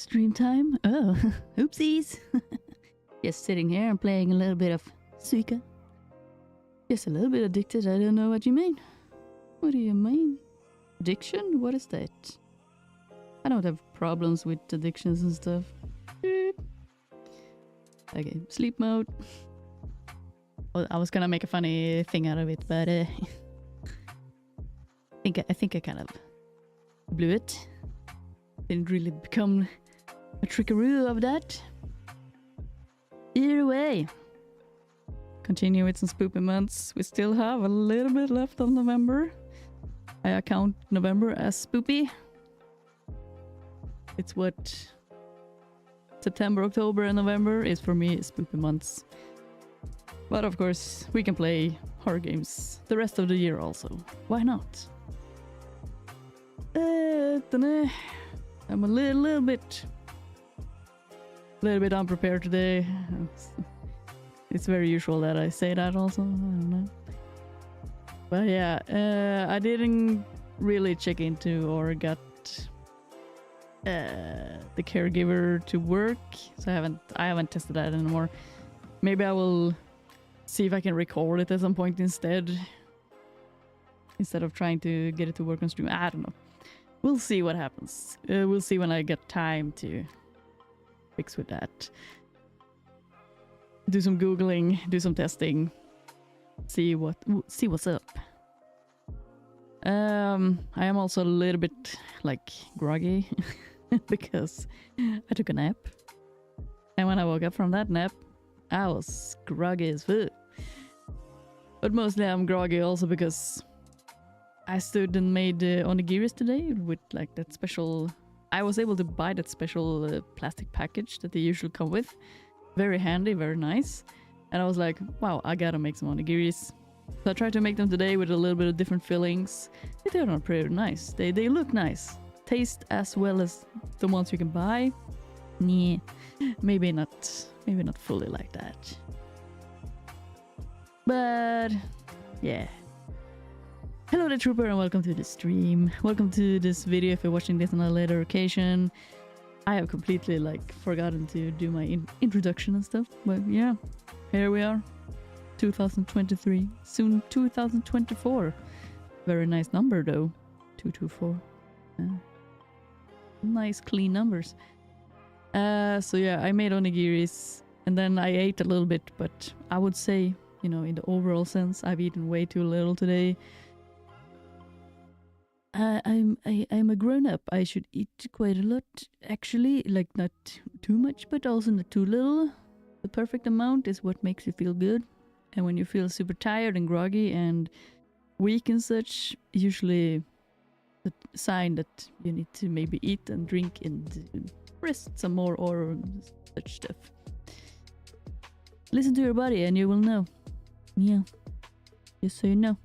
stream time. Oh, oopsies. Just sitting here and playing a little bit of Suika. Just a little bit addicted. I don't know what you mean. What do you mean? Addiction? What is that? I don't have problems with addictions and stuff. Okay, sleep mode. Well, I was gonna make a funny thing out of it, but I think I kind of blew it. Didn't really become a trickaroo of that. Either way, continue with some Spoopy Months. We still have a little bit left of November. I count November as Spoopy. It's what September, October, and November is for me Spoopy Months. But of course, we can play horror games the rest of the year also. Why not? I'm a little bit unprepared today. It's very usual that I say that also. I don't know. But yeah, I didn't really check into or got the caregiver to work, so I haven't tested that anymore. Maybe I will see if I can record it at some point instead of trying to get it to work on stream. I don't know. We'll see what happens. We'll see when I get time to fix with that. Do some googling, do some testing, see what's up. I am also a little bit like groggy because I took a nap, and when I woke up from that nap, I was groggy as fuck. But mostly I'm groggy also because I stood and made onigiris today with like that special... I was able to buy that special plastic package that they usually come with. Very handy, very nice. And I was like, wow, I gotta make some onigiris. So I tried to make them today with a little bit of different fillings. They turned out pretty nice. They look nice. Taste as well as the ones you can buy. Nah, maybe not fully like that. But yeah. Hello there, Trooper, and welcome to the stream. Welcome to this video if you're watching this on a later occasion. I have completely like forgotten to do my introduction and stuff, but yeah, here we are. 2023, soon 2024. Very nice number though, 224. Nice clean numbers. So yeah, I made onigiris and then I ate a little bit, but I would say, you know, in the overall sense, I've eaten way too little today. I'm a grown-up. I should eat quite a lot, actually. Like, not too much, but also not too little. The perfect amount is what makes you feel good. And when you feel super tired and groggy and weak and such, usually the sign that you need to maybe eat and drink and rest some more or such stuff. Listen to your body and you will know. Yeah. Just so you know.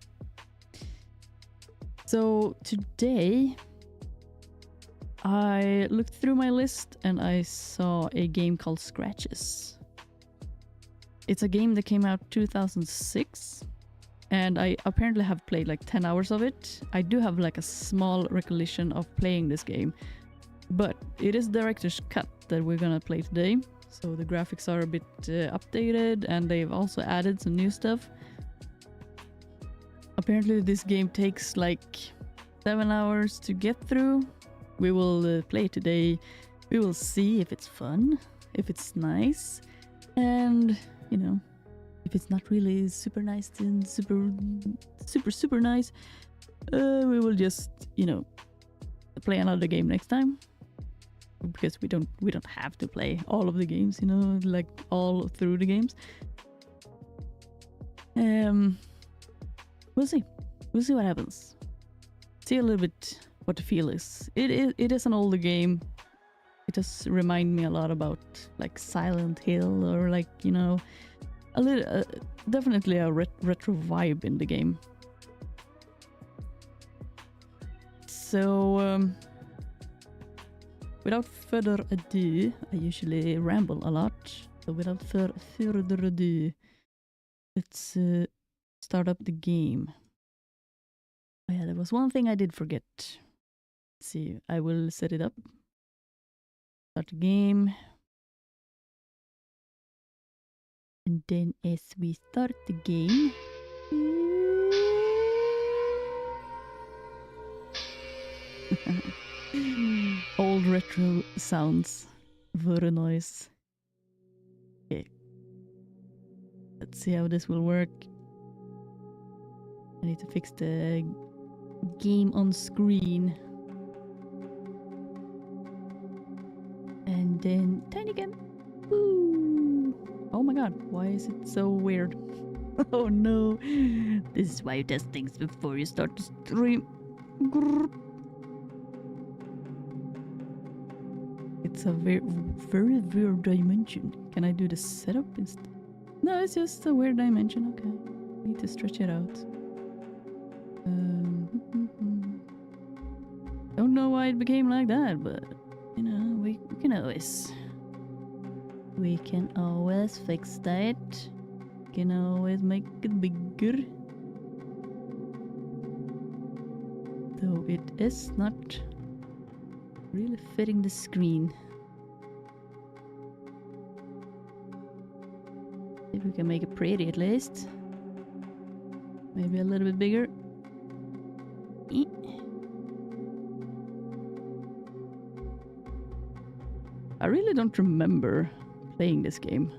So today I looked through my list and I saw a game called Scratches. It's a game that came out 2006 and I apparently have played like 10 hours of it. I do have like a small recollection of playing this game, but it is director's cut that we're gonna play today. So the graphics are a bit updated and they've also added some new stuff. Apparently this game takes like 7 hours to get through. We will play it today. We will see if it's fun, if it's nice, and you know, if it's not really super nice and super nice, we will just, you know, play another game next time. Because we don't have to play all of the games, you know, like all through the games. We'll see. We'll see what happens. See a little bit what the feel is. It is an older game. It does remind me a lot about like Silent Hill or like, you know, a little definitely a retro vibe in the game. So without further ado, I usually ramble a lot. So without further ado, let's start up the game. Oh yeah, there was one thing I did forget. Let's see, I will set it up. Start the game. And then as we start the game... Old retro sounds. Very nice. Okay. Let's see how this will work. I need to fix the game on screen. And then tiny game. Ooh. Oh my god, why is it so weird? Oh no. This is why you test things before you start to stream. Grrr. It's a very, very weird dimension. Can I do the setup instead? No, it's just a weird dimension. Okay. I need to stretch it out. Don't know why it became like that, but you know, we can always fix that. We can always make it bigger. Though it is not really fitting the screen. If we can make it pretty at least. Maybe a little bit bigger. I really don't remember playing this game.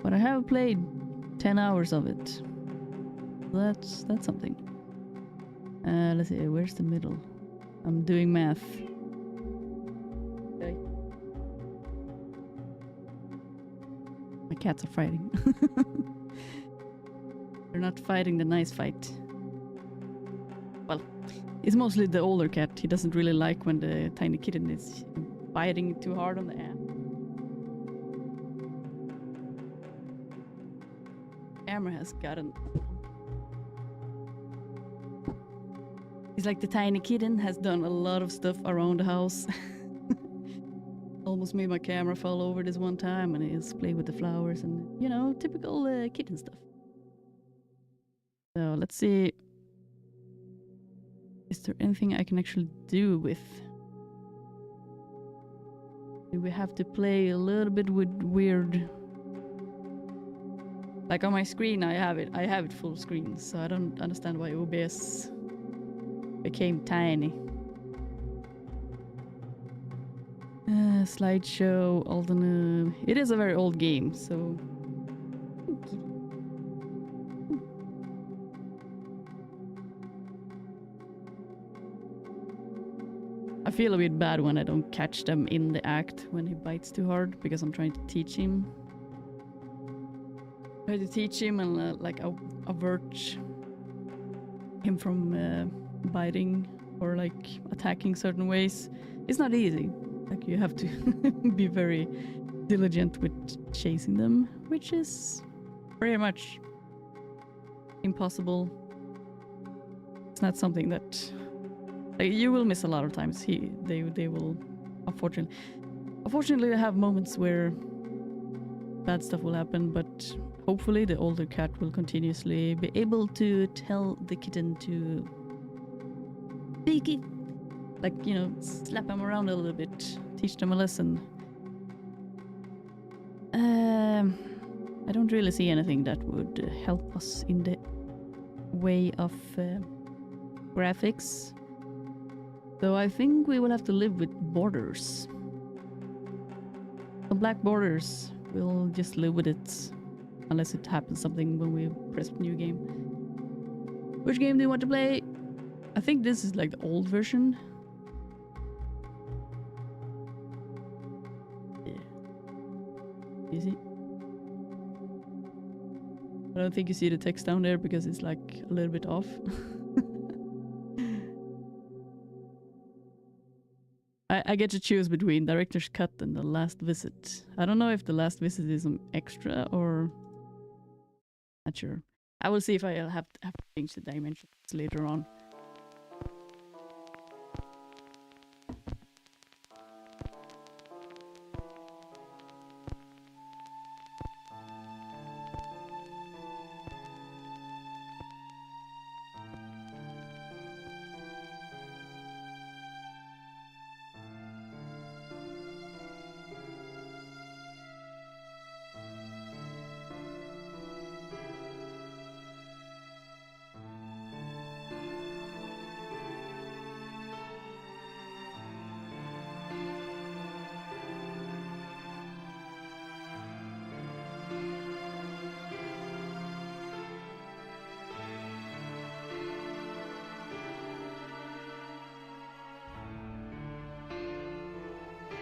But I have played 10 hours of it. That's something. Let's see, where's the middle? I'm doing math. Okay. My cats are fighting. They're not fighting the nice fight. Well, it's mostly the older cat. He doesn't really like when the tiny kitten is biting too hard on the app. Camera has gotten... It's like the tiny kitten has done a lot of stuff around the house. Almost made my camera fall over this one time, and he's played with the flowers and, you know, typical kitten stuff. So let's see. Is there anything I can actually do with... Do we have to play a little bit with weird... Like on my screen I have it full screen, so I don't understand why OBS became tiny. Slideshow, alternate... It is a very old game, so... I feel a bit bad when I don't catch them in the act when he bites too hard, because I'm trying to teach him. Try to teach him and like avert him from biting or like attacking certain ways. It's not easy. Like you have to be very diligent with chasing them, which is very much impossible. It's not something that like, you will miss a lot of times. They will unfortunately have moments where bad stuff will happen, but hopefully the older cat will continuously be able to tell the kitten to like, you know, slap them around a little bit, teach them a lesson. I don't really see anything that would help us in the way of graphics. So I think we will have to live with borders. The black borders, we'll just live with it. Unless it happens something when we press new game. Which game do you want to play? I think this is like the old version. Yeah. You see? I don't think you see the text down there because it's like a little bit off. I get to choose between Director's Cut and The Last Visit. I don't know if The Last Visit is an extra or... Not sure. I will see if I'll have to change the dimensions later on.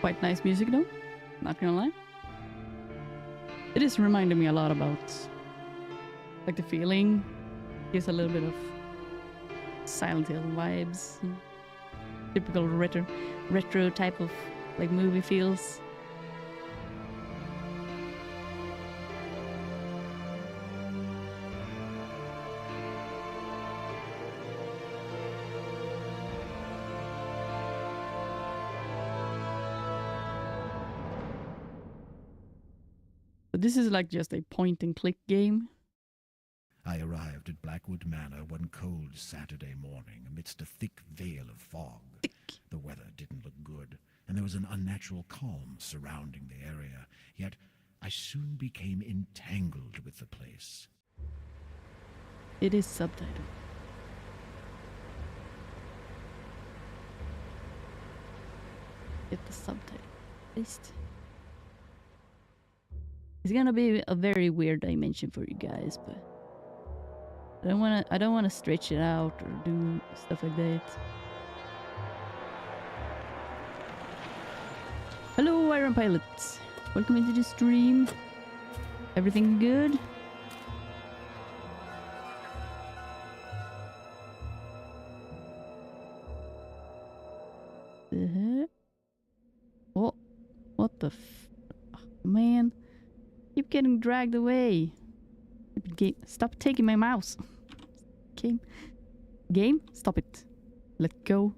Quite nice music though, not gonna lie. It is reminding me a lot about like the feeling. Gives a little bit of Silent Hill vibes. Typical retro type of like movie feels. But this is like just a point and click game. I arrived at Blackwood Manor one cold Saturday morning amidst a thick veil of fog. The weather didn't look good, and there was an unnatural calm surrounding the area, yet I soon became entangled with the place. It is subtitled. Get the subtitle at least. It's gonna be a very weird dimension for you guys, but I don't wanna stretch it out or do stuff like that. Hello Iron Pilots. Welcome into the stream. Everything good? The heck? Oh, what the man? Keep getting dragged away. Game, stop taking my mouse. Game, stop it. Let go.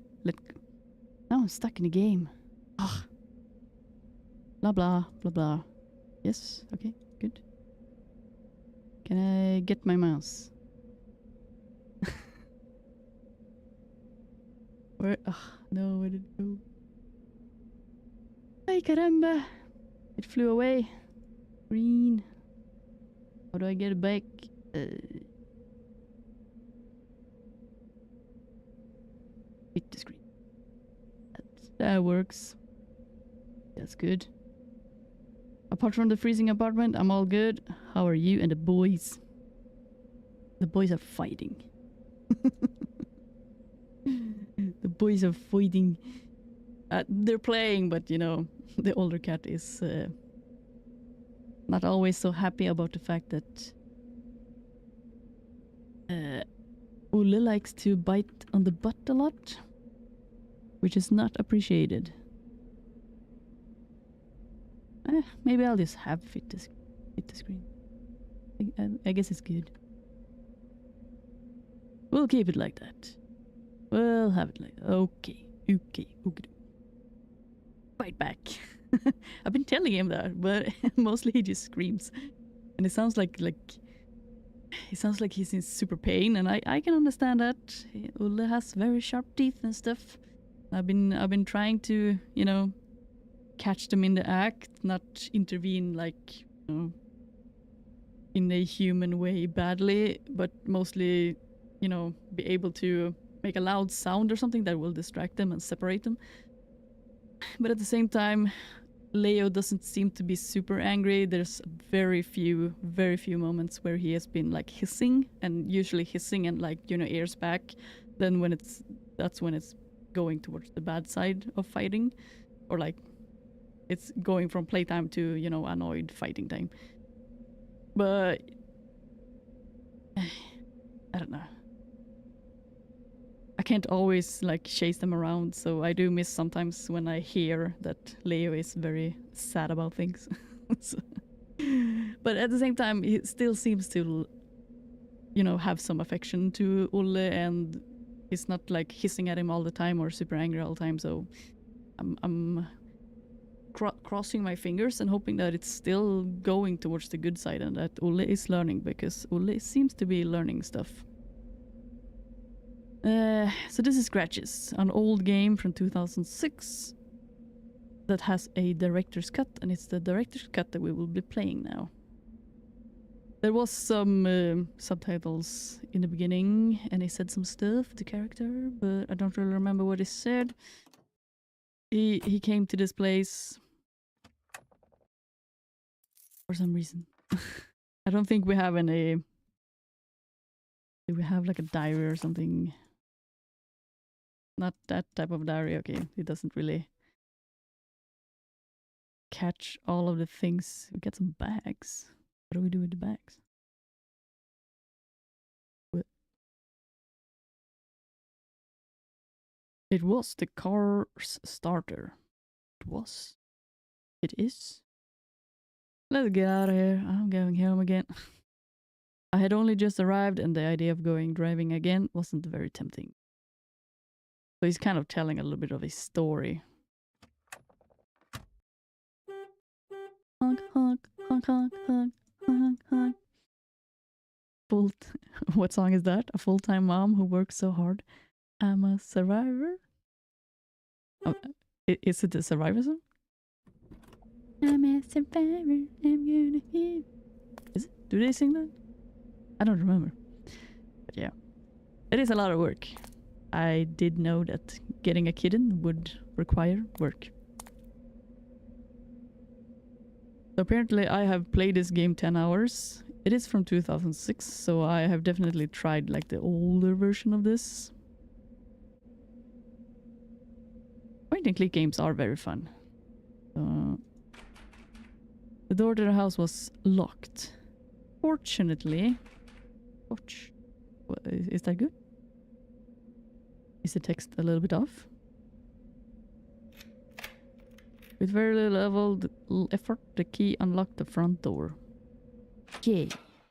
Now I'm stuck in the game. Ugh. Blah blah blah blah. Yes. Okay. Good. Can I get my mouse? Where? No, where did it go? Ay caramba! It flew away. Green. How do I get it back? Hit the screen. That works. That's good. Apart from the freezing apartment, I'm all good. How are you and the boys? The boys are fighting. The boys are fighting. They're playing, but you know, the older cat is not always so happy about the fact that Ulle likes to bite on the butt a lot, which is not appreciated. Maybe I'll just have hit the screen. I guess it's good. We'll keep it like that. We'll have it like that. Okay. Fight back. I've been telling him that, but mostly he just screams, and it sounds like he's in super pain, and I can understand that. Ulle has very sharp teeth and stuff. I've been trying to, you know, catch them in the act, not intervene like, you know, in a human way badly, but mostly, you know, be able to make a loud sound or something that will distract them and separate them. But at the same time, Leo doesn't seem to be super angry. There's very few moments where he has been like hissing, and usually hissing and like, you know, ears back. Then that's when it's going towards the bad side of fighting, or like it's going from playtime to, you know, annoyed fighting time. But I don't know. I can't always like chase them around, so I do miss sometimes when I hear that Leo is very sad about things. So, but at the same time, he still seems to, you know, have some affection to Ulle, and he's not like hissing at him all the time or super angry all the time. So I'm crossing my fingers and hoping that it's still going towards the good side and that Ulle is learning, because Ulle seems to be learning stuff. So this is Scratches, an old game from 2006 that has a director's cut, and it's the director's cut that we will be playing now. There was some subtitles in the beginning, and he said some stuff, the character, but I don't really remember what he said. He came to this place for some reason. I don't think we have any... Do we have like a diary or something? Not that type of diary, okay. It doesn't really catch all of the things. We got some bags. What do we do with the bags? It was the car's starter. It was. It is. Let's get out of here. I'm going home again. I had only just arrived and the idea of going driving again wasn't very tempting. So he's kind of telling a little bit of his story. Honk, honk, honk, honk, honk, honk, honk. What song is that? A full-time mom who works so hard. I'm a survivor? Oh, is it the Survivor song? I'm a survivor, I'm gonna hear. Is it? Do they sing that? I don't remember. But yeah. It is a lot of work. I did know that getting a kitten would require work. So apparently I have played this game 10 hours. It is from 2006, so I have definitely tried like the older version of this. Point and click games are very fun. The door to the house was locked. Fortunately... Is that good? Is the text a little bit off? With very little effort, the key unlocked the front door. Yay,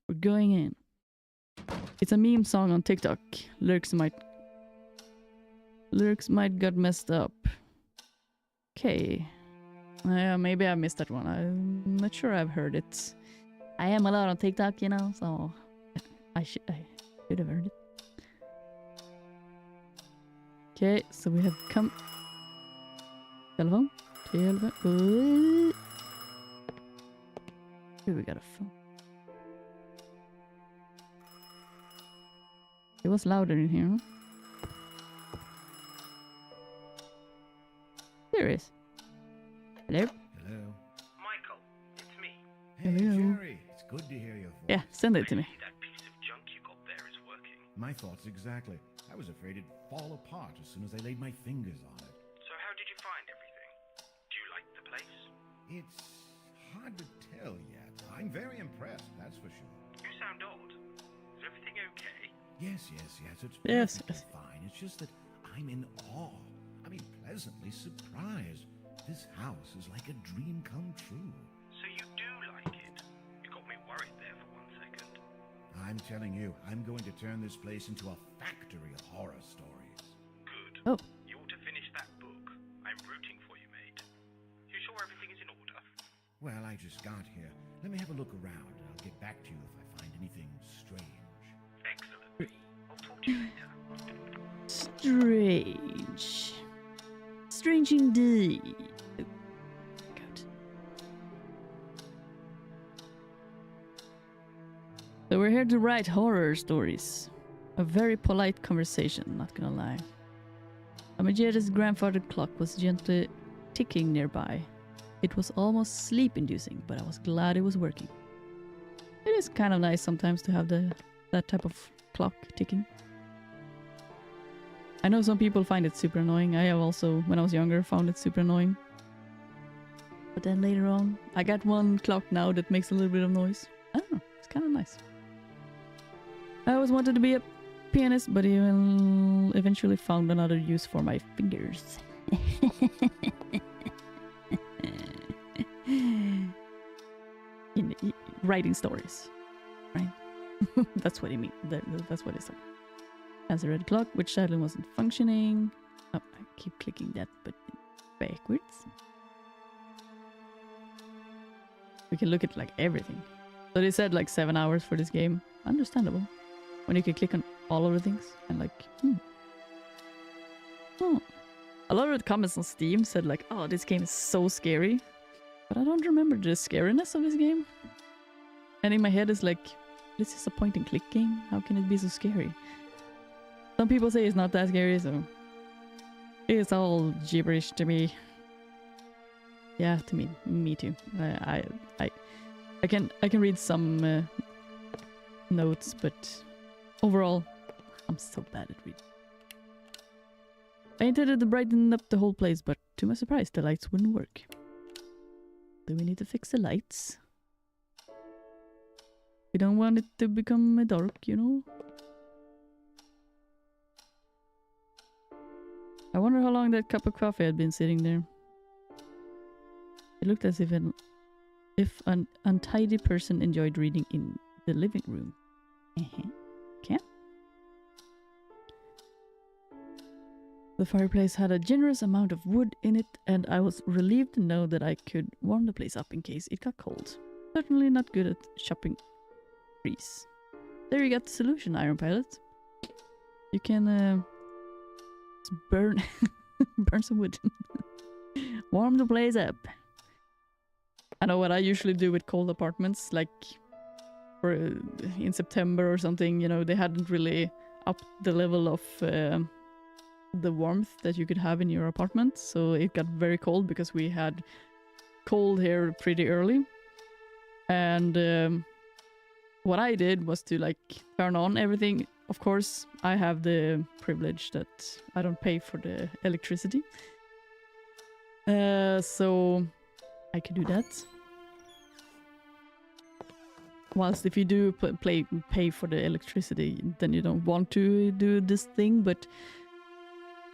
we're going in. It's a meme song on TikTok. Lyrics might got messed up. Okay. Maybe I missed that one. I'm not sure I've heard it. I am a lot on TikTok, you know, so I should have heard it. Okay, so we have come. Telephone. Here we got a phone. It was louder in here, huh? There it is. Hello? Hello. Michael, it's me. Hey, Hello. Jerry. It's good to hear your voice. Yeah, send it to me. Maybe that piece of junk you got there is working. My thoughts exactly. I was afraid it'd fall apart as soon as I laid my fingers on it. So how did you find everything? Do you like the place? It's hard to tell yet. I'm very impressed, that's for sure. You sound odd. Is everything okay? Yes. It's Yes, perfectly yes. fine. It's just that I'm in awe. I mean, pleasantly surprised. This house is like a dream come true. So you do like it? You got me worried there for 1 second. I'm telling you, I'm going to turn this place into a factory of horror stories. Good. Oh. You ought to finish that book. I'm rooting for you, mate. You sure everything is in order? Well, I just got here. Let me have a look around, and I'll get back to you if I find anything strange. Excellent. I'll talk to you later. Strange. Strange indeed. Oh, God. So we're here to write horror stories. A very polite conversation, not gonna lie. Amadeus' grandfather clock was gently ticking nearby. It was almost sleep-inducing, but I was glad it was working. It is kind of nice sometimes to have that type of clock ticking. I know some people find it super annoying. I have also, when I was younger, found it super annoying. But then later on, I got one clock now that makes a little bit of noise. I don't know, it's kind of nice. I always wanted to be a pianist, but eventually found another use for my fingers. In writing stories, right? That's what he means. That's what he said. As a red clock, which sadly wasn't functioning. Oh, I keep clicking that, but backwards. We can look at like everything. So they said like 7 hours for this game. Understandable. When you can click on all of the things and like, A lot of the comments on Steam said like, oh, this game is so scary. But I don't remember the scariness of this game. And in my head it's like, this is a point and click game. How can it be so scary? Some people say it's not that scary, so it's all gibberish to me. Yeah, to me too. I can read some notes, but overall, I'm so bad at reading. I intended to brighten up the whole place, but to my surprise, the lights wouldn't work. Do we need to fix the lights? We don't want it to become dark, you know? I wonder how long that cup of coffee had been sitting there. It looked as if an untidy person enjoyed reading in the living room. Okay. The fireplace had a generous amount of wood in it, and I was relieved to know that I could warm the place up in case it got cold. Certainly not good at chopping trees. There you got the solution, Iron Pilot. You can burn burn some wood. Warm the place up. I know what I usually do with cold apartments, like for in September or something, you know, they hadn't really upped the level of the warmth that you could have in your apartment, so it got very cold because we had cold here pretty early. And what I did was to like turn on everything. Of course, I have the privilege that I don't pay for the electricity, so I could do that. Whilst if you do pay for the electricity, then you don't want to do this thing, but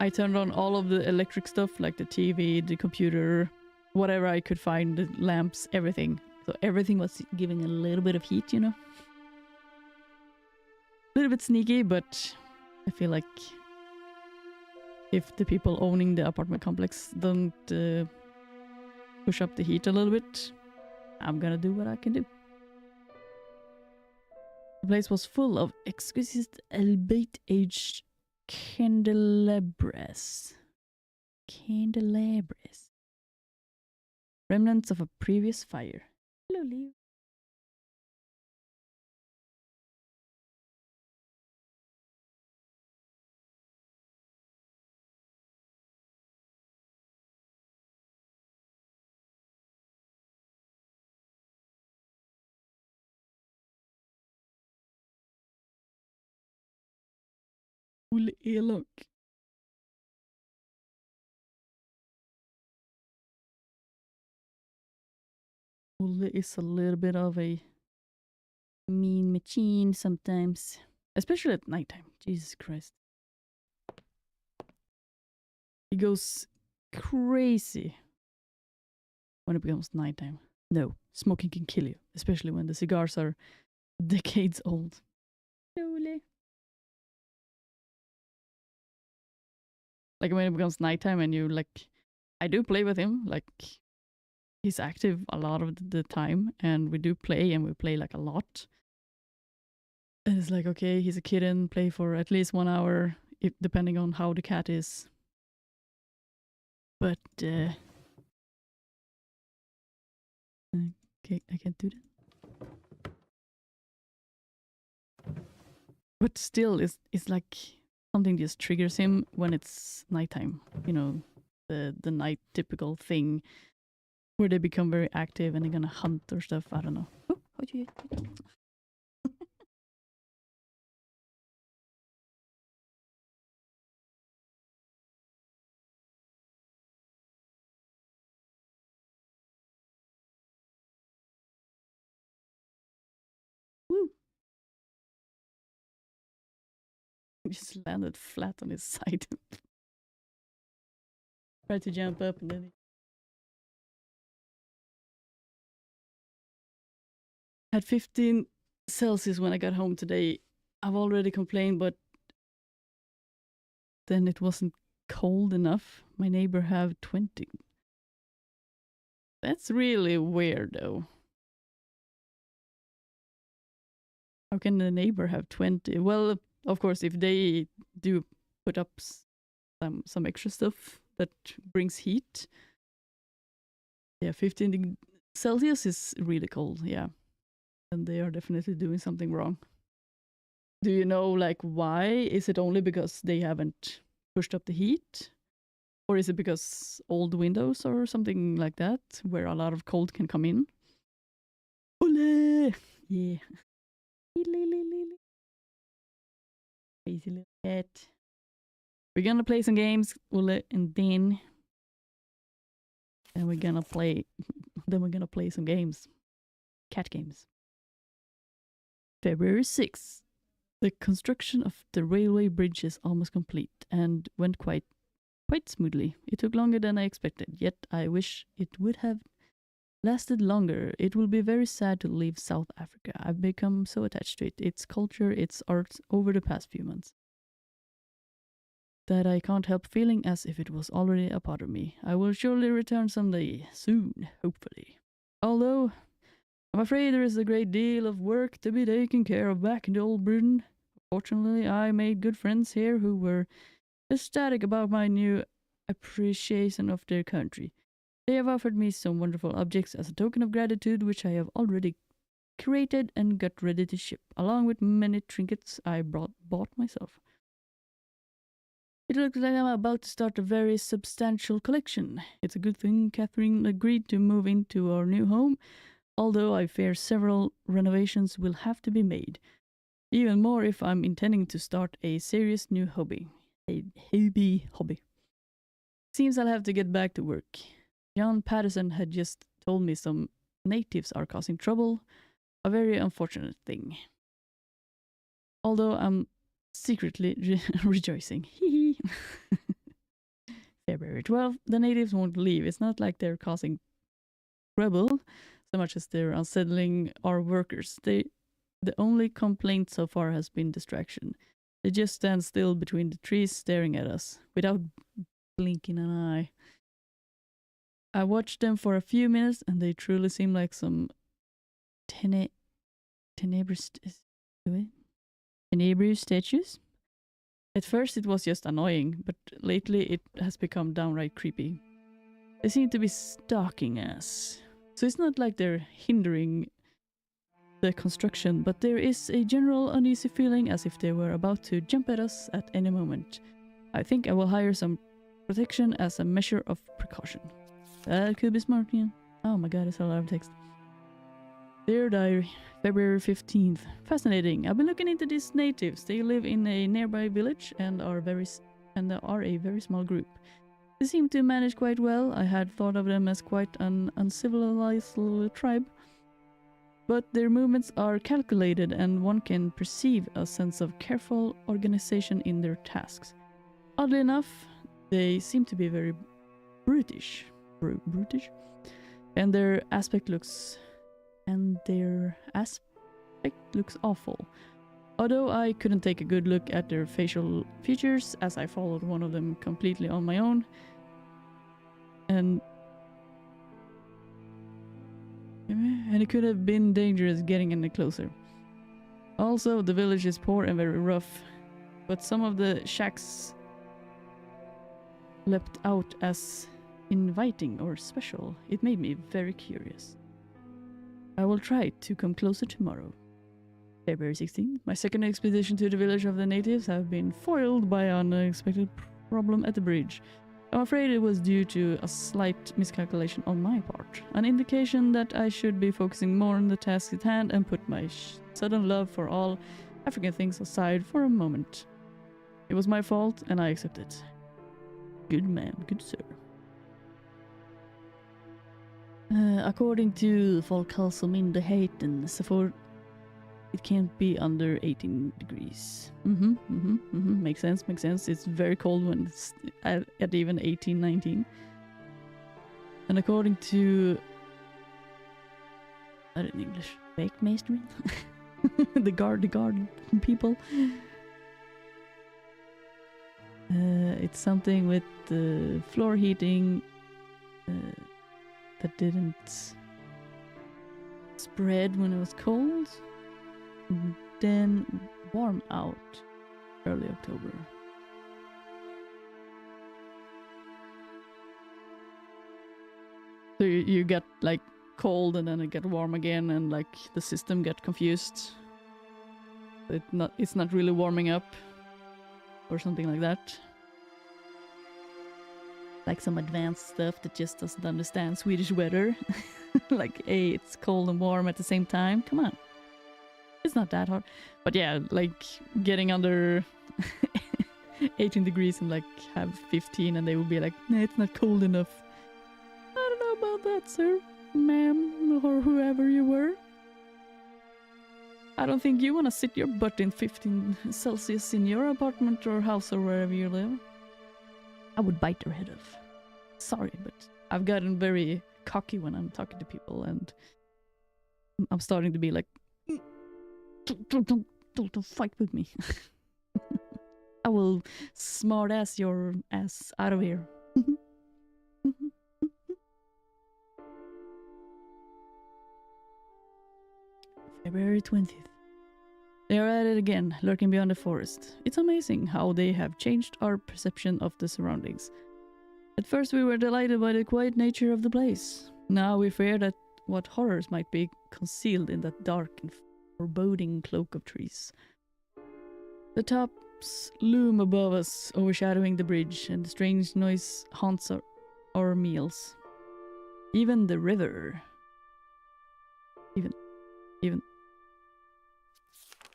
I turned on all of the electric stuff, like the TV, the computer, whatever I could find, the lamps, everything. So everything was giving a little bit of heat, you know? A little bit sneaky, but I feel like if the people owning the apartment complex don't push up the heat a little bit, I'm gonna do what I can do. The place was full of exquisite albeit aged candelabras. Remnants of a previous fire. Hello, Leo. Olle elak. Olle is a little bit of a mean machine sometimes. Especially at nighttime. Jesus Christ. He goes crazy when it becomes nighttime. No, smoking can kill you. Especially when the cigars are decades old. Olle. Like when it becomes nighttime and you like... I do play with him. Like... He's active a lot of the time, and we do play, and we play like a lot. And it's like, okay, he's a kitten, play for at least 1 hour, if, depending on how the cat is. But, okay, I can't do that. But still, it's like something just triggers him when it's nighttime. You know, the night typical thing. Where they become very active and they're gonna hunt or stuff. I don't know. Oh, how'd you... Woo! He just landed flat on his side. Tried to jump up and then he... Had 15 Celsius when I got home today. I've already complained, but then it wasn't cold enough. My neighbor have 20. That's really weird, though. How can the neighbor have 20? Well, of course, if they do put up some extra stuff that brings heat. Yeah, 15 Celsius is really cold, yeah. And they are definitely doing something wrong. Do you know, like, why? Is it only because they haven't pushed up the heat? Or is it because old windows or something like that, where a lot of cold can come in? Ole! Yeah. Crazy little cat. We're gonna play some games, Ole, and then we're gonna play Then we're gonna play some games. Cat games. February 6th. The construction of the railway bridge is almost complete and went quite smoothly. It took longer than I expected, yet I wish it would have lasted longer. It will be very sad to leave South Africa. I've become so attached to it, its culture, its art over the past few months, that I can't help feeling as if it was already a part of me. I will surely return someday, soon, hopefully. Although, I'm afraid there is a great deal of work to be taken care of back in the old Britain. Fortunately, I made good friends here who were ecstatic about my new appreciation of their country. They have offered me some wonderful objects as a token of gratitude, which I have already created and got ready to ship, along with many trinkets I bought myself. It looks like I'm about to start a very substantial collection. It's a good thing Catherine agreed to move into our new home, although I fear several renovations will have to be made. Even more if I'm intending to start a serious new hobby. Hobby. Seems I'll have to get back to work. John Patterson had just told me some natives are causing trouble, a very unfortunate thing. Although I'm secretly rejoicing. Hee hee. February 12th, the natives won't leave. It's not like they're causing trouble so much as they're unsettling our workers. The only complaint so far has been distraction. They just stand still between the trees staring at us without blinking an eye. I watched them for a few minutes and they truly seem like some tenebrous statues. At first it was just annoying, but lately it has become downright creepy. They seem to be stalking us. So it's not like they're hindering the construction, but there is a general uneasy feeling as if they were about to jump at us at any moment. I think I will hire some protection as a measure of precaution. That could be smart, yeah. Oh my god, it's a lot of text. Dear Diary, February 15th. Fascinating. I've been looking into these natives. They live in a nearby village and are a very small group. They seem to manage quite well. I had thought of them as quite an uncivilized little tribe. But their movements are calculated and one can perceive a sense of careful organization in their tasks. Oddly enough, they seem to be very brutish. And their aspect looks awful. Although I couldn't take a good look at their facial features as I followed one of them completely on my own. And it could have been dangerous getting any closer. Also, the village is poor and very rough, but some of the shacks leapt out as inviting or special. It made me very curious. I will try to come closer tomorrow. February 16th. My second expedition to the village of the natives have been foiled by an unexpected problem at the bridge. I'm afraid it was due to a slight miscalculation on my part. An indication that I should be focusing more on the task at hand and put my sudden love for all African things aside for a moment. It was my fault and I accept it. Good man, good sir. According to Folkhälsomyndigheten, så it can't be under 18 degrees. Makes sense. It's very cold when it's at even 18, 19. And according to... Not in English. Vägmästaren? the guard people. It's something with the floor heating that didn't spread when it was cold. Then warm out early October. So you get like cold and then it get warm again and like the system get confused. It's not really warming up or something like that. Like some advanced stuff that just doesn't understand Swedish weather. Like, hey, it's cold and warm at the same time. Come on. It's not that hard. But yeah, like getting under 18 degrees and like have 15 and they will be like, nah, it's not cold enough. I don't know about that, sir. ma'am, or whoever you were. I don't think you want to sit your butt in 15 Celsius in your apartment or house or wherever you live. I would bite their head off. Sorry, but I've gotten very cocky when I'm talking to people, and I'm starting to be like, don't fight with me. I will smart ass your ass out of here. February 20th. They are at it again, lurking beyond the forest. It's amazing how they have changed our perception of the surroundings. At first we were delighted by the quiet nature of the place. Now we fear that what horrors might be concealed in that dark and foreboding cloak of trees. The tops loom above us, overshadowing the bridge, and the strange noise haunts our meals. Even the river.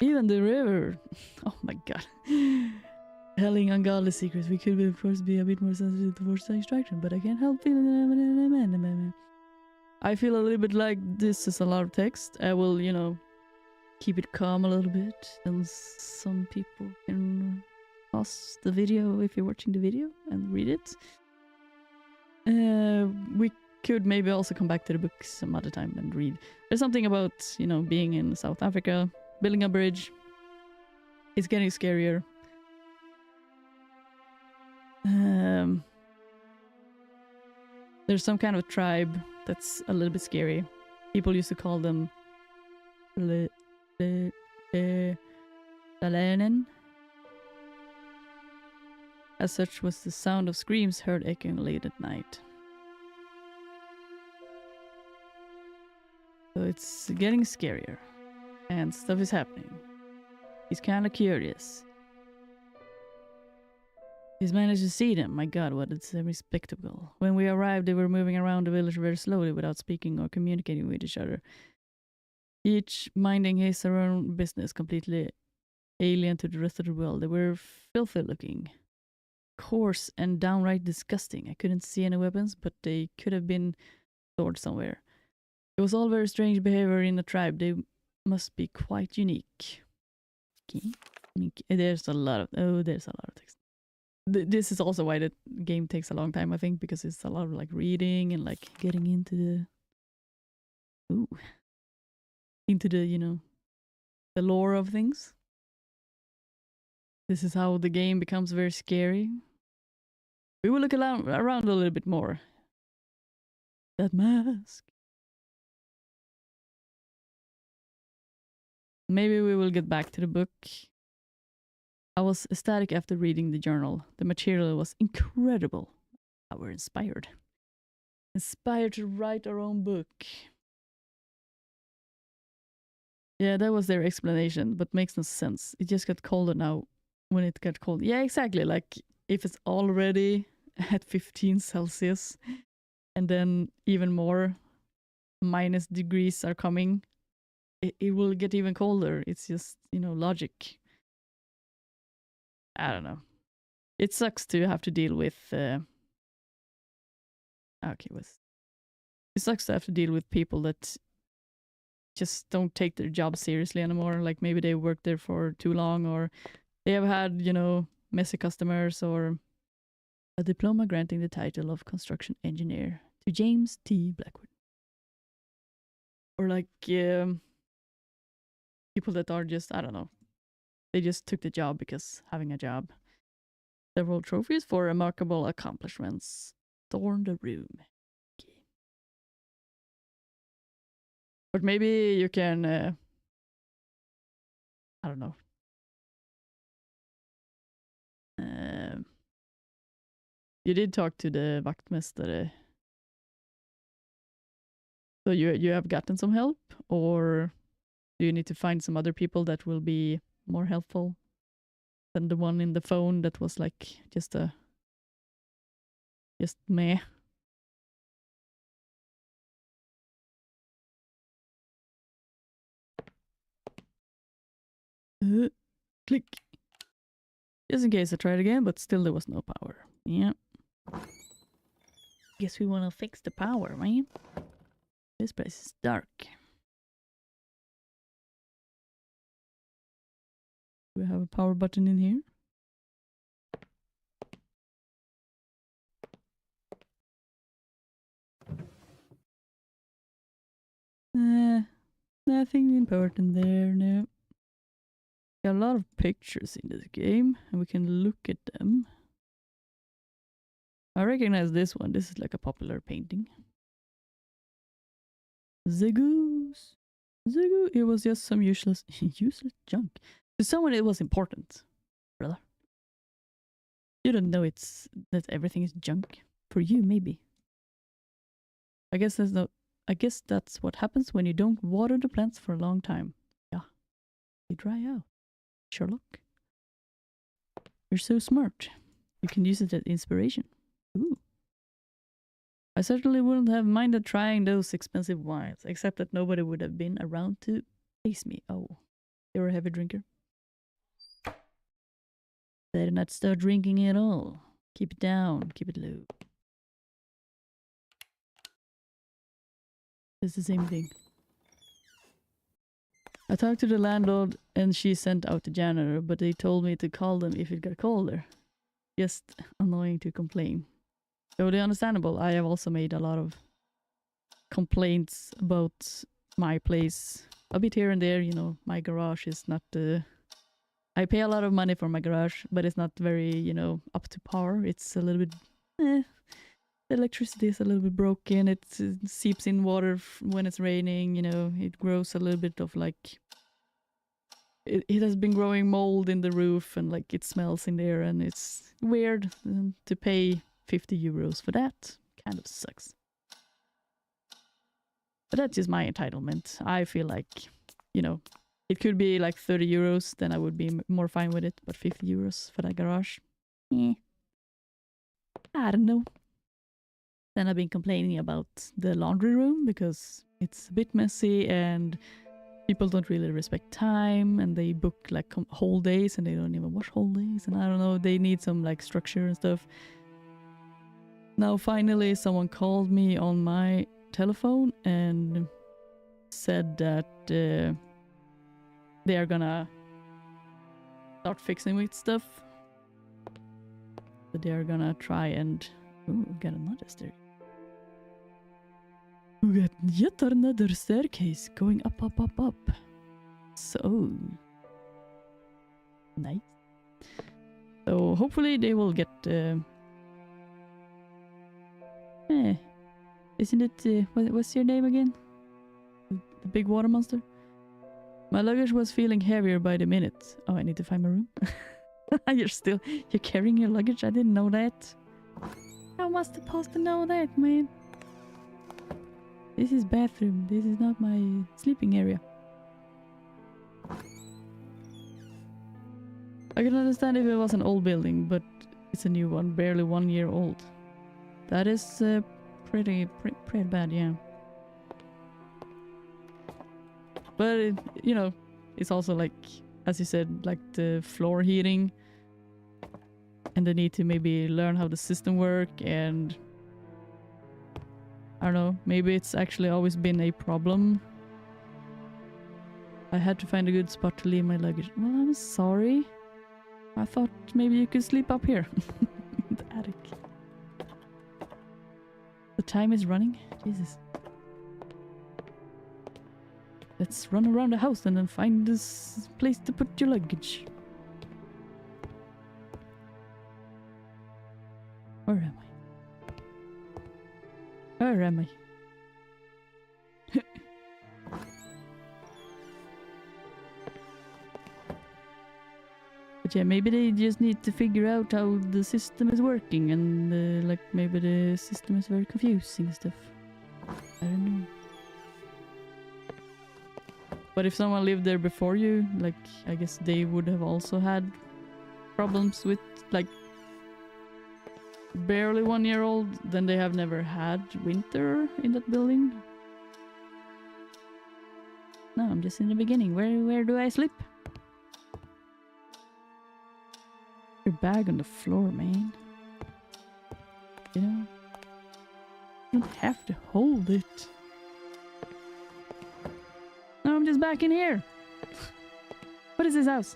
Even the river. Oh my god. Telling ungodly secrets. We could, of course, be a bit more sensitive towards distraction, but I can't help feeling. I feel a little bit like this is a lot of text. I will, keep it calm a little bit, and some people can pause the video if you're watching the video and read it. We could maybe also come back to the book some other time and read. There's something about, being in South Africa, building a bridge. It's getting scarier. There's some kind of tribe that's a little bit scary. People used to call them Lalanen. As such was the sound of screams heard echoing late at night. So it's getting scarier. And stuff is happening. He's kind of curious. He's managed to see them. My god, what a spectacle. When we arrived, they were moving around the village very slowly without speaking or communicating with each other. Each minding his or own business, completely alien to the rest of the world. They were filthy looking. Coarse and downright disgusting. I couldn't see any weapons, but they could have been stored somewhere. It was all very strange behavior in the tribe. They must be quite unique. Okay. There's a lot of text. This is also why the game takes a long time, I think, because it's a lot of like reading and like getting into the the lore of things. This is how the game becomes very scary. We will look around a little bit more. That mask. Maybe we will get back to the book. I was ecstatic after reading the journal. The material was incredible. I were inspired. Inspired to write our own book. Yeah, that was their explanation, but makes no sense. It just got colder now when it got cold. Yeah, exactly. Like if it's already at 15 Celsius and then even more minus degrees are coming, it will get even colder. It's just, logic. I don't know. It sucks to have to deal with it sucks to have to deal with people that just don't take their job seriously anymore. Like maybe they worked there for too long, or they have had, messy customers, or a diploma granting the title of construction engineer to James T. Blackwood. Or like people that are just, I don't know, they just took the job because having a job. Several trophies for remarkable accomplishments adorn the room. Okay. But maybe you can, I don't know. You did talk to the vaktmästare. So you have gotten some help, or do you need to find some other people that will be more helpful than the one in the phone that was like just meh? Click. Just in case I tried again, but still there was no power. Yeah. Guess we want to fix the power, man. This place is dark. Do we have a power button in here? Nothing important there, no. Got a lot of pictures in this game, and we can look at them. I recognize this one. This is like a popular painting. The goose. The goose. It was just some useless junk. To someone it was important, brother. You don't know that everything is junk. For you, maybe. I guess that's what happens when you don't water the plants for a long time. Yeah. They dry out. Sherlock. You're so smart. You can use it as inspiration. Ooh. I certainly wouldn't have minded trying those expensive wines, except that nobody would have been around to taste me. Oh, you're a heavy drinker. Better not start drinking at all. Keep it down, keep it low. It's the same thing. I talked to the landlord and she sent out the janitor, but they told me to call them if it got colder. Just annoying to complain. Totally understandable. I have also made a lot of complaints about my place. A bit here and there, you know, my garage is not I pay a lot of money for my garage, but it's not very, you know, up to par. It's a little bit the electricity is a little bit broken. It seeps in water when it's raining, you know. It grows a little bit of like it has been growing mold in the roof, and like it smells in there, and it's weird to pay 50 euros for that. Kind of sucks. But that's just my entitlement. I feel like, you know, it could be like 30 euros, then I would be more fine with it. But 50 euros for that garage? I don't know. Then I've been complaining about the laundry room because it's a bit messy and people don't really respect time, and they book like whole days and they don't even wash whole days, and I don't know, they need some like structure and stuff. Now finally someone called me on my telephone and said that they are gonna start fixing with stuff. But they are gonna try and get another staircase. We got yet another staircase going up, up, up, up. So nice. So hopefully they will get isn't it what's your name again? The big water monster? My luggage was feeling heavier by the minute. Oh, I need to find my room. You're carrying your luggage? I didn't know that. How am I supposed to know that, man? This is bathroom. This is not my sleeping area. I can understand if it was an old building, but it's a new one, barely 1 year old. That is pretty bad, yeah. But you know, it's also like, as you said, like the floor heating, and they need to maybe learn how the system work, and I don't know, maybe it's actually always been a problem. I had to find a good spot to leave my luggage. Well, I'm sorry. I thought maybe you could sleep up here in the attic. The time is running. Jesus. Let's run around the house and then find this place to put your luggage. Where am I? Where am I? But yeah, maybe they just need to figure out how the system is working, and like maybe the system is very confusing and stuff. I don't know. But if someone lived there before you, like, I guess they would have also had problems with, like, barely 1 year old, then they have never had winter in that building. No, I'm just in the beginning. Where do I sleep? Your bag on the floor, man. You know? You don't have to hold it. just back in here? What is this house?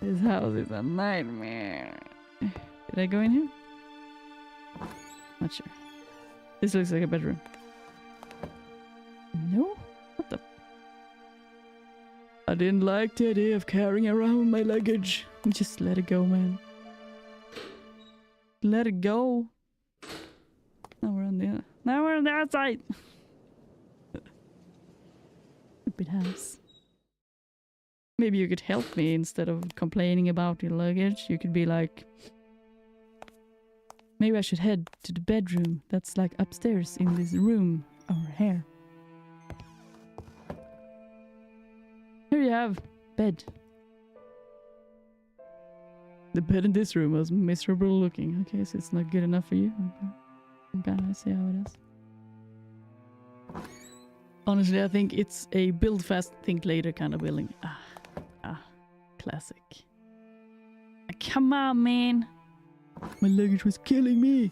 This house is a nightmare. Did I go in here? Not sure. This looks like a bedroom. No? What the? I didn't like the idea of carrying around my luggage. Just let it go, man. Let it go. Now we're on the outside. Stupid house. Maybe you could help me instead of complaining about your luggage. You could be like, maybe I should head to the bedroom that's like upstairs in this room over here. Here you have bed. The bed in this room was miserable looking. Okay, so it's not good enough for you. Okay, I see how it is. Honestly, I think it's a build fast, think later kind of building. Classic. Come on, man. My luggage was killing me.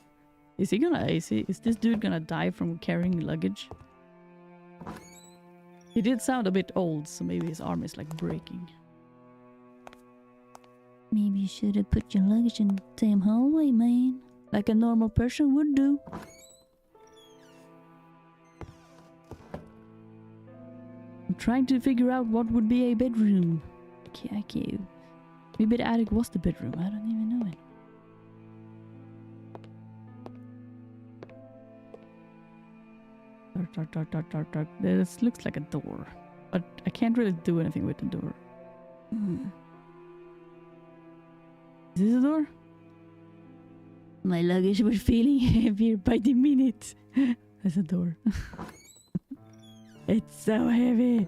Is this dude gonna die from carrying luggage? He did sound a bit old, so maybe his arm is like breaking. Maybe you should have put your luggage in the damn hallway, man. Like a normal person would do. I'm trying to figure out what would be a bedroom. Okay. Maybe the attic was the bedroom. I don't even know it. Dark. This looks like a door. But I can't really do anything with the door. Is this a door? My luggage was feeling heavier by the minute. There's a door. It's so heavy.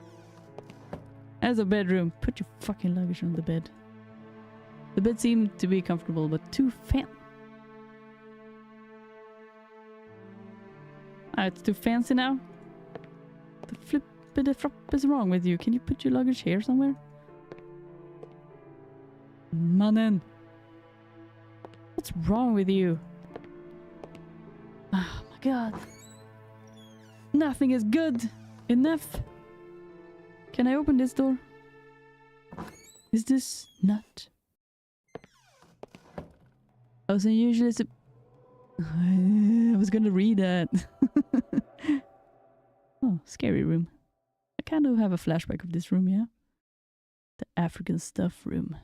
As a bedroom, put your fucking luggage on the bed. The bed seemed to be comfortable, but too it's too fancy now. The flip is wrong with you. Can you put your luggage here somewhere? Mannen. What's wrong with you? Oh my god. Nothing is good enough. Can I open this door? Is this not? Oh, so usually it's I was gonna read that. Oh, scary room. I kind of have a flashback of this room, yeah? The African stuff room.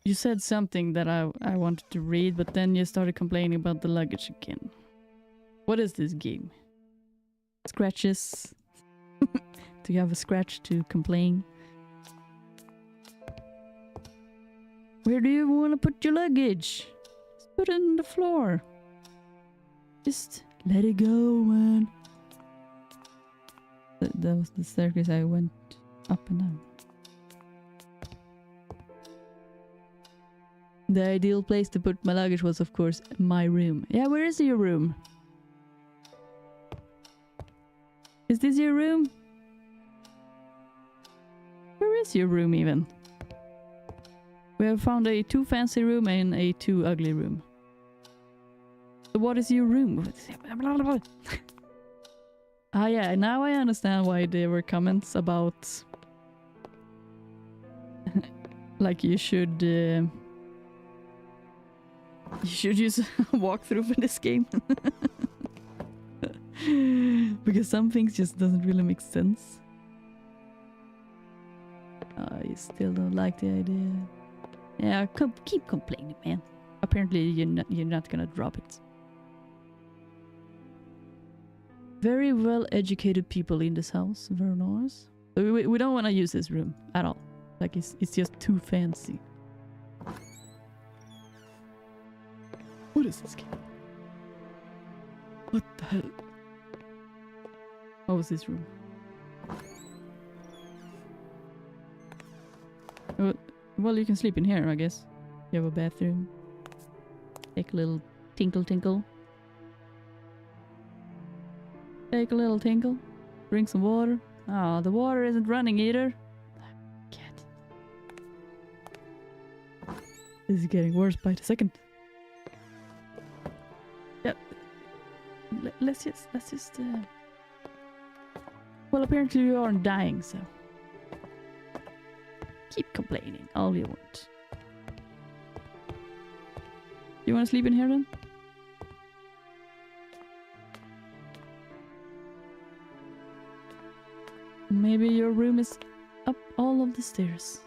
You said something that I wanted to read, but then you started complaining about the luggage again. What is this game? Scratches. Do you have a scratch to complain? Where do you want to put your luggage? Just put it on the floor. Just let it go, man. That was the staircase I went up and down. The ideal place to put my luggage was, of course, my room. Yeah, where is your room? Is this your room? Where is your room even? We have found a too fancy room and a too ugly room. So what is your room? Ah yeah, now I understand why there were comments about like you should use a walkthrough for this game. Because some things just doesn't really make sense. You still don't like the idea. Yeah, keep complaining, man. Apparently you're not gonna drop it. Very well educated people in this house. Very nice. We don't want to use this room at all. Like it's just too fancy. What is this game? What the hell? What was this room? Well, you can sleep in here, I guess. You have a bathroom. Take a little tinkle. Take a little tinkle. Drink some water. Oh, the water isn't running either. Cat. This is getting worse by the second. Yep. let's just. Well, apparently you aren't dying, so keep complaining all you want. You want to sleep in here then? Maybe your room is up all of the stairs.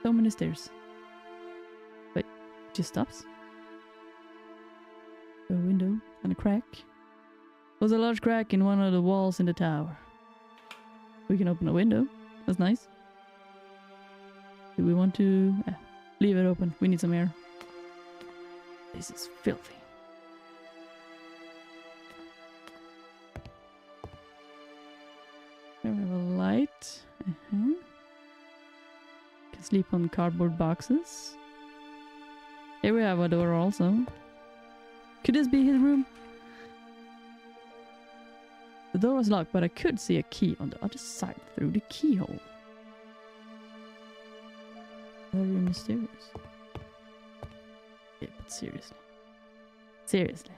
So many stairs. Wait, it just stops? A window and a crack. There's a large crack in one of the walls in the tower. We can open a window. That's nice. Do we want to leave it open? We need some air. This is filthy. There we have a light. Can sleep on cardboard boxes. Here we have a door also. Could this be his room? The door was locked, but I could see a key on the other side through the keyhole. Very mysterious. Yeah, but seriously. Seriously.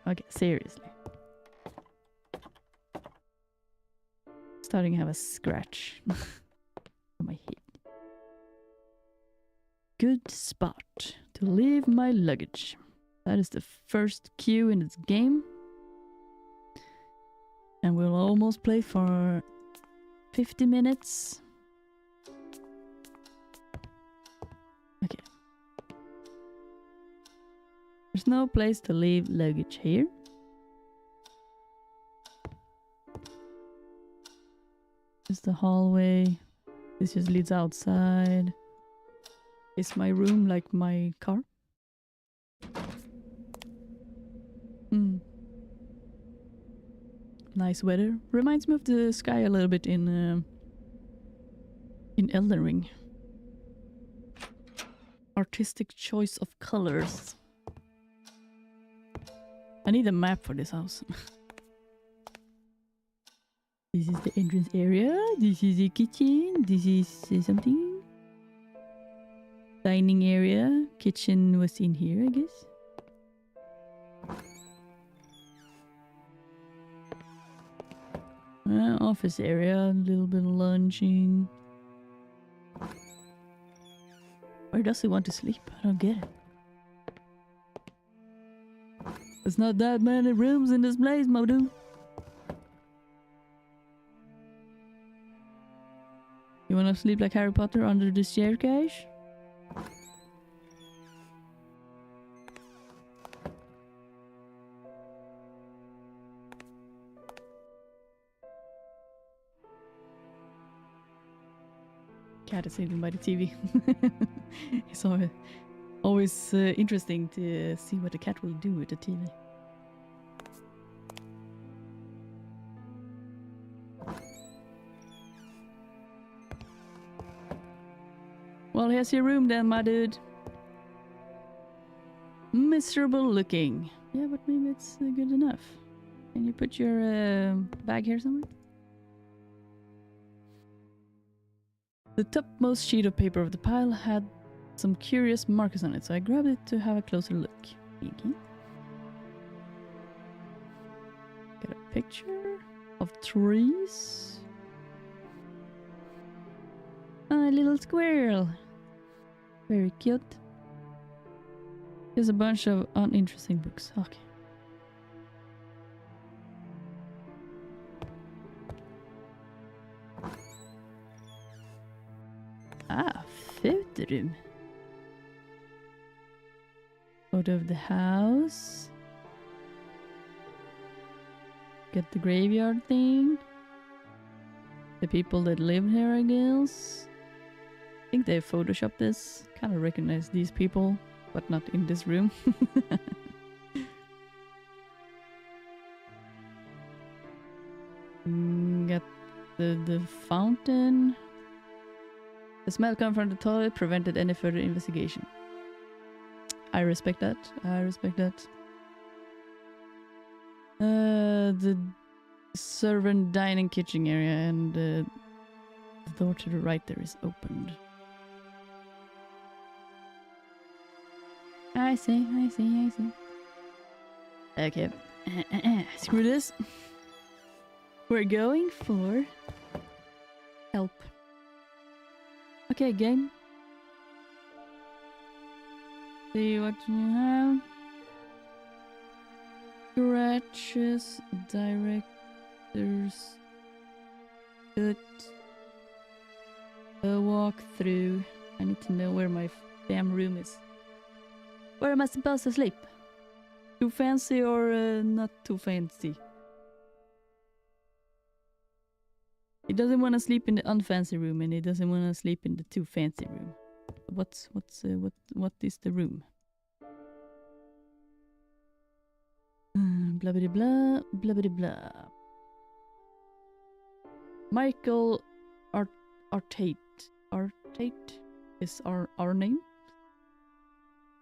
Okay, seriously. Starting to have a scratch on my head. Good spot to leave my luggage. That is the first cue in this game. And we'll almost play for 50 minutes. Okay. There's no place to leave luggage here. This is the hallway. This just leads outside. Is my room like my car? Nice weather. Reminds me of the sky a little bit in Elden Ring. Artistic choice of colors. I need a map for this house. This is the entrance area. This is the kitchen. This is something. Dining area. Kitchen was in here, I guess. Office area, a little bit of lunching. Where does he want to sleep? I don't get it. There's not that many rooms in this place, Modu. You wanna sleep like Harry Potter under the staircase? Cat is sitting by the TV. It's always interesting to see what the cat will do with the TV. Well, here's your room then, my dude. Miserable looking. Yeah, but maybe it's good enough. Can you put your bag here somewhere? The topmost sheet of paper of the pile had some curious markers on it, so I grabbed it to have a closer look. Thank you. Got a picture of trees. A little squirrel. Very cute. There's a bunch of uninteresting books. Okay. Fotorum. Photo of the house. Got the graveyard thing. The people that live here, I guess. I think they photoshopped this. Kind of recognize these people, but not in this room. Got the fountain. The smell coming from the toilet prevented any further investigation. I respect that. I respect that. The servant dining kitchen area and the door to the right there is opened. I see. Okay. Screw this. We're going for help. Okay, game. See what you have. Scratches, directors, good. A walkthrough. I need to know where my damn room is. Where am I supposed to sleep? Too fancy or not too fancy? He doesn't want to sleep in the unfancy room, and he doesn't want to sleep in the too fancy room. What is the room? Blah blah blah blah blah blah. Michael Artate is our name.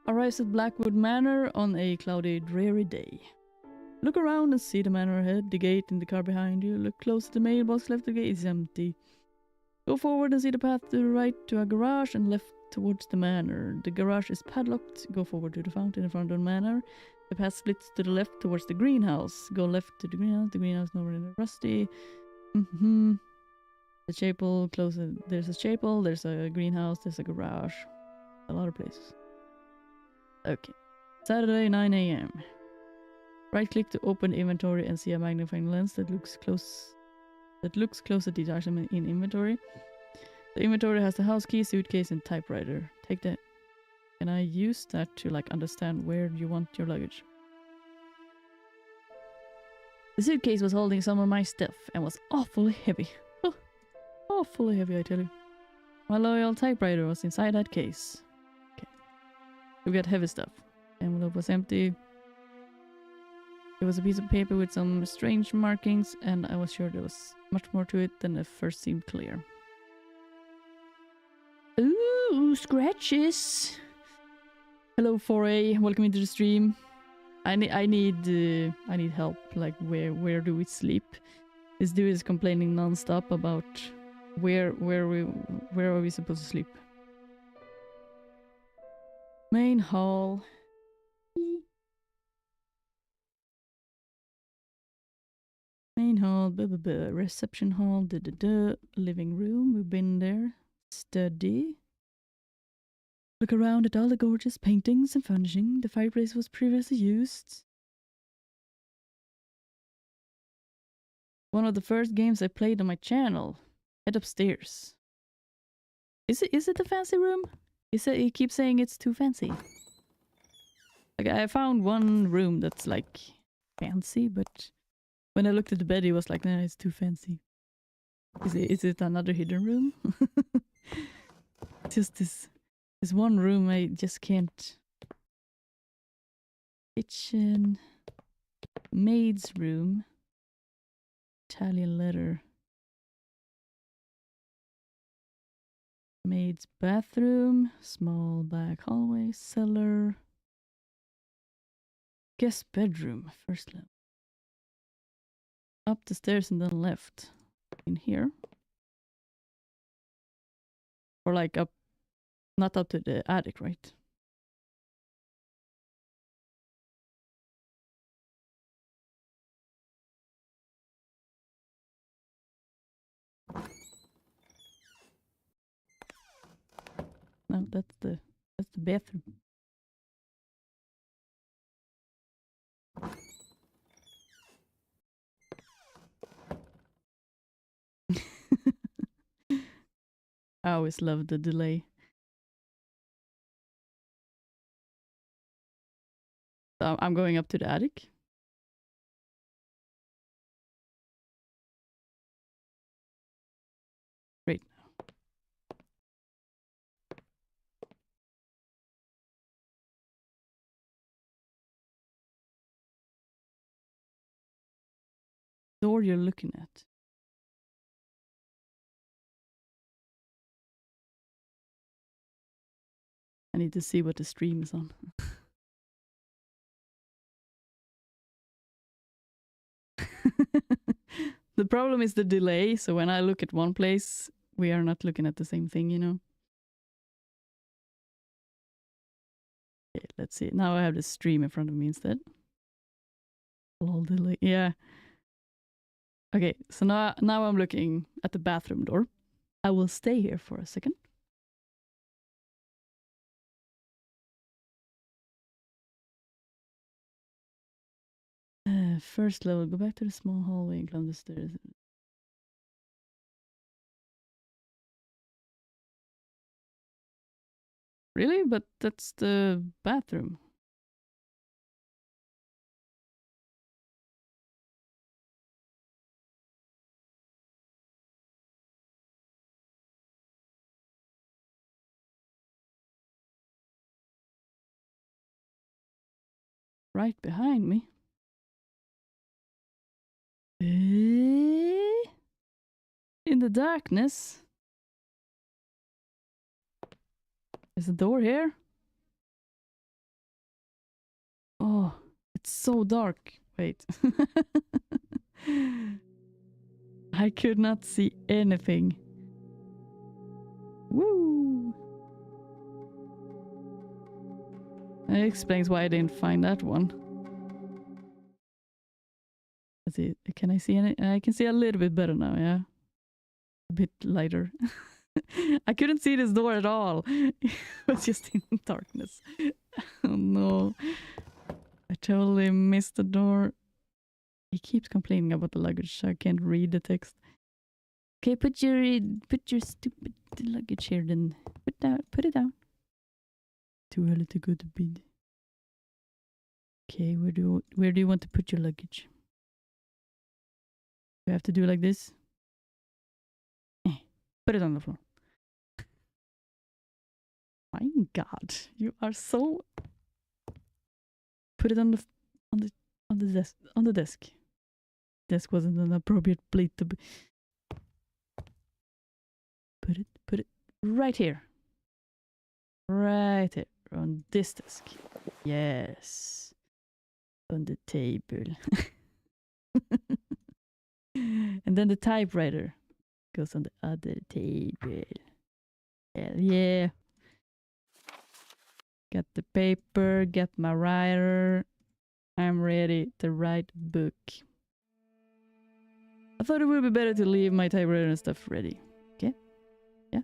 Arrives at Blackwood Manor on a cloudy, dreary day. Look around and see the manor ahead, the gate in the car behind you. Look close at the mailbox, left the gate is empty. Go forward and see the path to the right to a garage and left towards the manor. The garage is padlocked. Go forward to the fountain in front of the manor. The path splits to the left towards the greenhouse. Go left to the greenhouse. The greenhouse is nowhere in the rusty. The chapel, close. There's a chapel, there's a greenhouse, there's a garage. A lot of places. Okay. Saturday, 9 a.m. Right click to open the inventory and see a magnifying lens that looks close at the item in inventory. The inventory has the house key, suitcase, and typewriter. Take that. Can I use that to understand where you want your luggage? The suitcase was holding some of my stuff and was awfully heavy. Awfully heavy, I tell you. My loyal typewriter was inside that case. Okay. We got heavy stuff. Envelope was empty. There was a piece of paper with some strange markings, and I was sure there was much more to it than at first seemed clear. Ooh, scratches! Hello 4A, welcome into the stream. I need help. Where do we sleep? This dude is complaining non-stop about where are we supposed to sleep? Main hall. Main hall, blah, blah, blah. Reception hall, da, da, da. Living room, we've been there. Study. Look around at all the gorgeous paintings and furnishing. The fireplace was previously used. One of the first games I played on my channel. Head upstairs. Is it the fancy room? He keeps saying it's too fancy. I found one room that's fancy, but when I looked at the bed, he was like, "Nah, it's too fancy." Is it another hidden room? Just this one room I just can't. Kitchen, maid's room, Italian letter. Maid's bathroom, small back hallway, cellar, guest bedroom, first level. Up the stairs and then left. In here. Or up, not up to the attic, right? No, that's the bathroom. I always love the delay. So I'm going up to the attic. Great. Door you're looking at. I need to see what the stream is on. The problem is the delay, so when I look at one place, we are not looking at the same thing, you know? Okay, let's see. Now I have the stream in front of me instead. Lol delay. Yeah. Okay, so now I'm looking at the bathroom door. I will stay here for a second. First level, go back to the small hallway and climb the stairs. Really? But that's the bathroom. Right behind me. In the darkness. There's a door here. Oh, it's so dark. Wait. I could not see anything. Woo! That explains why I didn't find that one. Let's see. Can I see any? I can see a little bit better now, yeah. A bit lighter. I couldn't see this door at all. It was just in darkness. Oh no. I totally missed the door. He keeps complaining about the luggage, so I can't read the text. Okay, put your stupid luggage here then. Put it down. Too early to go to bed. Okay, where do you want to put your luggage? You have to do like this. Put it on the floor. My God, you are so. Put it on the desk. Desk wasn't an appropriate place to be. Put it right here. Right here on this desk. Yes, on the table. And then the typewriter goes on the other table. Hell yeah. Got the paper, got my writer. I'm ready to write book. I thought it would be better to leave my typewriter and stuff ready. Okay? Yeah?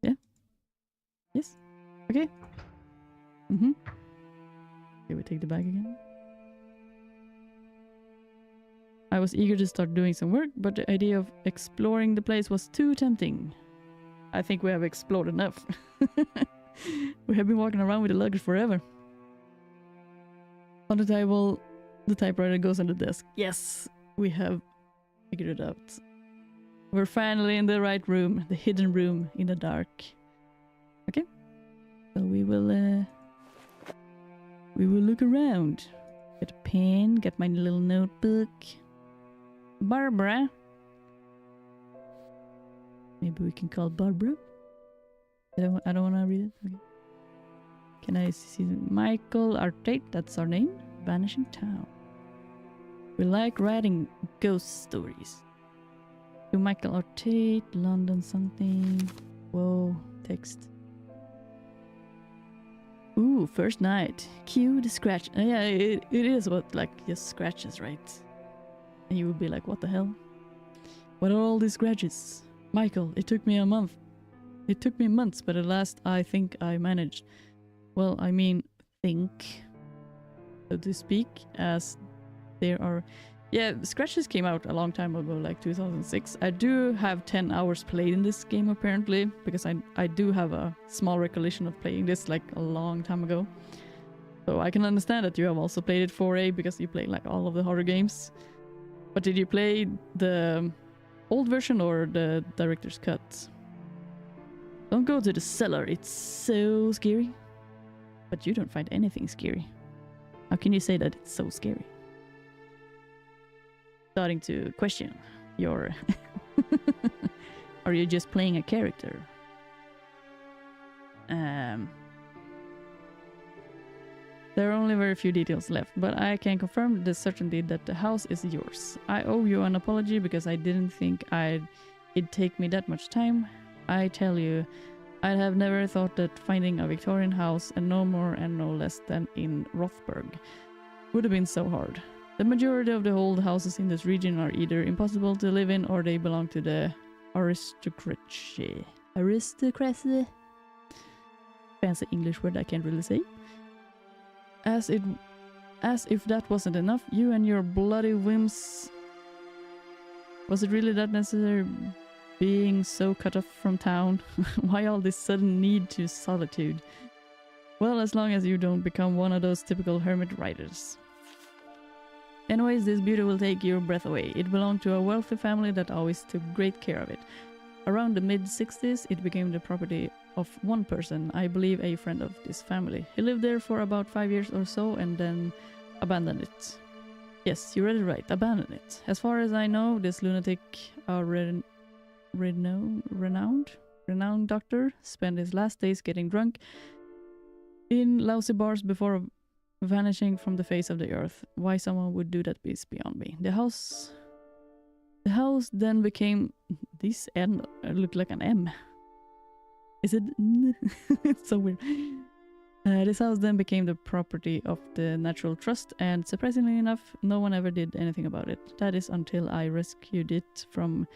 Yeah? Yes? Okay? Mm-hmm. Okay, we take the bag again. I was eager to start doing some work, but the idea of exploring the place was too tempting. I think we have explored enough. We have been walking around with the luggage forever. On the table, the typewriter goes on the desk. Yes, we have figured it out. We're finally in the right room, the hidden room in the dark. Okay, so we will look around. Get a pen, get my little notebook. Barbara. Maybe we can call Barbara. I don't want to read it. Okay. Can I see Michael Artate? That's our name. Vanishing Town. We like writing ghost stories. To Michael Artate, London something. Whoa, text. Ooh, first night. Cue the scratch. Yeah, it is what like just scratches, right? And you would be like, what the hell? What are all these scratches? Michael, it took me a month. It took me months, but at last I think I managed. Well, I mean, think, so to speak, as there are... Yeah, scratches came out a long time ago, like 2006. I do have 10 hours played in this game, apparently, because I do have a small recollection of playing this, like, a long time ago. So I can understand that you have also played it 4A, because you play, like, all of the horror games. But did you play the old version or the director's cut? Don't go to the cellar, it's so scary. But you don't find anything scary. How can you say that it's so scary? Starting to question your... Are you just playing a character? There are only very few details left, but I can confirm the certainty that the house is yours. I owe you an apology because I didn't think it'd take me that much time. I tell you, I'd have never thought that finding a Victorian house and no more and no less than in Rothburg would have been so hard. The majority of the old houses in this region are either impossible to live in or they belong to the aristocracy. Aristocracy? Fancy English word I can't really say. As if that wasn't enough, you and your bloody whims. Was it really that necessary being so cut off from town? Why all this sudden need to solitude? Well, as long as you don't become one of those typical hermit writers. Anyways, this beauty will take your breath away. It belonged to a wealthy family that always took great care of it. Around the mid-60s, it became the property of one person, I believe a friend of this family. He lived there for about 5 years or so and then abandoned it. Yes, you read it right, abandoned it. As far as I know, this lunatic, renowned doctor, spent his last days getting drunk in lousy bars before vanishing from the face of the earth. Why someone would do that is beyond me. The house then became... This N looked like an M. Is it? It's so weird. This house then became the property of the Natural Trust, and surprisingly enough, no one ever did anything about it. That is until I rescued it from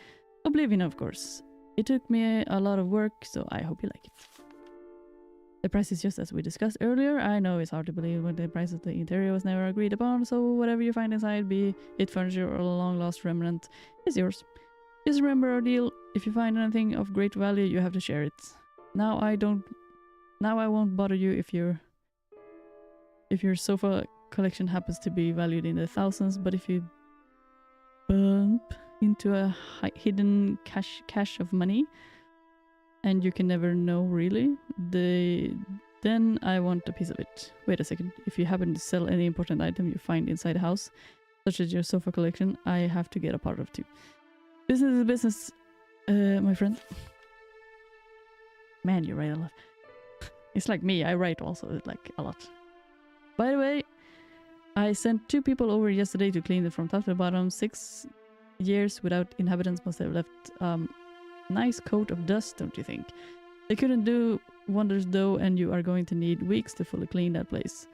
oblivion, of course. It took me a lot of work, so I hope you like it. The price is just as we discussed earlier. I know it's hard to believe when the price of the interior was never agreed upon, so whatever you find inside, be it furniture or a long-lost remnant, is yours. Just remember our deal. If you find anything of great value, you have to share it. Now I won't bother you if your sofa collection happens to be valued in the thousands, but if you bump into a hidden cache of money, and you can never know really, then I want a piece of it. Wait a second. If you happen to sell any important item you find inside the house, such as your sofa collection, I have to get a part of too. Business is business, my friend. Man, you write a lot. It's like me, I write also like a lot. By the way, I sent 2 people over yesterday to clean it from top to bottom. 6 years without inhabitants must have left nice coat of dust, don't you think? They couldn't do wonders though, and you are going to need weeks to fully clean that place.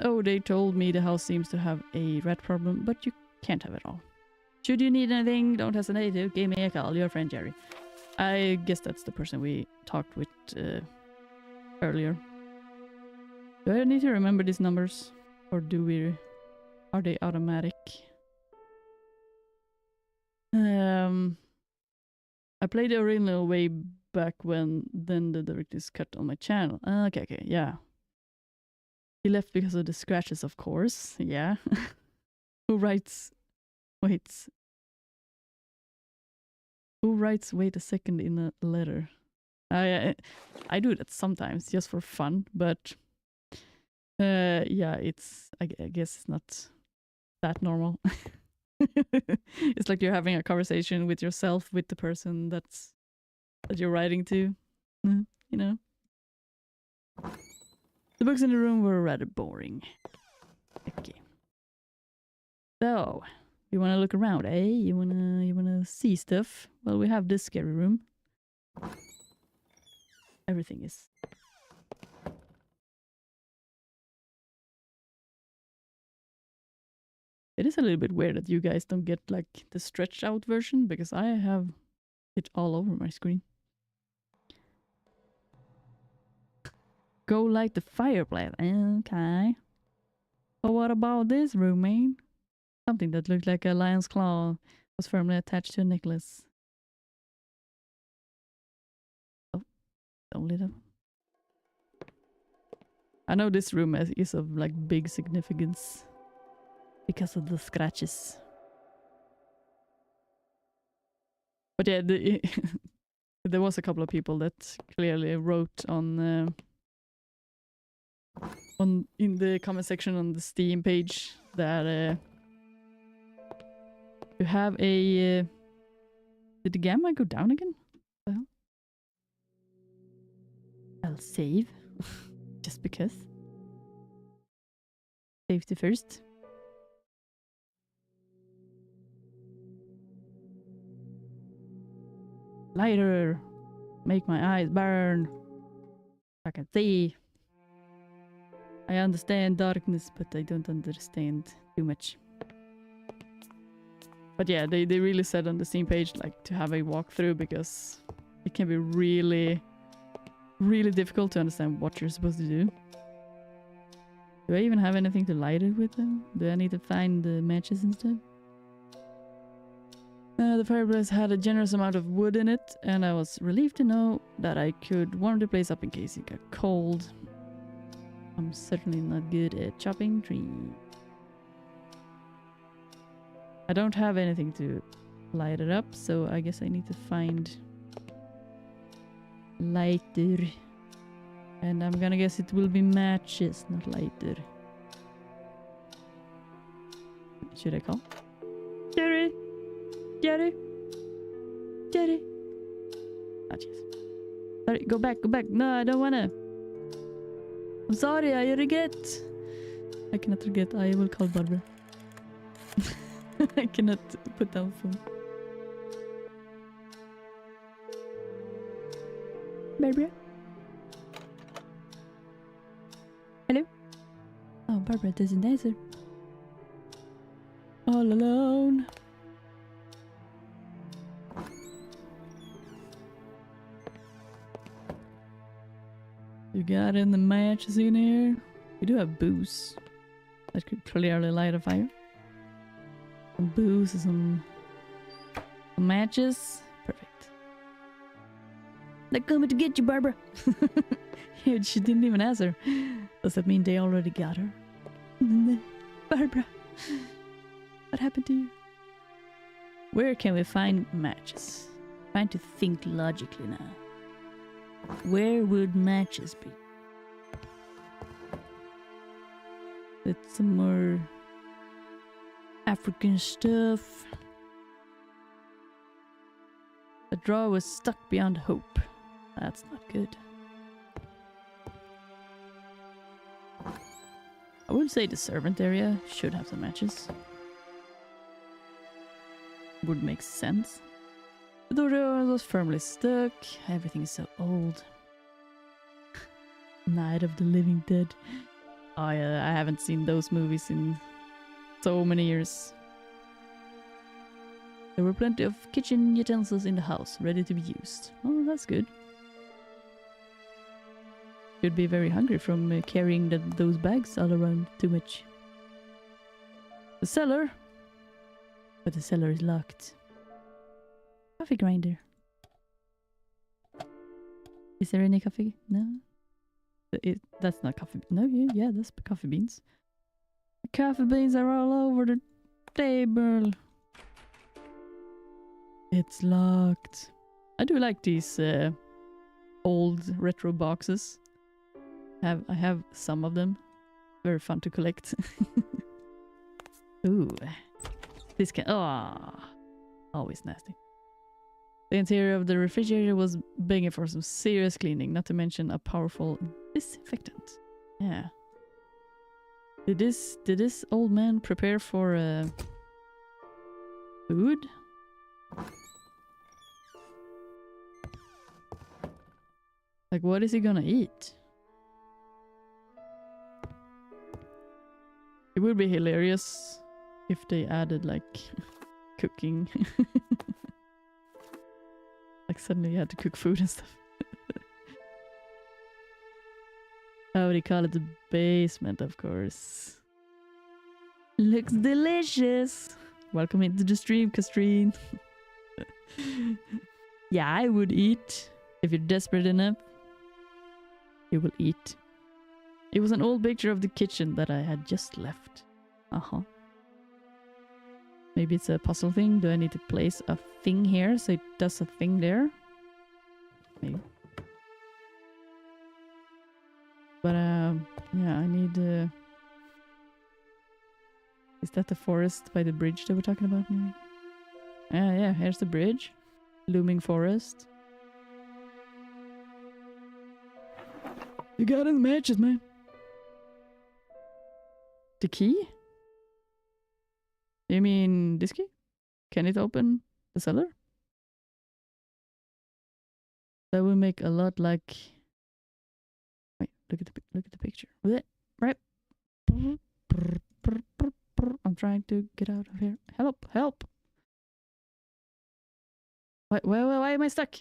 Oh, they told me the house seems to have a rat problem, but you can't have it all. Should you need anything, don't hesitate to give me a call. Your friend Jerry. I guess that's the person we talked with earlier. Do I need to remember these numbers? Or are they automatic? I played the original way back when, then the director's cut on my channel. Okay, yeah. He left because of the scratches, of course. Yeah. Who writes... Wait. Who writes wait a second in a letter? I do that sometimes just for fun, but yeah, I guess it's not that normal. It's like you're having a conversation with yourself, with the person that you're writing to, you know. The books in the room were rather boring. Okay. So, you wanna look around, eh? You wanna see stuff? Well, we have this scary room. Everything is. It is a little bit weird that you guys don't get like the stretched out version, because I have it all over my screen. Go light the fireplace. Okay. But what about this room, man? Something that looked like a lion's claw was firmly attached to a necklace. Oh, don't lit up. I know this room is of like big significance because of the scratches. But yeah, there was a couple of people that clearly wrote on in the comment section on the Steam page that you have a did the gamma go down again? Well, I'll save just because. Safety first. Lighter, make my eyes burn. I can see. I understand darkness, but I don't understand too much. But yeah, they really said on the Steam page like to have a walkthrough because it can be really, really difficult to understand what you're supposed to do. Do I even have anything to light it with them? Do I need to find the matches and stuff? The fireplace had a generous amount of wood in it, and I was relieved to know that I could warm the place up in case it got cold. I'm certainly not good at chopping trees. I don't have anything to light it up, so I guess I need to find lighter. And I'm gonna guess it will be matches, not lighter. Should I call? Jerry! Jerry! Jerry! Oh, jeez. Sorry, go back, go back. No, I don't wanna. I'm sorry, I regret. I cannot regret. I will call Barbara. I cannot put down phone. Barbara? Hello? Oh, Barbara doesn't answer. All alone. You got in the matches in here? We do have booze. That could clearly light a fire. Some booze and some matches. Perfect. They're coming to get you, Barbara. She didn't even answer. Does that mean they already got her? Barbara, what happened to you? Where can we find matches? Trying to think logically now. Where would matches be? It's some more African stuff. The drawer was stuck beyond hope. That's not good. I would say the servant area should have some matches. Would make sense. The door was firmly stuck. Everything is so old. Night of the Living Dead. Oh yeah, I haven't seen those movies in so many years. There were plenty of kitchen utensils in the house, ready to be used. Oh, that's good. You'd be very hungry from carrying those bags all around too much. The cellar? But the cellar is locked. Coffee grinder. Is there any coffee? No? That's not coffee. No, yeah, that's coffee beans. The coffee beans are all over the table. It's locked. I do like these old retro boxes. I have some of them. Very fun to collect. Ooh. This can... Oh, always nasty. The interior of the refrigerator was begging for some serious cleaning, not to mention a powerful disinfectant. Yeah. Did this old man prepare for food? Like, what is he gonna eat? It would be hilarious if they added like cooking. Like suddenly you had to cook food and stuff. How would he call it? The basement, of course. Looks delicious. Welcome into the stream, Kastrine. Yeah, I would eat. If you're desperate enough, you will eat. It was an old picture of the kitchen that I had just left. Maybe it's a puzzle thing. Do I need to place a thing here so it does a thing there? Maybe. But yeah, I need is that the forest by the bridge that we're talking about? Maybe? Yeah, here's the bridge. Looming forest. You got in the matches, man. The key? You mean this key? Can it open the cellar? That will make a lot like... Wait, look at the picture. Right. I'm trying to get out of here. Help! Why am I stuck?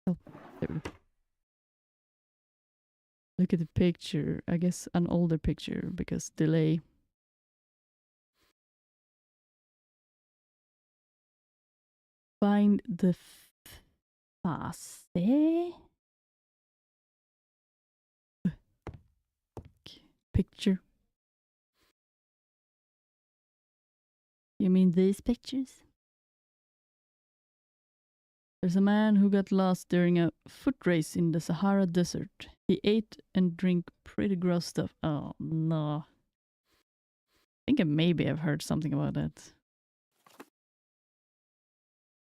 Oh, there we go. Look at the picture. I guess an older picture because delay. Find the face. Picture. You mean these pictures? There's a man who got lost during a foot race in the Sahara Desert. He ate and drank pretty gross stuff. Oh no. I think maybe I've heard something about that.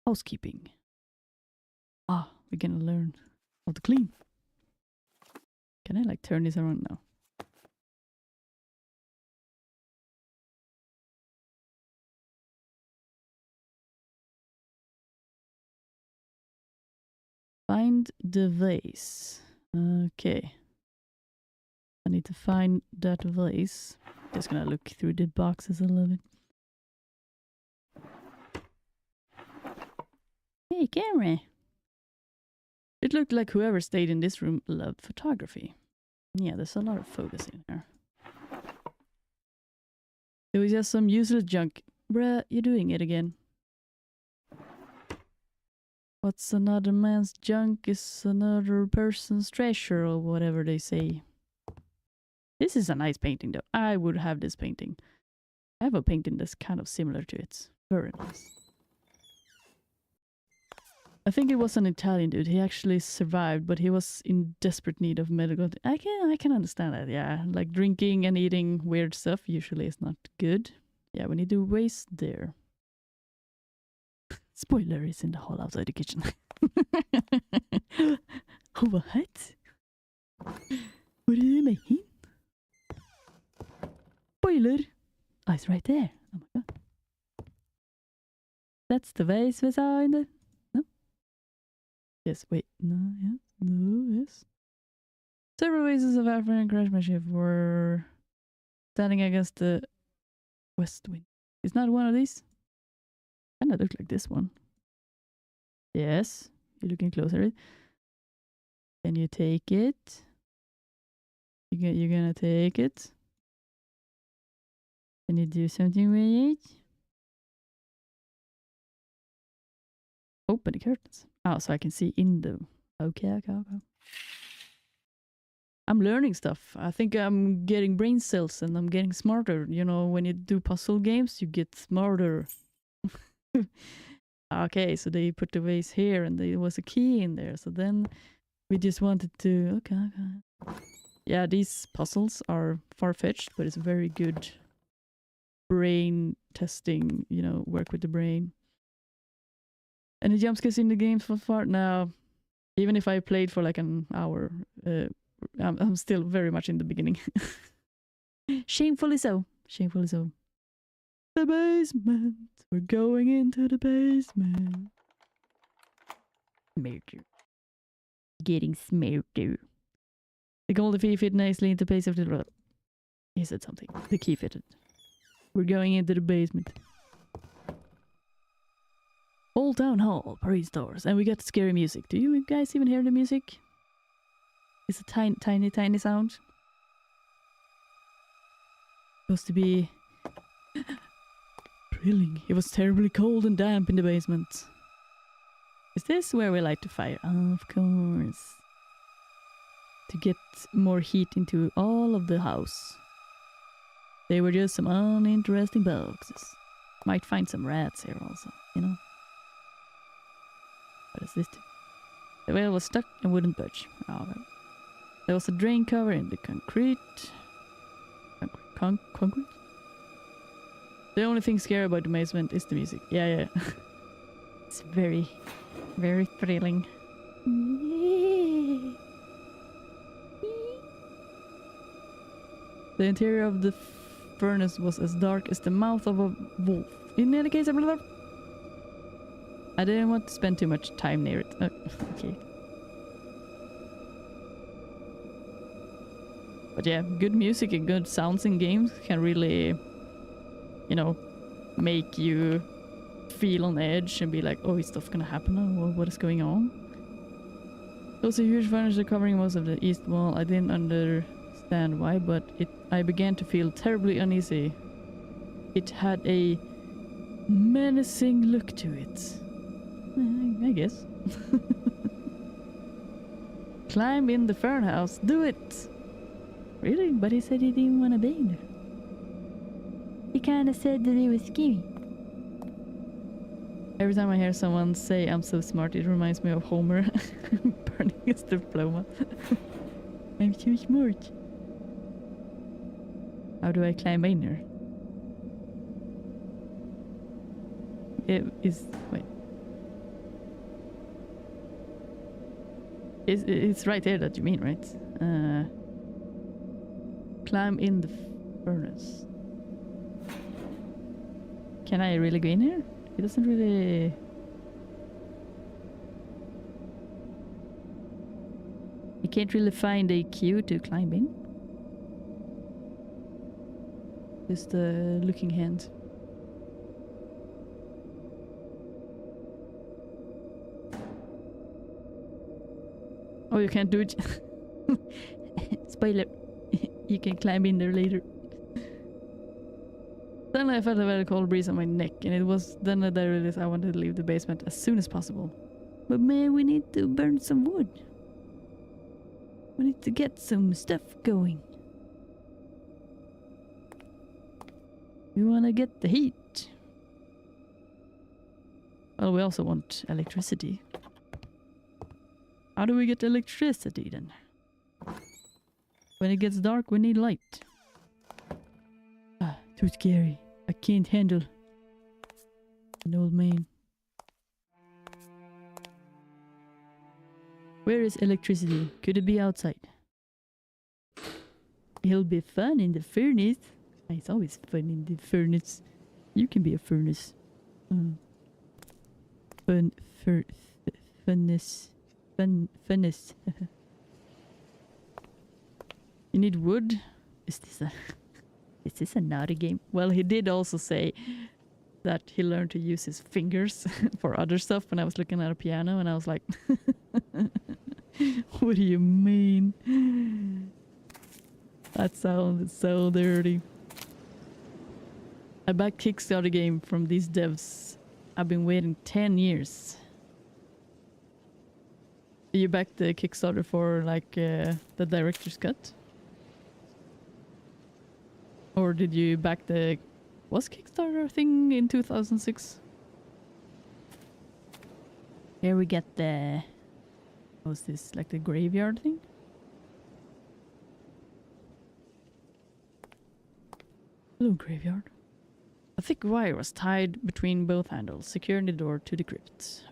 Housekeeping. Ah, we're gonna learn how to clean. Can I like turn this around now? Find the vase. Okay. I need to find that vase. Just gonna look through the boxes a little bit. Hey, camera. It looked like whoever stayed in this room loved photography. Yeah, there's a lot of focus in here. It was just some useless junk. Bruh, you're doing it again. What's another man's junk is another person's treasure, or whatever they say. This is a nice painting though. I would have this painting. I have a painting that's kind of similar to it. Very nice. I think it was an Italian dude. He actually survived, but he was in desperate need of medical. I can understand that. Yeah, like drinking and eating weird stuff usually is not good. Yeah, we need to waste there. Spoiler is in the hall outside the kitchen. What? What do you mean? Spoiler! Oh, it's right there. Oh my god. That's the vase we saw in the... No? Yes, wait. No, yes. No, yes. Several vases of African craftsmanship were standing against the west wind. It's not one of these? Kinda look like this one. Yes. You're looking closer. Can you take it? You're gonna take it? Can you do something with it? Open the curtains. Oh, so I can see in them. Okay. I'm learning stuff. I think I'm getting brain cells and I'm getting smarter. You know, when you do puzzle games, you get smarter. Okay, so they put the vase here and there was a key in there. So then we just wanted to... Okay. Yeah, these puzzles are far-fetched, but it's very good brain testing, you know, work with the brain. Any jump scares in the game so far? Now, even if I played for like an hour, I'm still very much in the beginning. Shamefully so. Shamefully so. The basement. We're going into the basement. Smarter. Getting smarter. The golden key fit nicely into place of the road. He said something. The key fitted. We're going into the basement. Old Town Hall, Paris doors, and we got scary music. Do you guys even hear the music? It's a tiny sound. Supposed to be thrilling. It was terribly cold and damp in the basement. Is this where we light the fire? Of course. To get more heat into all of the house. They were just some uninteresting boxes. Might find some rats here also, you know. What is this? The whale was stuck and wouldn't budge. Oh, okay. There was a drain cover in the concrete. Concrete? The only thing scary about the basement is the music. Yeah. It's very, very thrilling. The interior of the furnace was as dark as the mouth of a wolf. In any case, I didn't want to spend too much time near it. Okay. But yeah, good music and good sounds in games can really, you know, make you feel on edge and be like, oh, is stuff gonna happen now? What is going on? There was a huge furniture covering most of the east wall. I didn't understand why, but I began to feel terribly uneasy. It had a menacing look to it. I guess. Climb in the fern house. Do it! Really? But he said he didn't want to be there. He kind of said that it was scary. Every time I hear someone say I'm so smart, it reminds me of Homer burning his diploma. I'm so smart. How do I climb in here? Wait. It's right there that you mean, right? Climb in the furnace. Can I really go in here? It doesn't really... You can't really find a queue to climb in. Just the looking hand. Oh, you can't do it. Spoiler. You can climb in there later. Suddenly I felt a very cold breeze on my neck, and it was then that I realized I wanted to leave the basement as soon as possible. But man, we need to burn some wood. We need to get some stuff going. We want to get the heat. Well, we also want electricity. How do we get electricity then? When it gets dark, we need light. Ah, too scary. I can't handle an old man. Where is electricity? Could it be outside? It'll be fun in the furnace. It's always fun in the furnace. You can be a furnace. Furnace. You need wood? Is this a naughty game? Well, he did also say that he learned to use his fingers for other stuff when I was looking at a piano, and I was like, what do you mean? That sounded so dirty. I backed Kickstarter game from these devs. I've been waiting 10 years. You backed the Kickstarter for like the director's cut? Or did you back the... Was Kickstarter thing in 2006? Here we get the... What was this? Like the graveyard thing? Hello, graveyard. A thick wire was tied between both handles, securing the door to the crypt.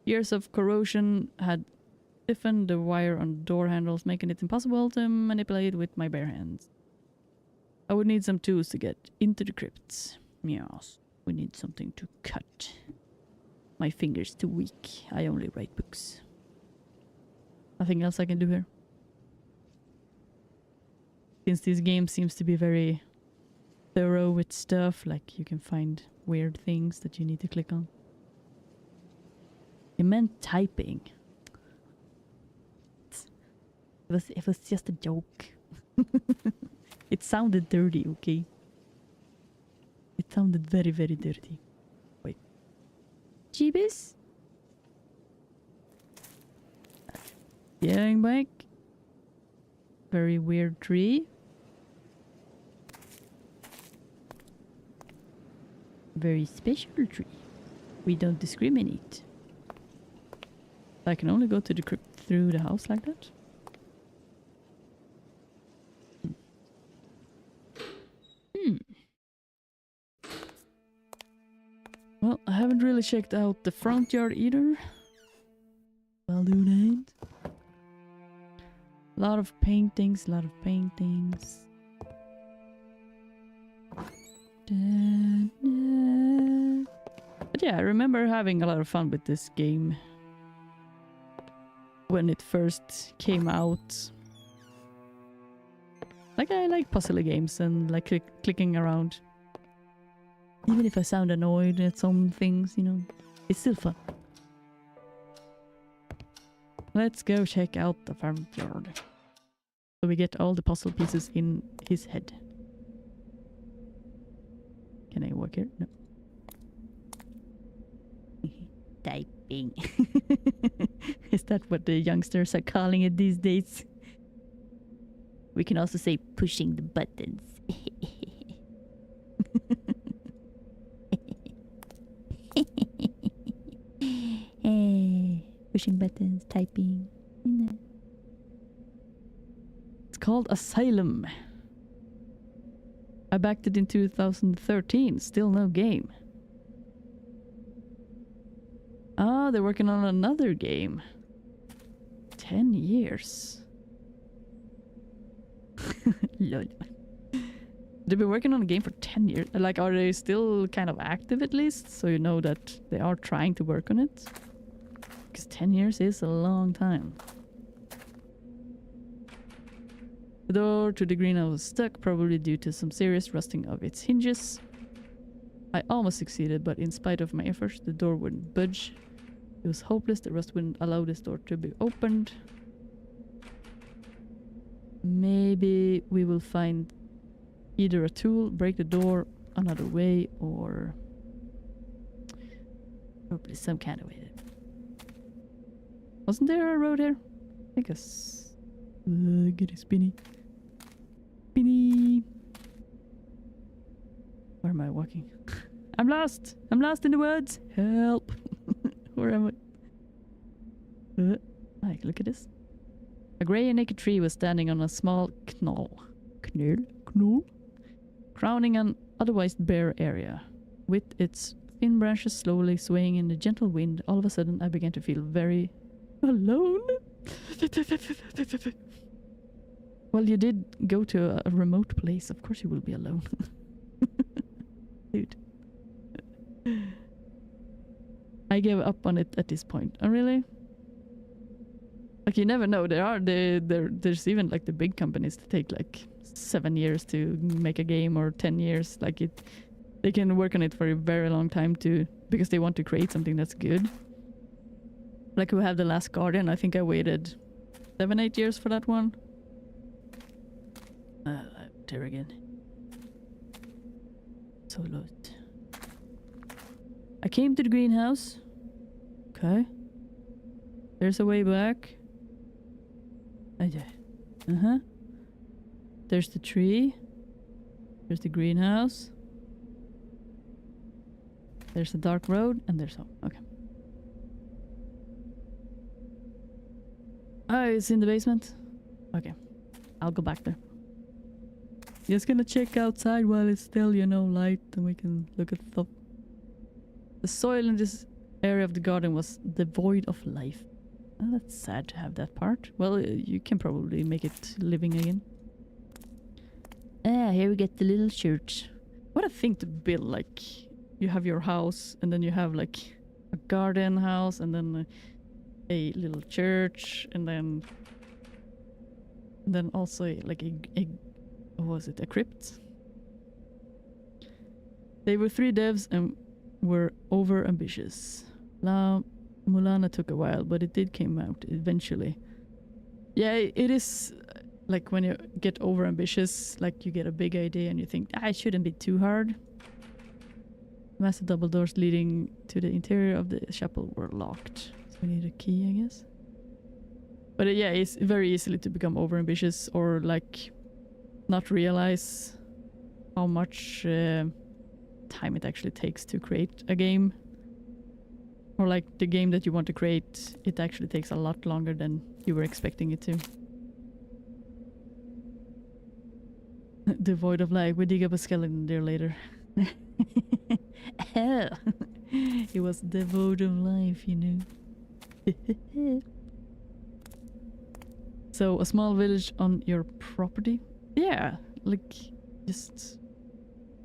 Years of corrosion had stiffened the wire on door handles, making it impossible to manipulate with my bare hands. I would need some tools to get into the crypts. Yes, we need something to cut. My finger's too weak. I only write books. Nothing else I can do here. Since this game seems to be very thorough with stuff, like you can find weird things that you need to click on. It meant typing. It was just a joke. It sounded dirty, okay? It sounded very, very dirty. Wait. Jeebus? Getting back. Very weird tree. Very special tree. We don't discriminate. I can only go to the crypt through the house like that? Well, I haven't really checked out the front yard either. I'll do that. A lot of paintings, But yeah, I remember having a lot of fun with this game when it first came out. Like, I like puzzle games and like clicking around. Even if I sound annoyed at some things, you know, it's still fun. Let's go check out the farm yard. So we get all the puzzle pieces in his head. Can I walk here? No. Typing. Is that what the youngsters are calling it these days? We can also say pushing the buttons. Pushing buttons, typing. You know. It's called Asylum. I backed it in 2013. Still no game. Ah, they're working on another game. 10 years. Lol. They've been working on a game for 10 years. Like, are they still kind of active at least? So you know that they are trying to work on it? Because 10 years is a long time. The door to the greenhouse was stuck, probably due to some serious rusting of its hinges. I almost succeeded, but in spite of my efforts, the door wouldn't budge. It was hopeless. The rust wouldn't allow this door to be opened. Maybe we will find either a tool, break the door another way, or probably some kind of way. Wasn't there a road here? I guess. Get it, spinny. Spinny. Where am I walking? I'm lost. I'm lost in the woods. Help. Where am I? Like, look at this. A grey and naked tree was standing on a small knoll. Knoll? Crowning an otherwise bare area. With its thin branches slowly swaying in the gentle wind, all of a sudden I began to feel very alone. Well, you did go to a remote place. Of course you will be alone. Dude. I gave up on it at this point. Oh, really? Like, you never know. There's even like the big companies that take like 7 years to make a game, or 10 years. Like, they can work on it for a very long time too, because they want to create something that's good. Like, we have The Last Guardian. I think I waited 7-8 years for that one. There again. So lost. I came to the greenhouse. Okay. There's a way back. Uh-huh. There's the tree. There's the greenhouse. There's the dark road, and there's home. Okay. Oh, it's in the basement? Okay. I'll go back there. Just gonna check outside while it's still, you know, light, and we can look at stuff. The soil in this area of the garden was devoid of life. Oh, that's sad to have that part. Well, you can probably make it living again. Ah, here we get the little church. What a thing to build, like, you have your house, and then you have like a garden house, and then a little church, and then also like a what was it, a crypt? They were 3 devs and were over ambitious. La Mulana took a while, but it did come out eventually. Yeah, it is like when you get over ambitious, like you get a big idea and you think, it shouldn't be too hard. Massive double doors leading to the interior of the chapel were locked. So we need a key, I guess. But yeah, it's very easily to become over ambitious, or like not realize how much time it actually takes to create a game. Or like the game that you want to create, it actually takes a lot longer than you were expecting it to. Devoid of life. We dig up a skeleton there later. Oh, it was devoid of life, you know. So, a small village on your property? Yeah, like, just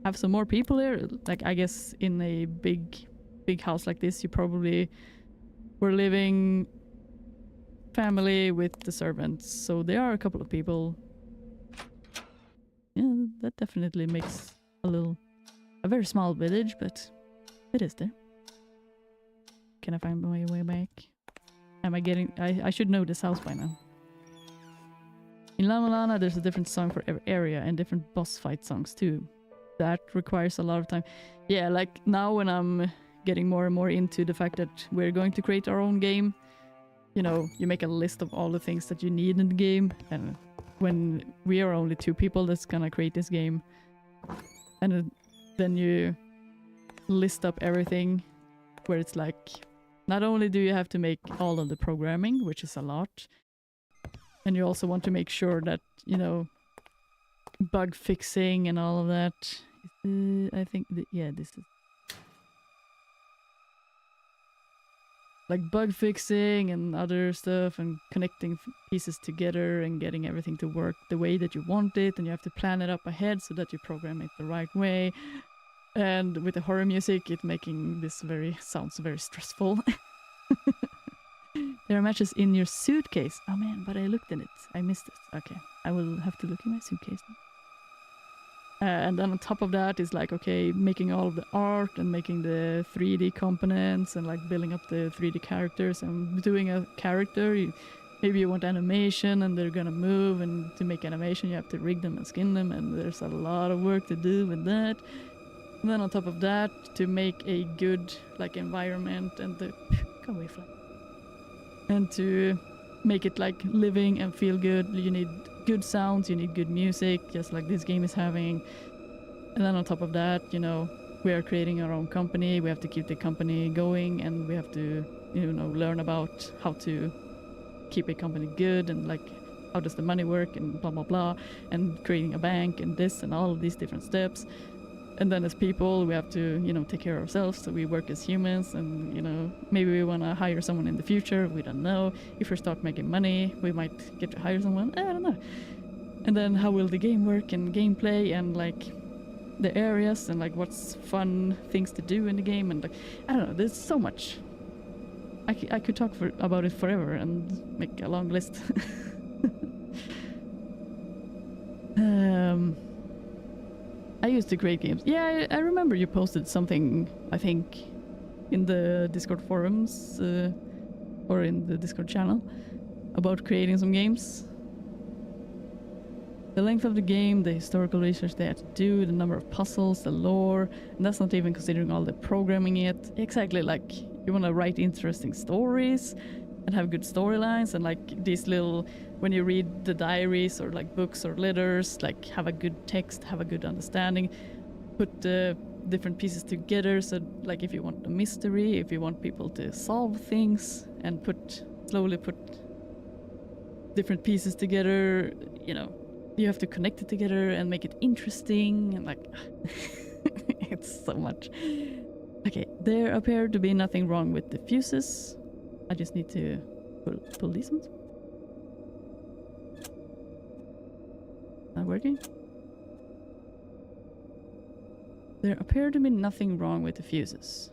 have some more people there. Like, I guess in a big house like this, you probably were living family with the servants. So there are a couple of people. Yeah, that definitely makes a little a very small village, but it is there. Can I find my way back? Am I getting... I should know this house by now. In Lana there's a different song for every area and different boss fight songs too. That requires a lot of time. Yeah, like now when I'm getting more and more into the fact that we're going to create our own game, you know, you make a list of all the things that you need in the game, and when we are only 2 people that's gonna create this game, and then you list up everything where it's like, not only do you have to make all of the programming, which is a lot, and you also want to make sure that, you know, bug fixing and all of that. I think, yeah, this is... like bug fixing and other stuff and connecting pieces together and getting everything to work the way that you want it, and you have to plan it up ahead so that you program it the right way. And with the horror music, it making this sounds very stressful. There are matches in your suitcase. Oh man, but I looked in it. I missed it. Okay, I will have to look in my suitcase now. And then on top of that is like, okay, making all of the art and making the 3D components and like building up the 3D characters and doing a character. Maybe you want animation and they're gonna move, and to make animation you have to rig them and skin them, and there's a lot of work to do with that. And then on top of that, to make a good like environment and the... come away, fly. And to make it like living and feel good, you need good sounds, you need good music, just like this game is having. And then on top of that, you know, we are creating our own company, we have to keep the company going, and we have to, you know, learn about how to keep a company good, and like how does the money work, and blah blah blah, and creating a bank and this and all of these different steps. And then as people, we have to, you know, take care of ourselves, so we work as humans, and, you know, maybe we want to hire someone in the future, we don't know. If we start making money, we might get to hire someone, I don't know. And then how will the game work, and gameplay, and like the areas, and like what's fun things to do in the game, and like, I don't know, there's so much. I could talk about it forever and make a long list. I used to create games. Yeah, I remember you posted something, I think, in the Discord forums, or in the Discord channel, about creating some games. The length of the game, the historical research they had to do, the number of puzzles, the lore, and that's not even considering all the programming yet. Exactly, like, you want to write interesting stories and have good storylines, and like these little, when you read the diaries or like books or letters, like have a good text, have a good understanding, put the different pieces together. So like if you want a mystery, if you want people to solve things and slowly put different pieces together, you know, you have to connect it together and make it interesting, and like it's so much. Okay, there appeared to be nothing wrong with the fuses. I just need to pull these ones. Not working. There appeared to be nothing wrong with the fuses.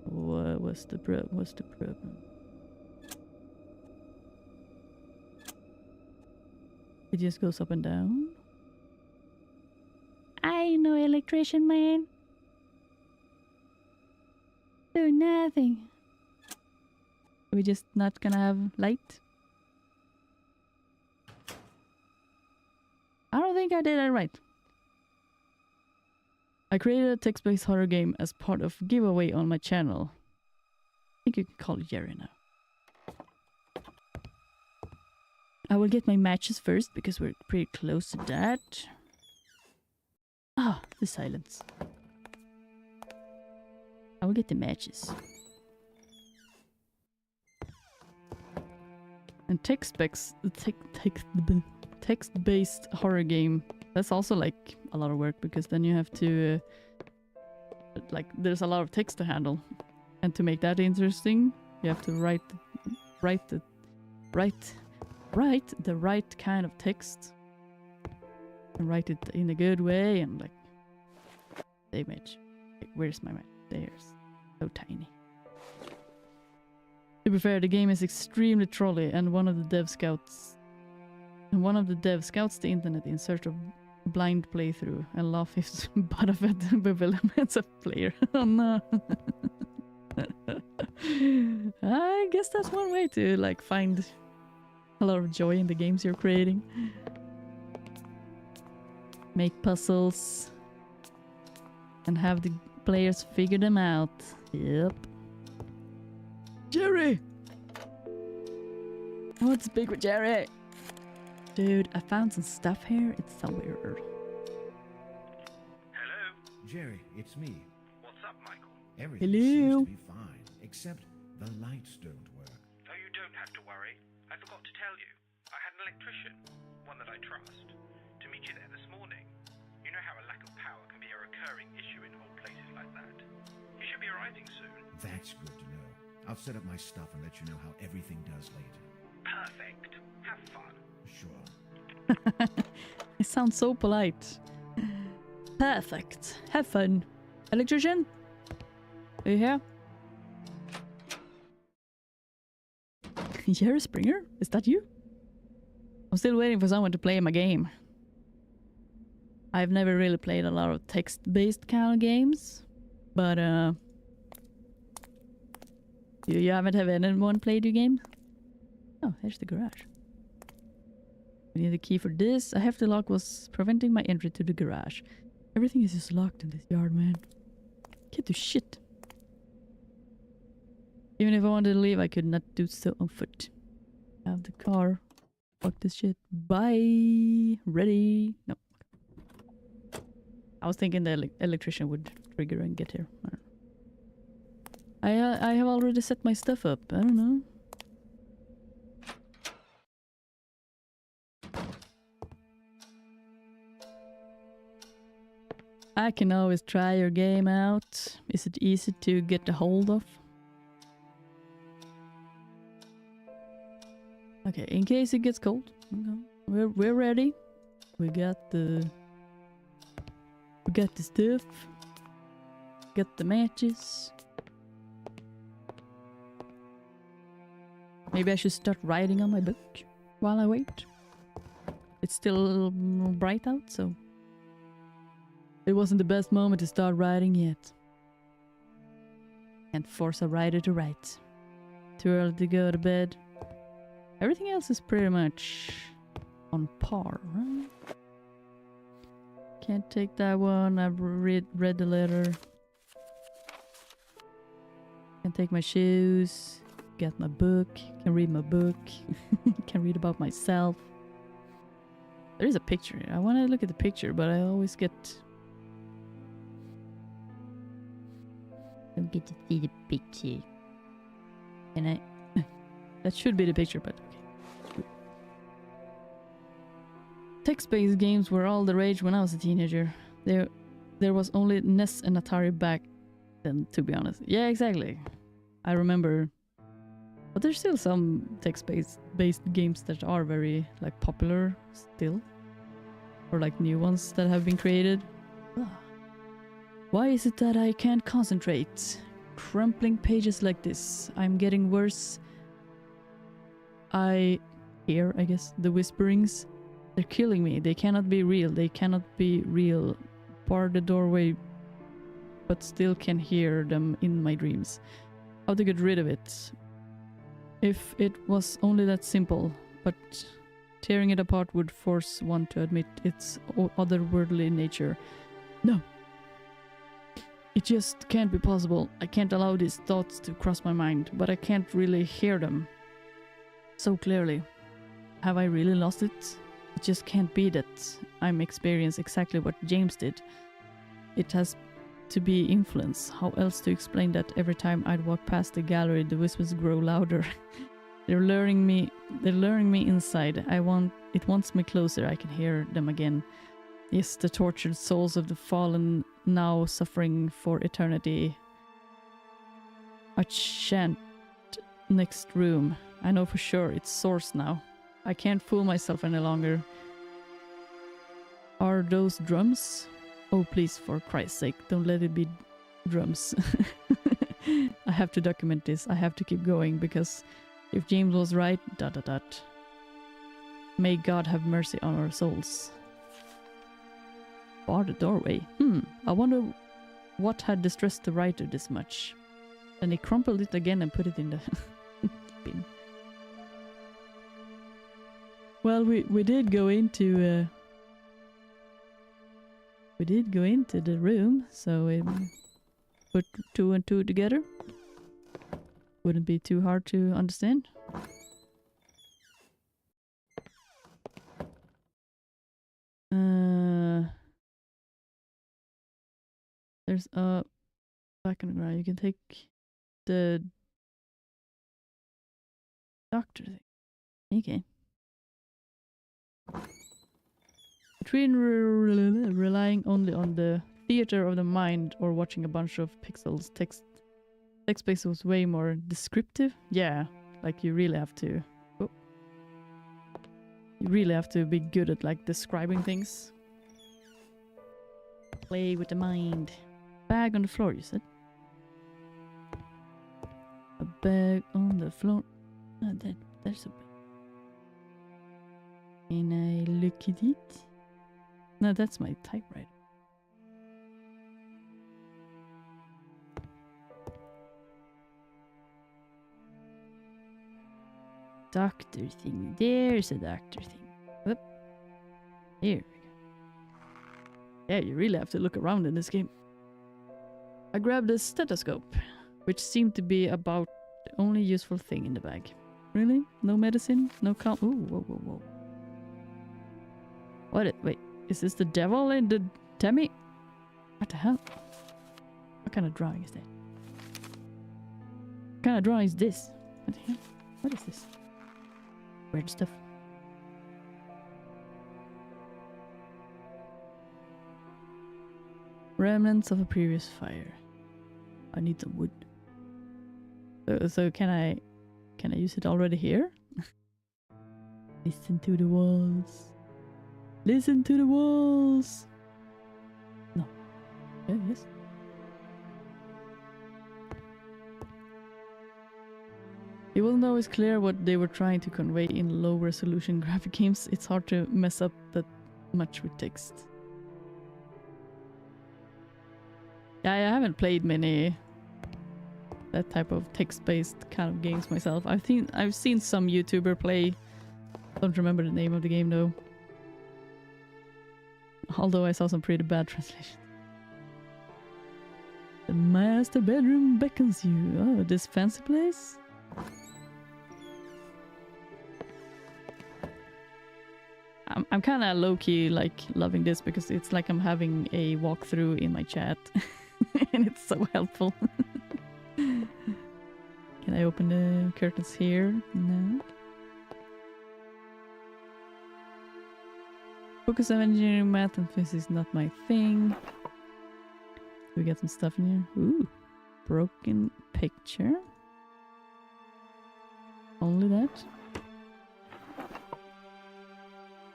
What was the problem? It just goes up and down. I know, electrician man. Do nothing. Are we just not gonna have light? I don't think I did it right. I created a text-based horror game as part of giveaway on my channel. I think you can call it Jerry now. I will get my matches first because we're pretty close to that. Ah, the silence. I will get the matches. And text-based horror game, that's also like a lot of work, because then you have to like, there's a lot of text to handle, and to make that interesting you have to write the right kind of text and write it in a good way, and like the image. Like, where's my match? There's so tiny. To be fair, the game is extremely trolly, and one of the dev scouts the internet in search of blind playthrough and laugh his butt off at the bewilderments of player. Oh no. I guess that's one way to like find a lot of joy in the games you're creating. Make puzzles and have the players figure them out. Yep. Jerry! I want to speak with Jerry. Dude, I found some stuff here. It's so weird. Hello? Jerry, it's me. What's up, Michael? Everything Hello? seems to be fine, except the lights don't work. Oh, you don't have to worry. I forgot to tell you. I had an electrician, one that I trust, to meet you there this morning. You know how a lack of power can be a recurring issue in old places like that. He should be arriving soon. That's good to know. I'll set up my stuff and let you know how everything does later. Perfect. Have fun. Sure. It sounds so polite. Perfect. Have fun. Electrician? Are you here? Jerry Springer? Is that you? I'm still waiting for someone to play my game. I've never really played a lot of text-based kind of games. But, you haven't had anyone played your game? Oh, here's the garage. We need a key for this. A hefty lock was preventing my entry to the garage. Everything is just locked in this yard, man. Can't do shit. Even if I wanted to leave, I could not do so on foot. Have the car. Fuck this shit. Bye. Ready. No. I was thinking the electrician would trigger and get here. I have already set my stuff up. I don't know. I can always try your game out. Is it easy to get a hold of? Okay, in case it gets cold, we're ready. We got the stuff. Got the matches. Maybe I should start writing on my book while I wait. It's still a little bright out, so it wasn't the best moment to start writing yet. Can't force a writer to write. Too early to go to bed. Everything else is pretty much on par, right? Can't take that one. I've read the letter. Can't take my shoes. Got my book. Can read my book. Can read about myself. There is a picture. I want to look at the picture, but I always get... Don't get to see the picture. Can I... That should be the picture, but okay. Text-based games were all the rage when I was a teenager. There was only NES and Atari back then, to be honest. Yeah, exactly. I remember. But there's still some text-based games that are very like popular still. Or like new ones that have been created. Why is it that I can't concentrate? Crumpling pages like this. I'm getting worse. I hear, I guess, the whisperings. They're killing me. They cannot be real. They cannot be real. Bar the doorway, but still can hear them in my dreams. How to get rid of it? If it was only that simple, but tearing it apart would force one to admit its otherworldly nature. No. It just can't be possible. I can't allow these thoughts to cross my mind, but I can't really hear them so clearly. Have I really lost it? It just can't be that I'm experiencing exactly what James did. It has to be influence. How else to explain that every time I'd walk past the gallery, the whispers grow louder. They're luring me inside. It wants me closer. I can hear them again. Yes, the tortured souls of the fallen, now suffering for eternity. A chant next room. I know for sure it's source now. I can't fool myself any longer. Are those drums? Oh, please, for Christ's sake, don't let it be drums. I have to document this. I have to keep going, because if James was right, ... May God have mercy on our souls. bar the doorway. I wonder what had distressed the writer this much. Then he crumpled it again and put it in the bin. Well, we did go into the room, so we put 2 and 2 together. Wouldn't be too hard to understand. There's a back on the ground. You can take the doctor thing. Okay. Between relying only on the theater of the mind or watching a bunch of pixels, text space was way more descriptive. Yeah, like you really have to. Oh, you really have to be good at like describing things. Play with the mind. Bag on the floor, you said. A bag on the floor. Oh, there's a bag. Can I look at it? No, that's my typewriter. Doctor thing. There's a doctor thing. Whoop. Here we go. Yeah, you really have to look around in this game. I grabbed a stethoscope, which seemed to be about the only useful thing in the bag. Really? No medicine? No count? Ooh, whoa, whoa, whoa. Wait, is this the devil in the Demi? What the hell? What kind of drawing is that? What kind of drawing is this? What the hell? What is this? Weird stuff. Remnants of a previous fire. I need some wood. So can I use it already here? Listen to the walls. Listen to the walls. No. Yeah, yes. It wasn't always clear what they were trying to convey in low resolution graphic games. It's hard to mess up that much with text. Yeah, I haven't played many that type of text-based kind of games myself. I've seen some YouTuber play. Don't remember the name of the game though. Although I saw some pretty bad translations. The master bedroom beckons you. Oh, this fancy place? I'm kind of low-key like loving this because it's like I'm having a walkthrough in my chat. And it's so helpful. Can I open the curtains here? No. Focus on engineering, math, and physics is not my thing. We got some stuff in here. Ooh. Broken picture. Only that.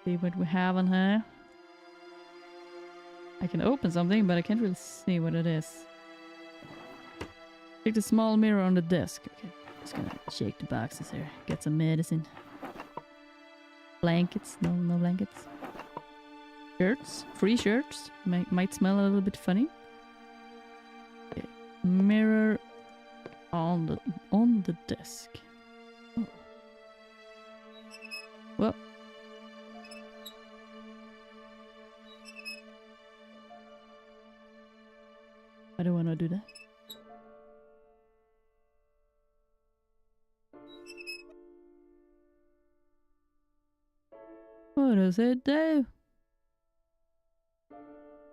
See what we have on here. I can open something, but I can't really see what it is. Take the small mirror on the desk. Okay, just gonna shake the boxes here. Get some medicine. Blankets. No blankets. Shirts. Free shirts. Might smell a little bit funny. Okay. Mirror on the desk. Oh. Well. I don't want to do that. What does it do?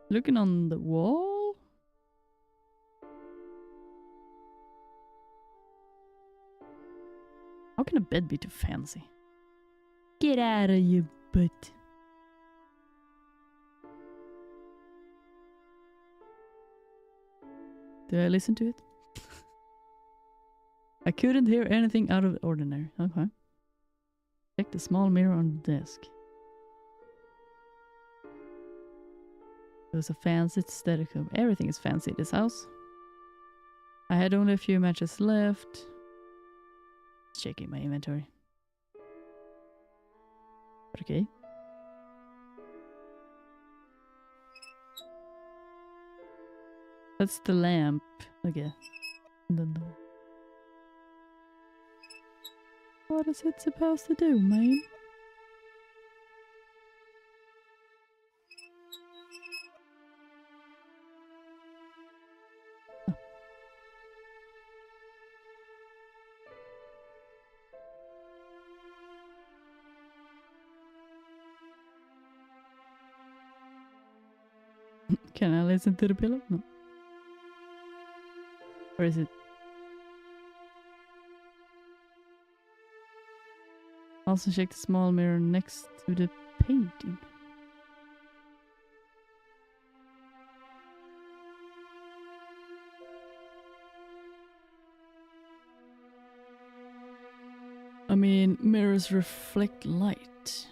Looking on the wall? How can a bed be too fancy? Get out of your butt. Did I listen to it? I couldn't hear anything out of the ordinary. Okay. Check the small mirror on the desk. There's a fancy stethoscope. Everything is fancy in this house. I had only a few matches left. Checking my inventory. Okay. That's the lamp. Okay. Don't know. What is it supposed to do, man? Oh. Can I listen to the pillow? No. Or is it? Also check the small mirror next to the painting. I mean, mirrors reflect light.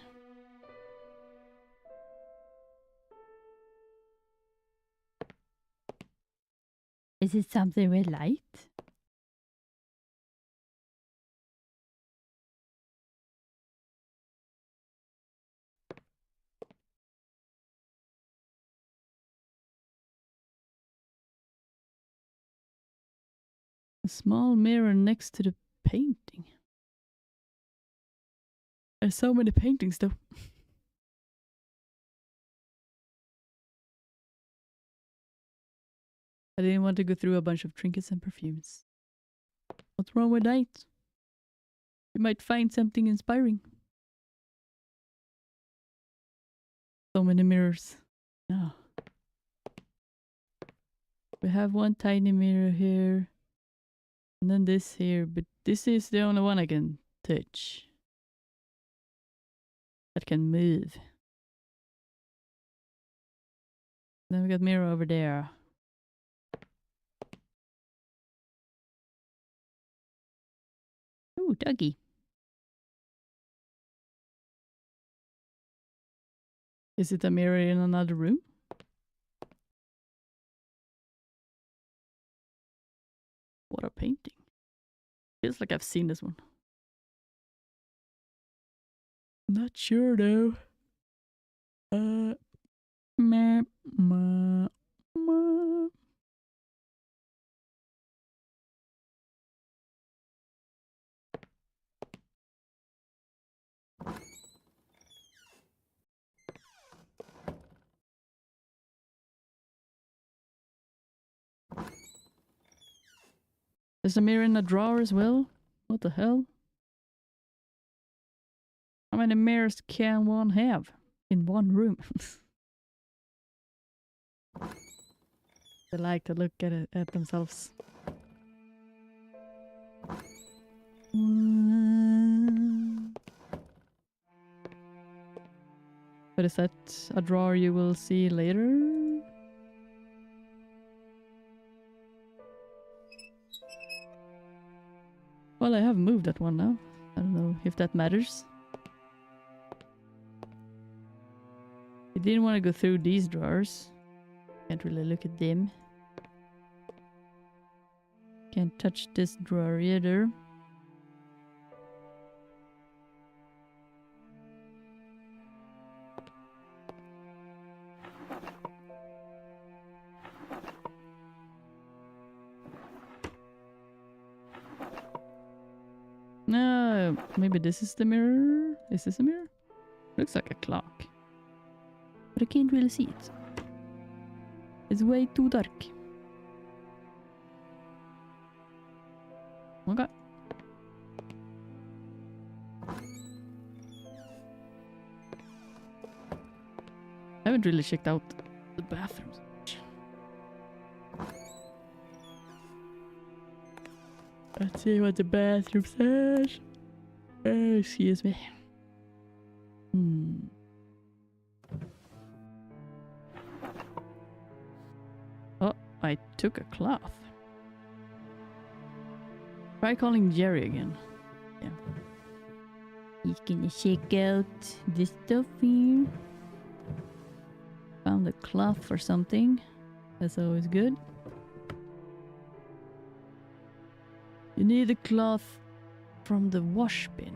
Is it something with light? A small mirror next to the painting. There's so many paintings though. I didn't want to go through a bunch of trinkets and perfumes. What's wrong with that? You might find something inspiring. So many mirrors. Oh. We have one tiny mirror here. And then this here. But this is the only one I can touch. That can move. Then we got mirror over there. Ooh, doggy. Is it a mirror in another room? What a painting. Feels like I've seen this one. Not sure though. Meh, meh, meh. There's a mirror in the drawer as well. What the hell? How many mirrors can one have in one room? They like to look at it at themselves. But is that a drawer you will see later? Well, I have moved that one now. I don't know if that matters. I didn't want to go through these drawers. Can't really look at them. Can't touch this drawer either. No, maybe this is the mirror. Is this a mirror? Looks like a clock. But I can't really see it. It's way too dark. Okay. I haven't really checked out the bathrooms. Let's see what the bathroom says. Oh, excuse me. Oh, I took a cloth. Try calling Jerry again. Yeah. He's gonna check out this stuff here. Found a cloth or something. That's always good. You need a cloth from the wash bin.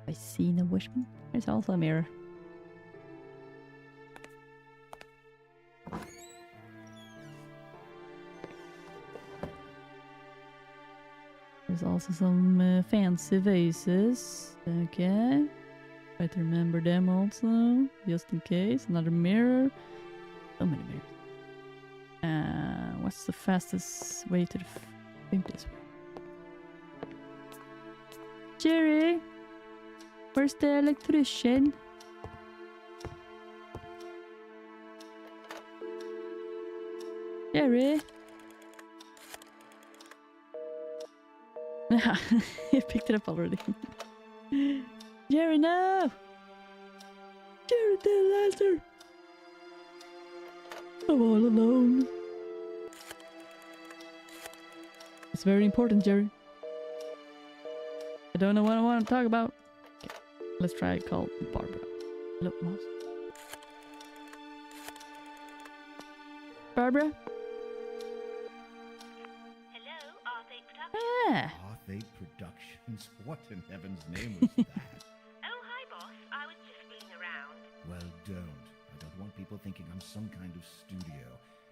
I see a wash bin. There's also a mirror. Also some fancy vases. Okay. Try to remember them also, just in case. Another mirror. So many mirrors. What's the fastest way to the... I think this way. Jerry! Where's the electrician? Jerry? He picked it up already. Jerry, no! Jerry, the answer! I'm all alone. It's very important, Jerry. I don't know what I want to talk about. Okay, let's try call Barbara. Hello, mouse. Barbara? Hello, R8 Productions. Ah, R8 Productions? What in heaven's name was that? Oh, hi, boss. I was just fooling around. Well, don't. I don't want people thinking I'm some kind of studio.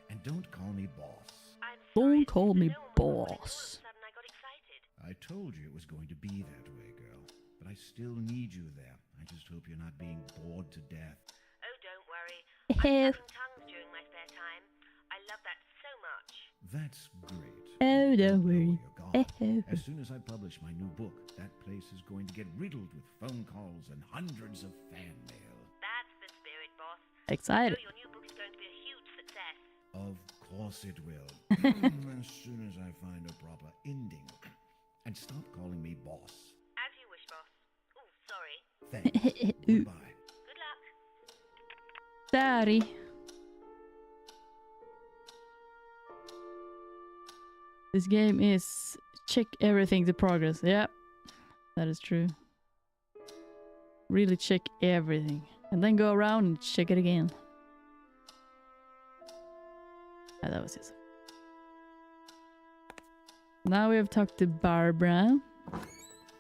And don't call me boss. I'm don't sorry, call me no one called, and all of a boss. sudden I got excited. I told you it was going to be that way, girl. But I still need you there. I just hope you're not being bored to death. Oh, don't worry. Oh, I'm tapping tongues during my spare time. I love that so much. That's great. Oh, don't Know worry. you're gone. As soon as I publish my new book, that place is going to get riddled with phone calls and hundreds of fan mail. That's the spirit, boss. excited. Your new book is going to be a huge success. Of course it will. As soon as I find a proper ending. And stop calling me boss. As you wish, boss. Oh, sorry. Thanks. Goodbye. Good luck. Daddy. This game is check everything to progress. Yeah, that is true. Really check everything. And then go around and check it again. Ah, that was it. Now we have talked to Barbara.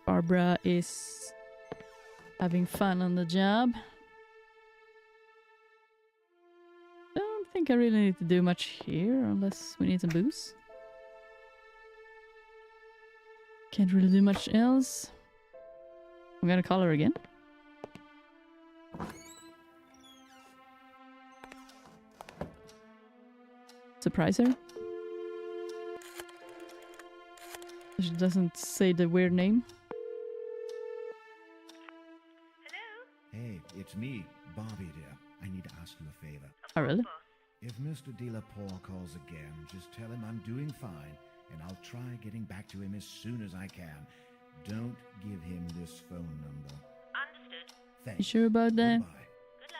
Barbara is having fun on the job. Don't think I really need to do much here unless we need some booze. Can't really do much else. I'm gonna call her again. Surprise her. She doesn't say the weird name. Hello? Hey, it's me, Bobby dear. I need to ask you a favor. Oh, really? Boss. If Mr. De La Poor calls again, just tell him I'm doing fine, and I'll try getting back to him as soon as I can. Don't give him this phone number. Understood. Thanks. You sure about that? Goodbye. Good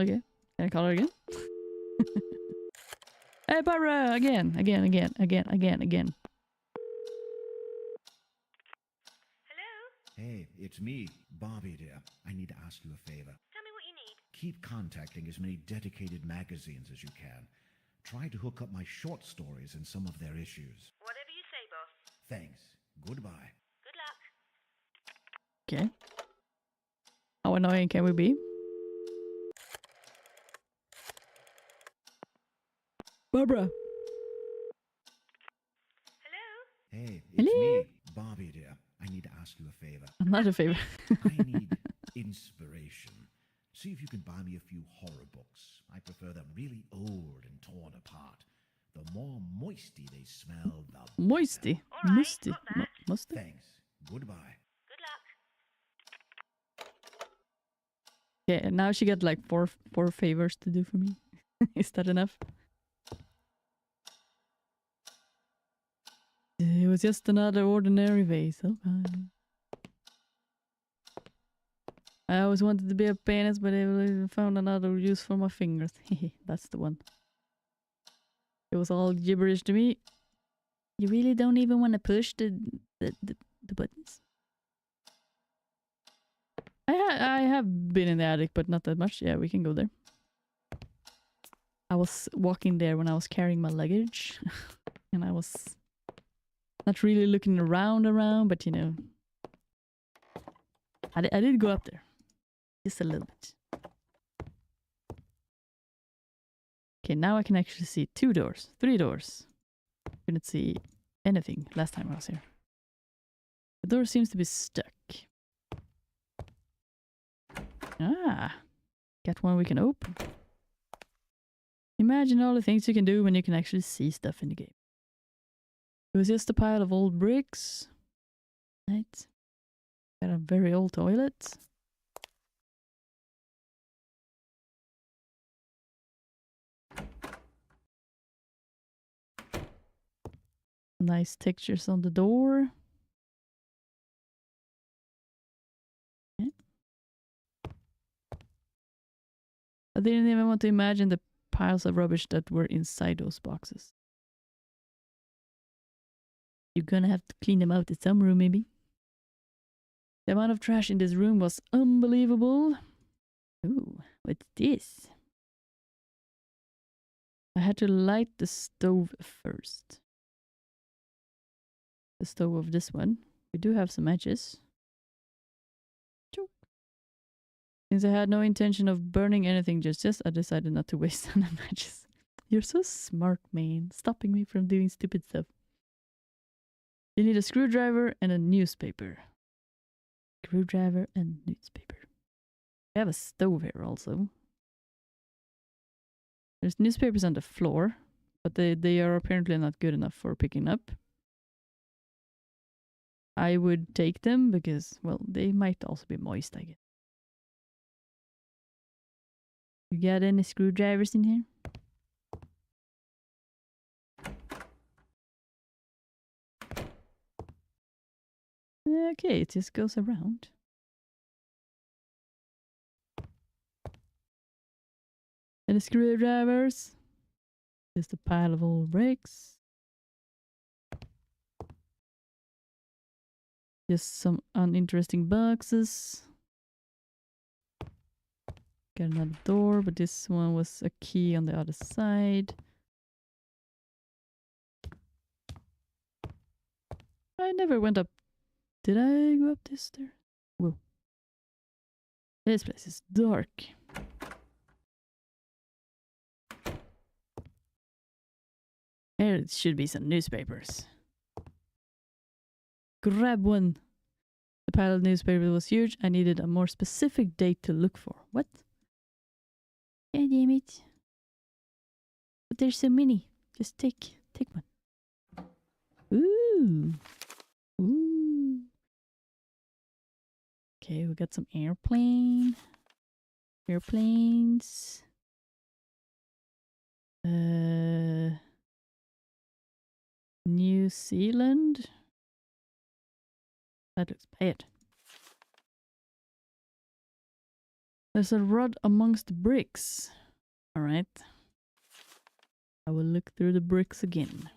luck. Okay. Can I call her again? Hey, Barbara! Again. Hello? Hey, it's me, Bobby dear. I need to ask you a favor. Tell me what you need. Keep contacting as many dedicated magazines as you can. Try to hook up my short stories in some of their issues. Whatever you say, boss. Thanks. Goodbye. Good luck. Okay. How annoying can we be? Barbara! Hello? Hey, it's Hello? me, Bobby dear. I need to ask you a favor. Not a favor. I need inspiration. See if you can buy me a few horror books. I prefer them really old and torn apart. The more moisty they smell, the better. Moisty. All right, Musty. got that. Musty? Thanks. Goodbye. Good luck. Okay, and now she got like four favors to do for me. Is that enough? It was just another ordinary vase. Okay. I always wanted to be a penis, but I found another use for my fingers. That's the one. It was all gibberish to me. You really don't even want to push the buttons? I have been in the attic, but not that much. Yeah, we can go there. I was walking there when I was carrying my luggage. And I was not really looking around, but you know. I did go up there. Just a little bit. Okay, now I can actually see 2 doors, 3 doors. Couldn't see anything last time I was here. The door seems to be stuck. Ah, got one we can open. Imagine all the things you can do when you can actually see stuff in the game. It was just a pile of old bricks. Right. Got a very old toilet. Nice textures on the door. Okay. I didn't even want to imagine the piles of rubbish that were inside those boxes. You're gonna have to clean them out in some room, maybe. The amount of trash in this room was unbelievable. Ooh, what's this? I had to light the stove first. The stove of this one. We do have some matches. Since I had no intention of burning anything just yet, I decided not to waste any matches. You're so smart, man. Stopping me from doing stupid stuff. You need a screwdriver and a newspaper. Screwdriver and newspaper. I have a stove here also. There's newspapers on the floor, but they are apparently not good enough for picking up. I would take them because, well, they might also be moist, I guess. You got any screwdrivers in here? Okay, it just goes around. Any screwdrivers? Just a pile of old bricks. Just some uninteresting boxes. Got another door, but this one was a key on the other side. I never went up. Did I go up this stair? Whoa. This place is dark. There should be some newspapers. Grab one. The pile of newspapers was huge. I needed a more specific date to look for. What? God damn it. But there's so many. Just take one. Ooh. Ooh. Okay, we got some airplanes. New Zealand. That looks bad. There's a rod amongst the bricks. Alright. I will look through the bricks again.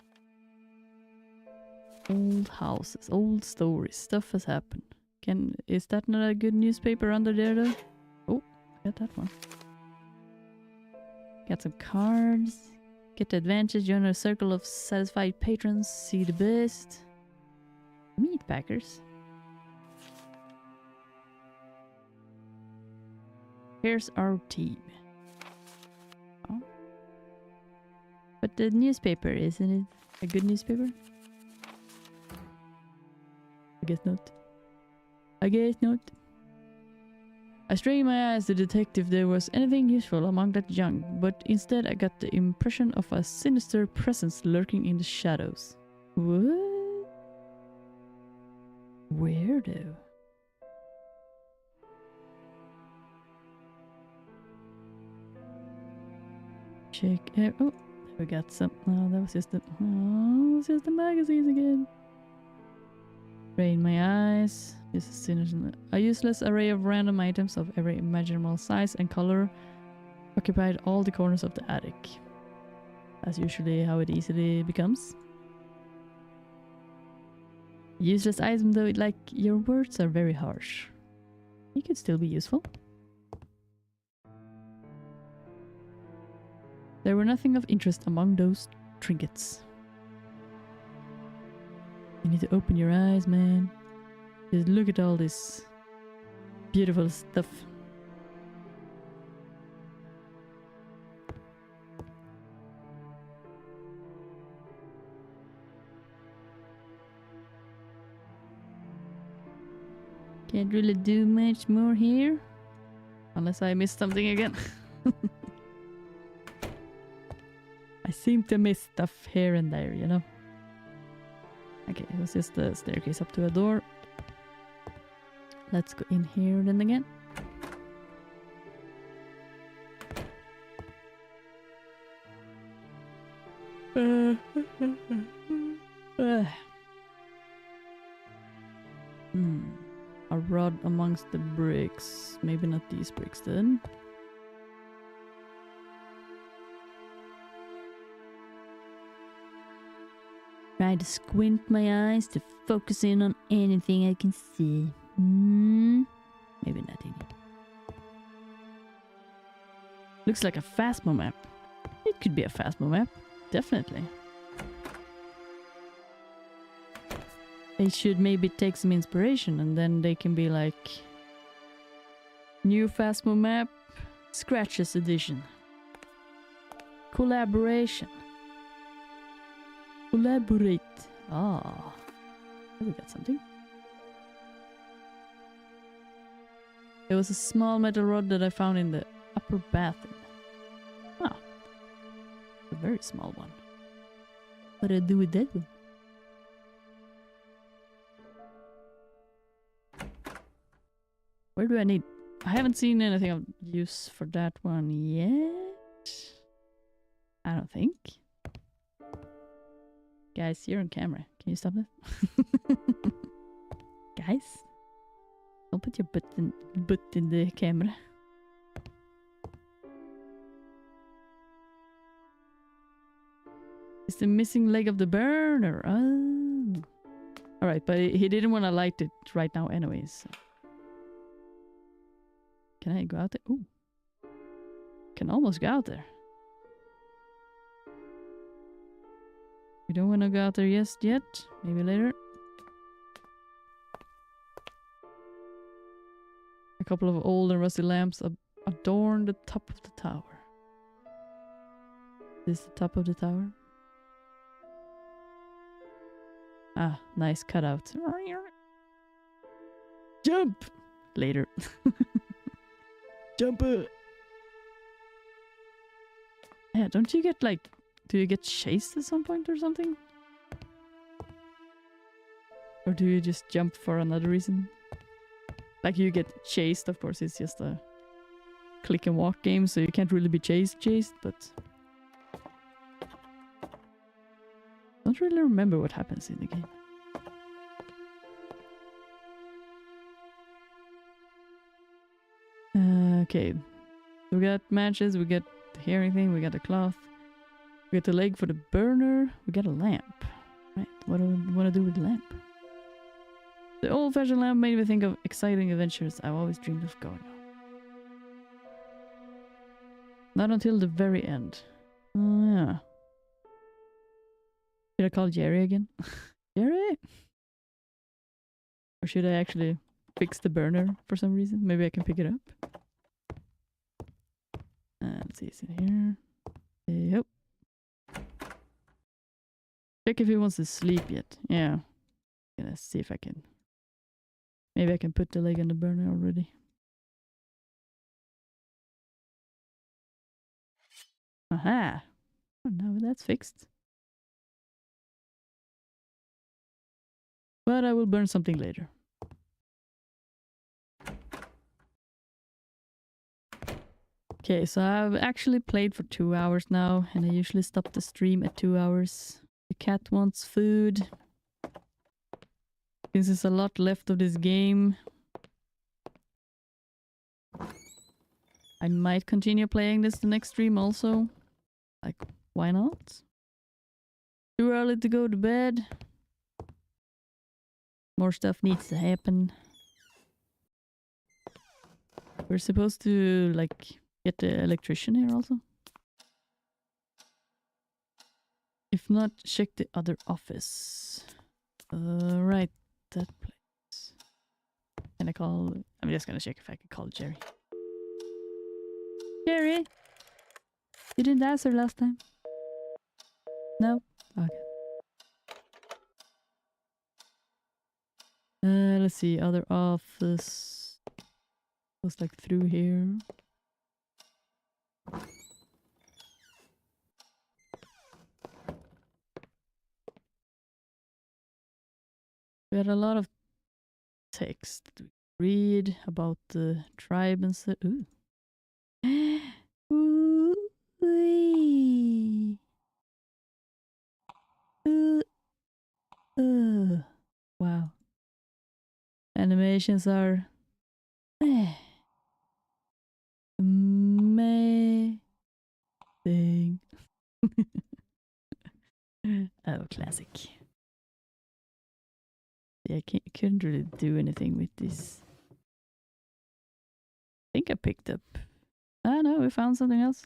Old houses, old stories, stuff has happened. Is that not a good newspaper under there though? Oh, got that one. Got some cards. Get the advantage, join a circle of satisfied patrons, see the best. Meat packers. Here's our team. Oh. But the newspaper, isn't it a good newspaper? I guess not. I strained my eyes to detect if there was anything useful among that junk, but instead I got the impression of a sinister presence lurking in the shadows. What? Weirdo. Check. Oh, we got some. Oh, that was just the. Oh, it's just the magazines again. Strain my eyes. A useless array of random items of every imaginable size and color occupied all the corners of the attic. That's usually how it easily becomes. Useless item though, like, your words are very harsh. It could still be useful. There were nothing of interest among those trinkets. You need to open your eyes, man. Just look at all this beautiful stuff. Can't really do much more here. Unless I missed something again. I seem to miss stuff here and there, you know. Okay, it was just the staircase up to a door. Let's go in here then again. A rod amongst the bricks. Maybe not these bricks then. Try to squint my eyes to focus in on anything I can see. Maybe not any. Looks like a Phasmo map. It could be a Phasmo map. Definitely. They should maybe take some inspiration and then they can be like new Phasmo map, Scratches edition. Collaboration. Collaborate. Ah. We got something. There was a small metal rod that I found in the upper bathroom. Ah. A very small one. What do I do with that one? Where do I need? I haven't seen anything of use for that one yet. I don't think. Guys, you're on camera. Can you stop that? Guys? Don't put your butt in the camera. It's the missing leg of the burner. Oh. Alright, but he didn't want to light it right now anyways. Can I go out there? Ooh. Can almost go out there. We don't want to go out there just yet. Maybe later. A couple of old and rusty lamps adorn the top of the tower. Is this the top of the tower? Ah, nice cutout. Jump! Later. Jumper! Yeah, don't you get like... Do you get chased at some point or something? Or do you just jump for another reason? Like you get chased, of course, it's just a click and walk game, so you can't really be chased, but... Don't really remember what happens in the game. Okay. We got matches, we got the hearing thing, we got the cloth. We got the leg for the burner. We got a lamp. Right. What do we want to do with the lamp? The old-fashioned lamp made me think of exciting adventures I've always dreamed of going on. Not until the very end. Oh, yeah. Should I call Jerry again? Jerry? Or should I actually fix the burner for some reason? Maybe I can pick it up. Let's see, it's in here. Yep. Check if he wants to sleep yet. Yeah. Gonna see if I can. Maybe I can put the leg on the burner already. Aha! Oh, now that's fixed. But I will burn something later. Okay, so I've actually played for 2 hours now, and I usually stop the stream at 2 hours. The cat wants food. Since there's a lot left of this game, I might continue playing this the next stream also. Like, why not? Too early to go to bed. More stuff needs to happen. We're supposed to, like, get the electrician here also. If not, check the other office. Right, that place. Can I call... I'm just gonna check if I can call Jerry. Jerry! You didn't answer last time. No? Okay. Let's see, other office. Goes like through here. We had a lot of text to read about the tribe and stuff. Ooh. Ooh-wee. Wow. Animations are amazing. Oh, classic. Yeah, couldn't really do anything with this. I think I picked up. Ah, no, we found something else.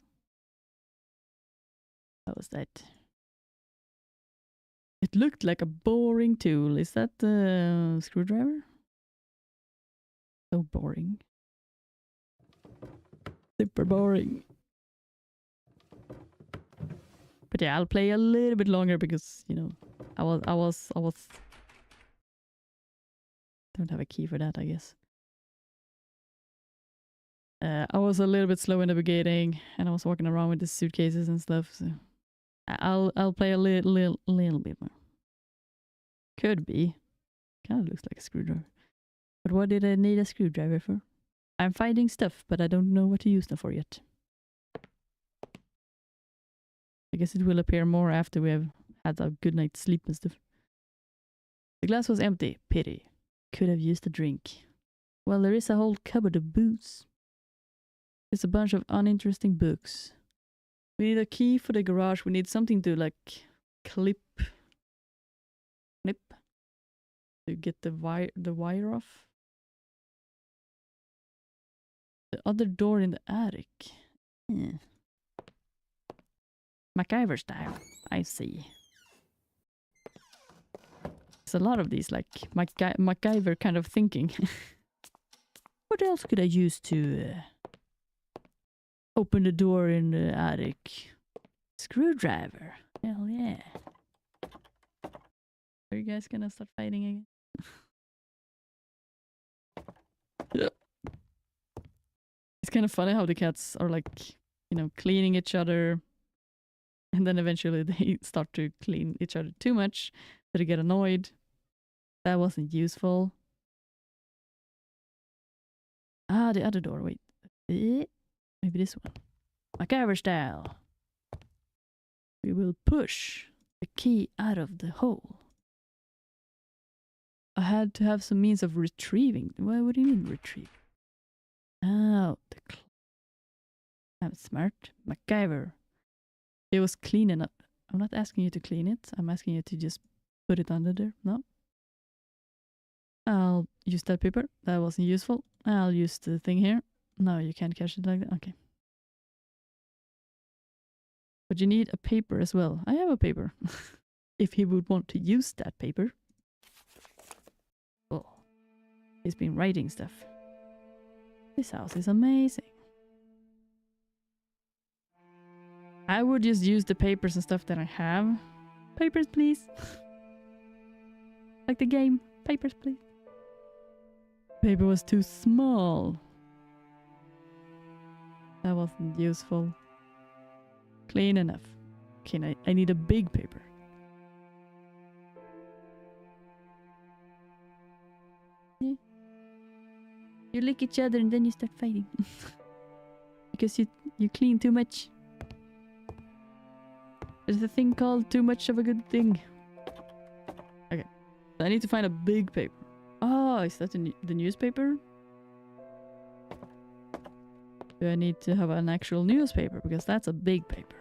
What was that? It looked like a boring tool. Is that the screwdriver? So boring. Super boring. But yeah, I'll play a little bit longer because, you know, I was don't have a key for that, I guess. I was a little bit slow in the beginning, and I was walking around with the suitcases and stuff. So I'll play a little bit more. Could be. Kind of looks like a screwdriver. But what did I need a screwdriver for? I'm finding stuff, but I don't know what to use them for yet. I guess it will appear more after we have had a good night's sleep and stuff. The glass was empty. Pity. Could have used a drink. Well, there is a whole cupboard of booze. It's a bunch of uninteresting books. We need a key for the garage. We need something to like clip to get the wire off. The other door in the attic. Yeah. MacGyver style. I see. There's a lot of these like MacGyver kind of thinking. What else could I use to open the door in the attic? Screwdriver. Hell yeah. Are you guys gonna start fighting again? Yeah. It's kind of funny how the cats are like, you know, cleaning each other. And then eventually they start to clean each other too much. So they get annoyed. That wasn't useful. Ah, the other door. Wait. Maybe this one. MacGyver style. We will push the key out of the hole. I had to have some means of retrieving. What do you mean retrieve? Oh, I'm smart. MacGyver. It was clean enough. I'm not asking you to clean it. I'm asking you to just put it under there. No. I'll use that paper. That wasn't useful. I'll use the thing here. No, you can't catch it like that. Okay. But you need a paper as well. I have a paper. If he would want to use that paper. Oh. He's been writing stuff. This house is amazing. I would just use the papers and stuff that I have. Papers, please. Like the game. Papers, please. Paper was too small. That wasn't useful. Clean enough. Okay, I need a big paper. Yeah. You lick each other and then you start fighting. Because you clean too much. There's a thing called too much of a good thing. Okay. So I need to find a big paper. Oh, is that the newspaper? Do I need to have an actual newspaper? Because that's a big paper.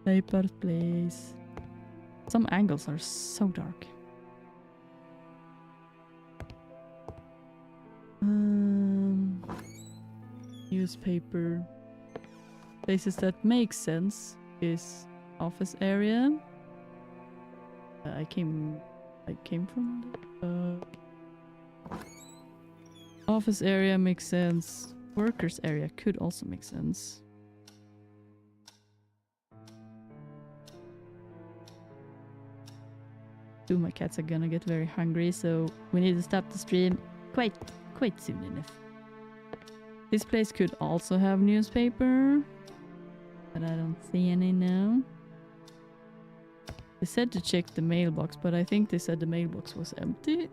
Papers, please. Some angles are so dark. Newspaper. Places that make sense is office area. I came from office area makes sense. Workers area could also make sense. Soon my cats are gonna get very hungry, so we need to stop the stream quite soon enough. This place could also have newspaper, but I don't see any now. They said to check the mailbox, but I think they said the mailbox was empty.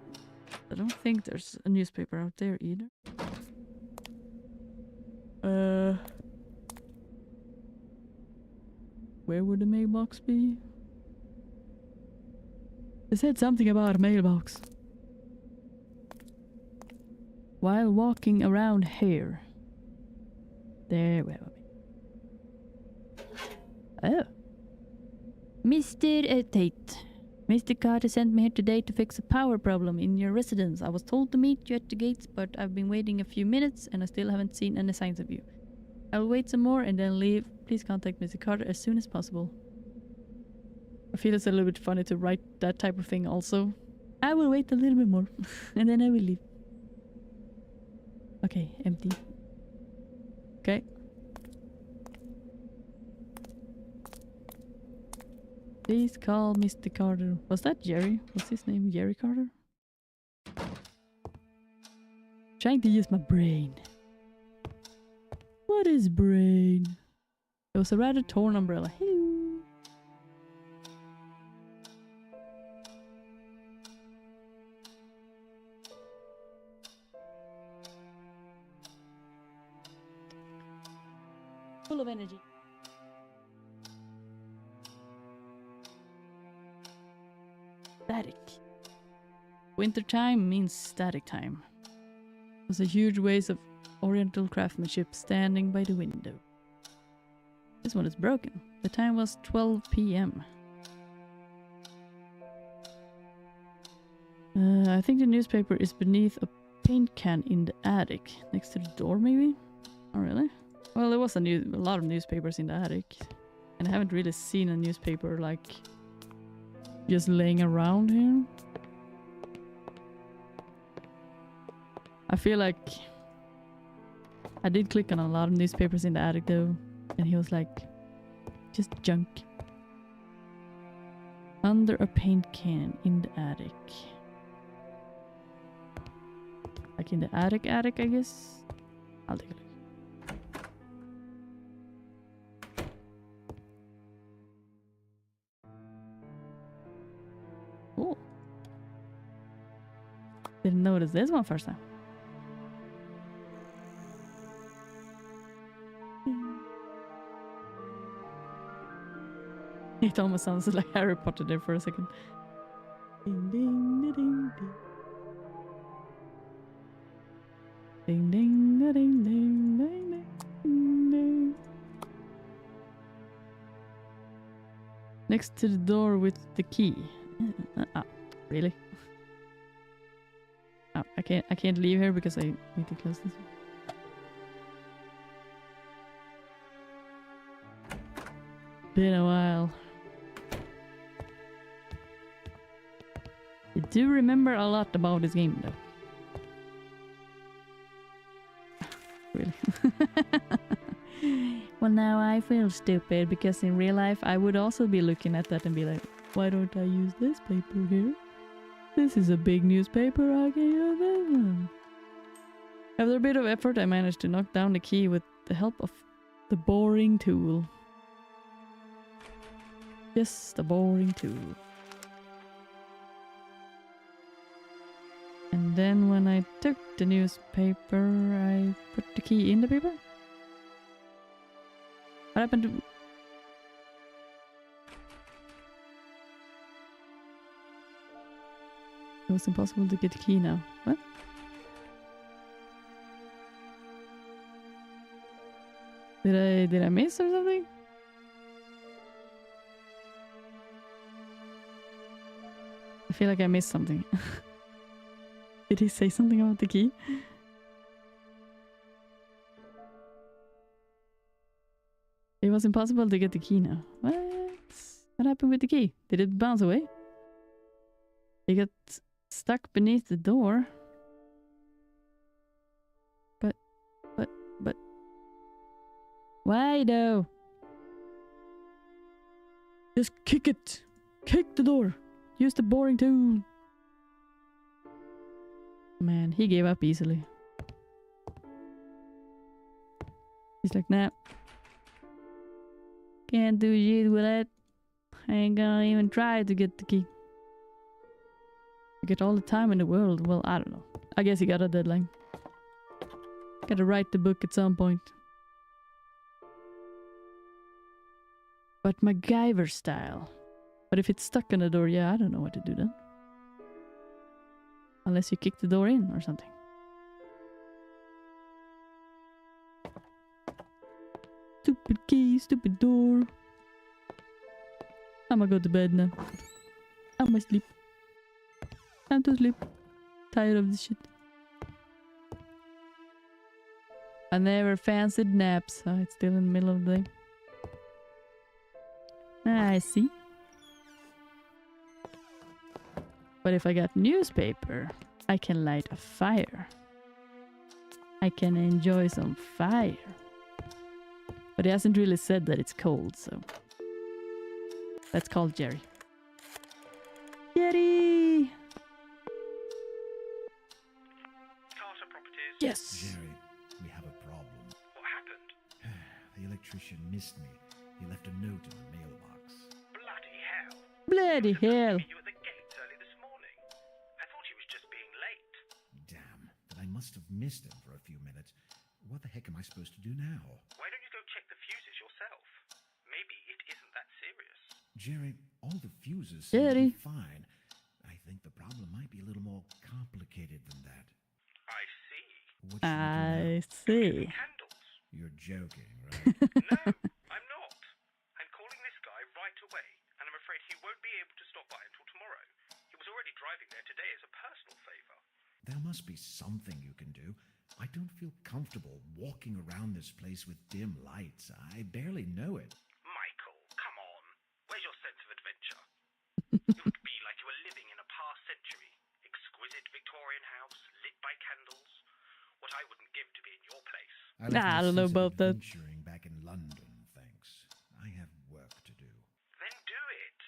I don't think there's a newspaper out there either. Where would the mailbox be? They said something about a mailbox. While walking around here. There, where are we? Oh. Mr. Tate. Mr. Carter sent me here today to fix a power problem in your residence. I was told to meet you at the gates, but I've been waiting a few minutes and I still haven't seen any signs of you. I'll wait some more and then leave. Please contact Mr. Carter as soon as possible. I feel it's a little bit funny to write that type of thing also. I will wait a little bit more and then I will leave. Okay, empty. Okay. Please call Mr. Carter. Was that Jerry? Was his name Jerry Carter? Trying to use my brain. What is brain? It was a rather torn umbrella. Hello. Full of energy. Static. Winter time means static time. There's a huge waste of oriental craftsmanship standing by the window. This one is broken. The time was 12 p.m. I think the newspaper is beneath a paint can in the attic. Next to the door, maybe? Oh, really? Well, there was a lot of newspapers in the attic. And I haven't really seen a newspaper, like, just laying around here. I feel like I did click on a lot of newspapers in the attic though, and he was like, just junk. Under a paint can in the attic. Like in the attic, I guess. I'll take a look. Cool. Didn't notice this one first time. It almost sounds like Harry Potter there for a second. Ding ding ding ding ding ding ding ding ding ding ding. Next to the door with the key. Really? Oh, I can't leave here because I need to close this one. Been a while. I do remember a lot about this game though. Really? Well, now I feel stupid because in real life I would also be looking at that and be like, why don't I use this paper here? This is a big newspaper, I can use this one. After a bit of effort, I managed to knock down the key with the help of the boring tool. Just a boring tool. And then when I took the newspaper, I put the key in the paper. What happened to... It was impossible to get the key now. What? Did I miss or something? I feel like I missed something. Did he say something about the key? It was impossible to get the key now. What happened with the key? Did it bounce away? It got stuck beneath the door. But... Why though? Just kick it! Kick the door! Use the boring tool. Man, he gave up easily. He's like, nah. Can't do shit with it. I ain't gonna even try to get the key. You get all the time in the world. Well, I don't know. I guess he got a deadline. Gotta write the book at some point. But MacGyver style. But if it's stuck on the door, yeah, I don't know what to do then. Unless you kick the door in or something. Stupid key, stupid door. I'ma go to bed now. I'ma sleep. Time to sleep. Tired of this shit. I never fancied naps. Oh, it's still in the middle of the day. I see. But if I got newspaper, I can light a fire. I can enjoy some fire. But he hasn't really said that it's cold, so... Let's call Jerry. Jerry! Carter Properties. Yes! Jerry, we have a problem. What happened? The electrician missed me. He left a note in the mailbox. Bloody hell. Bloody hell! You at the gates early this morning. I thought he was just being late. Damn, but I must have missed him for a few minutes. What the heck am I supposed to do now? Why don't you go check the fuses yourself? Maybe it isn't that serious. Jerry, all the fuses seem to Jerry. be fine. I think the problem might be a little more complicated than that. I see. What should I we see. Candles. do now? You're joking, right? No, I'm not. I'm calling this guy right away, and I'm afraid he won't be able to stop by until tomorrow. He was already driving there today as a personal favor. There must be something you can do. I don't feel comfortable walking around this place with dim lights. I barely know it. Michael, come on. Where's your sense of adventure? It would be like you were living in a past century. Exquisite Victorian house, lit by candles. What I wouldn't give to be in your place. I don't know about that. Adventuring back in London, thanks. I have work to do. Then do it.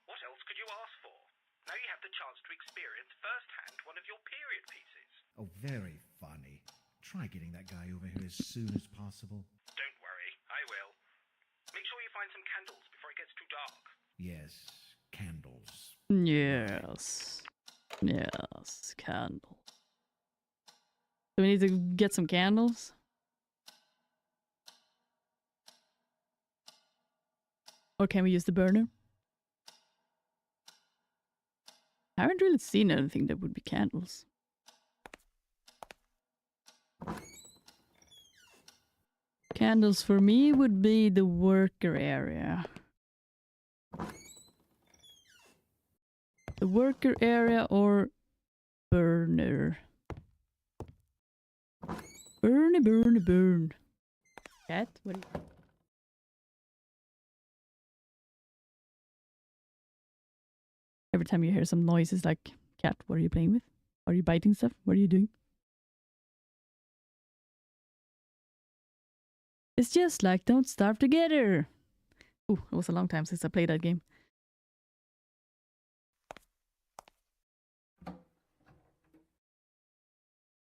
What else could you ask for? Now you have the chance to experience firsthand one of your period pieces. Oh, very funny. Try getting that guy over here as soon as possible. Don't worry, I will. Make sure you find some candles before it gets too dark. Yes, candles. Yes. Yes, candle. So we need to get some candles? Or can we use the burner? I haven't really seen anything that would be candles. Candles for me would be the worker area. The worker area or burner. Burn, burn, burn. Cat? What are you... Every time you hear some noise, it's like, cat, what are you playing with? Are you biting stuff? What are you doing? It's just like Don't Starve Together. Ooh, it was a long time since I played that game.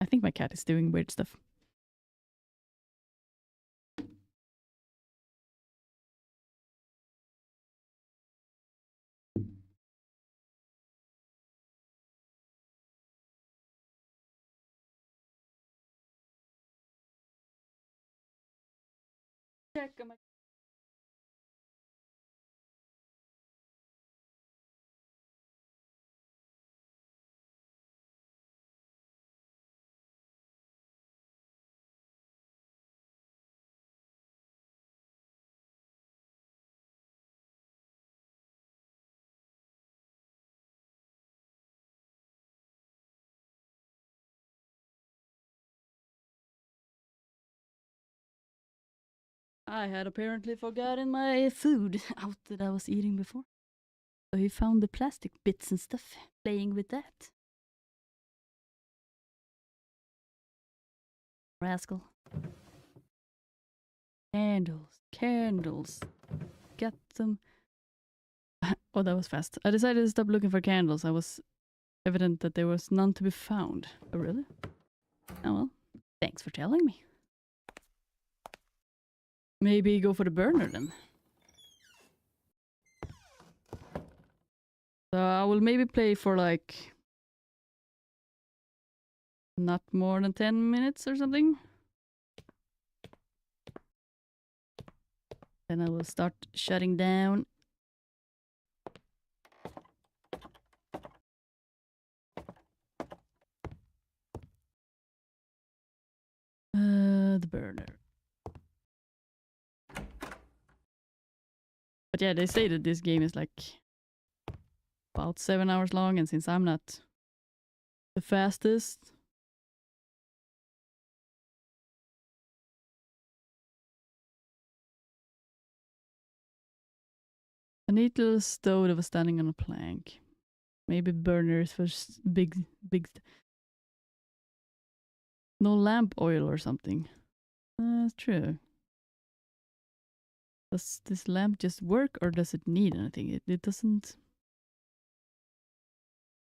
I think my cat is doing weird stuff. Check on my... I had apparently forgotten my food out that I was eating before. So he found the plastic bits and stuff, playing with that. Rascal. Candles, candles. Got them. Oh, that was fast. I decided to stop looking for candles. I was evident that there was none to be found. Oh, really? Oh, well. Thanks for telling me. Maybe go for the burner then. So I will maybe play for like not more than 10 minutes or something. Then I will start shutting down. The burner. But yeah, they say that this game is like about 7 hours long, and since I'm not the fastest, a neat little stove that was standing on a plank. Maybe burners for big. No lamp oil or something. That's true. Does this lamp just work, or does it need anything? It doesn't.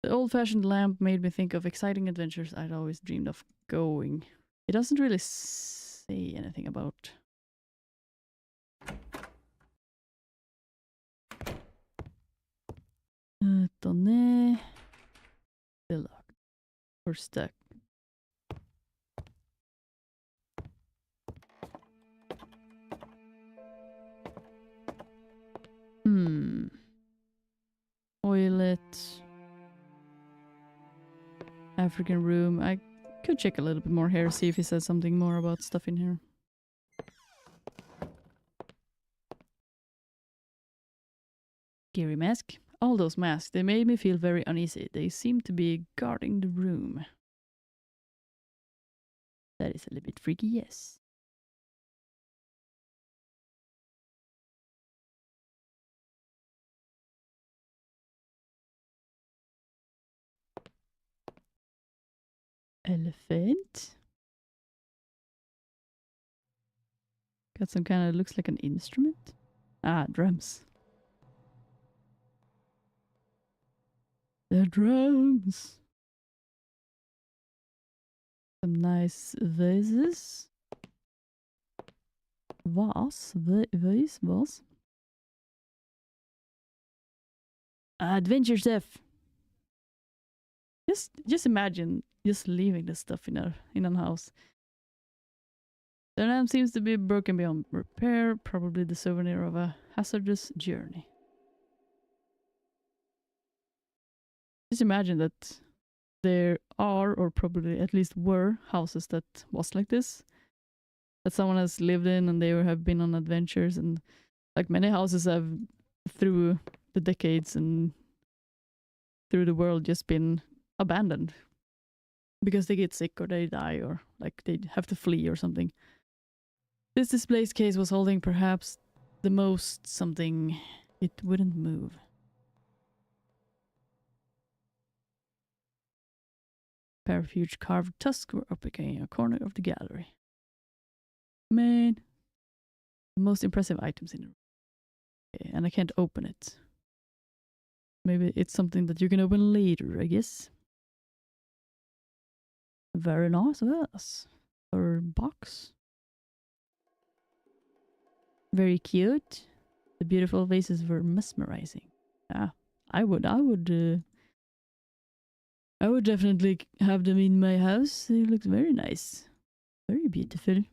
The old-fashioned lamp made me think of exciting adventures I'd always dreamed of going. It doesn't really say anything about. Still locked. Or stuck. Toilet. African room. I could check a little bit more here, see if he says something more about stuff in here. Scary mask. All those masks, they made me feel very uneasy. They seem to be guarding the room. That is a little bit freaky, yes. Elephant. Got some kind of, looks like an instrument. Ah, drums. The drums. Some nice vases. Vase. Adventure stuff. Just imagine just leaving this stuff in a house. The lamp seems to be broken beyond repair, probably the souvenir of a hazardous journey. Just imagine that there are, or probably at least were, houses that was like this. That someone has lived in and they have been on adventures, and like many houses have through the decades and through the world just been abandoned. Because they get sick or they die or like they have to flee or something. This displaced case was holding perhaps the most something it wouldn't move. A pair of huge carved tusks were occupying a corner of the gallery. Man, the most impressive items in the room. Okay, and I can't open it. Maybe it's something that you can open later, I guess. Very nice vase. Or box. Very cute. The beautiful vases were mesmerizing. Ah, I would definitely have them in my house. They look very nice. Very beautiful.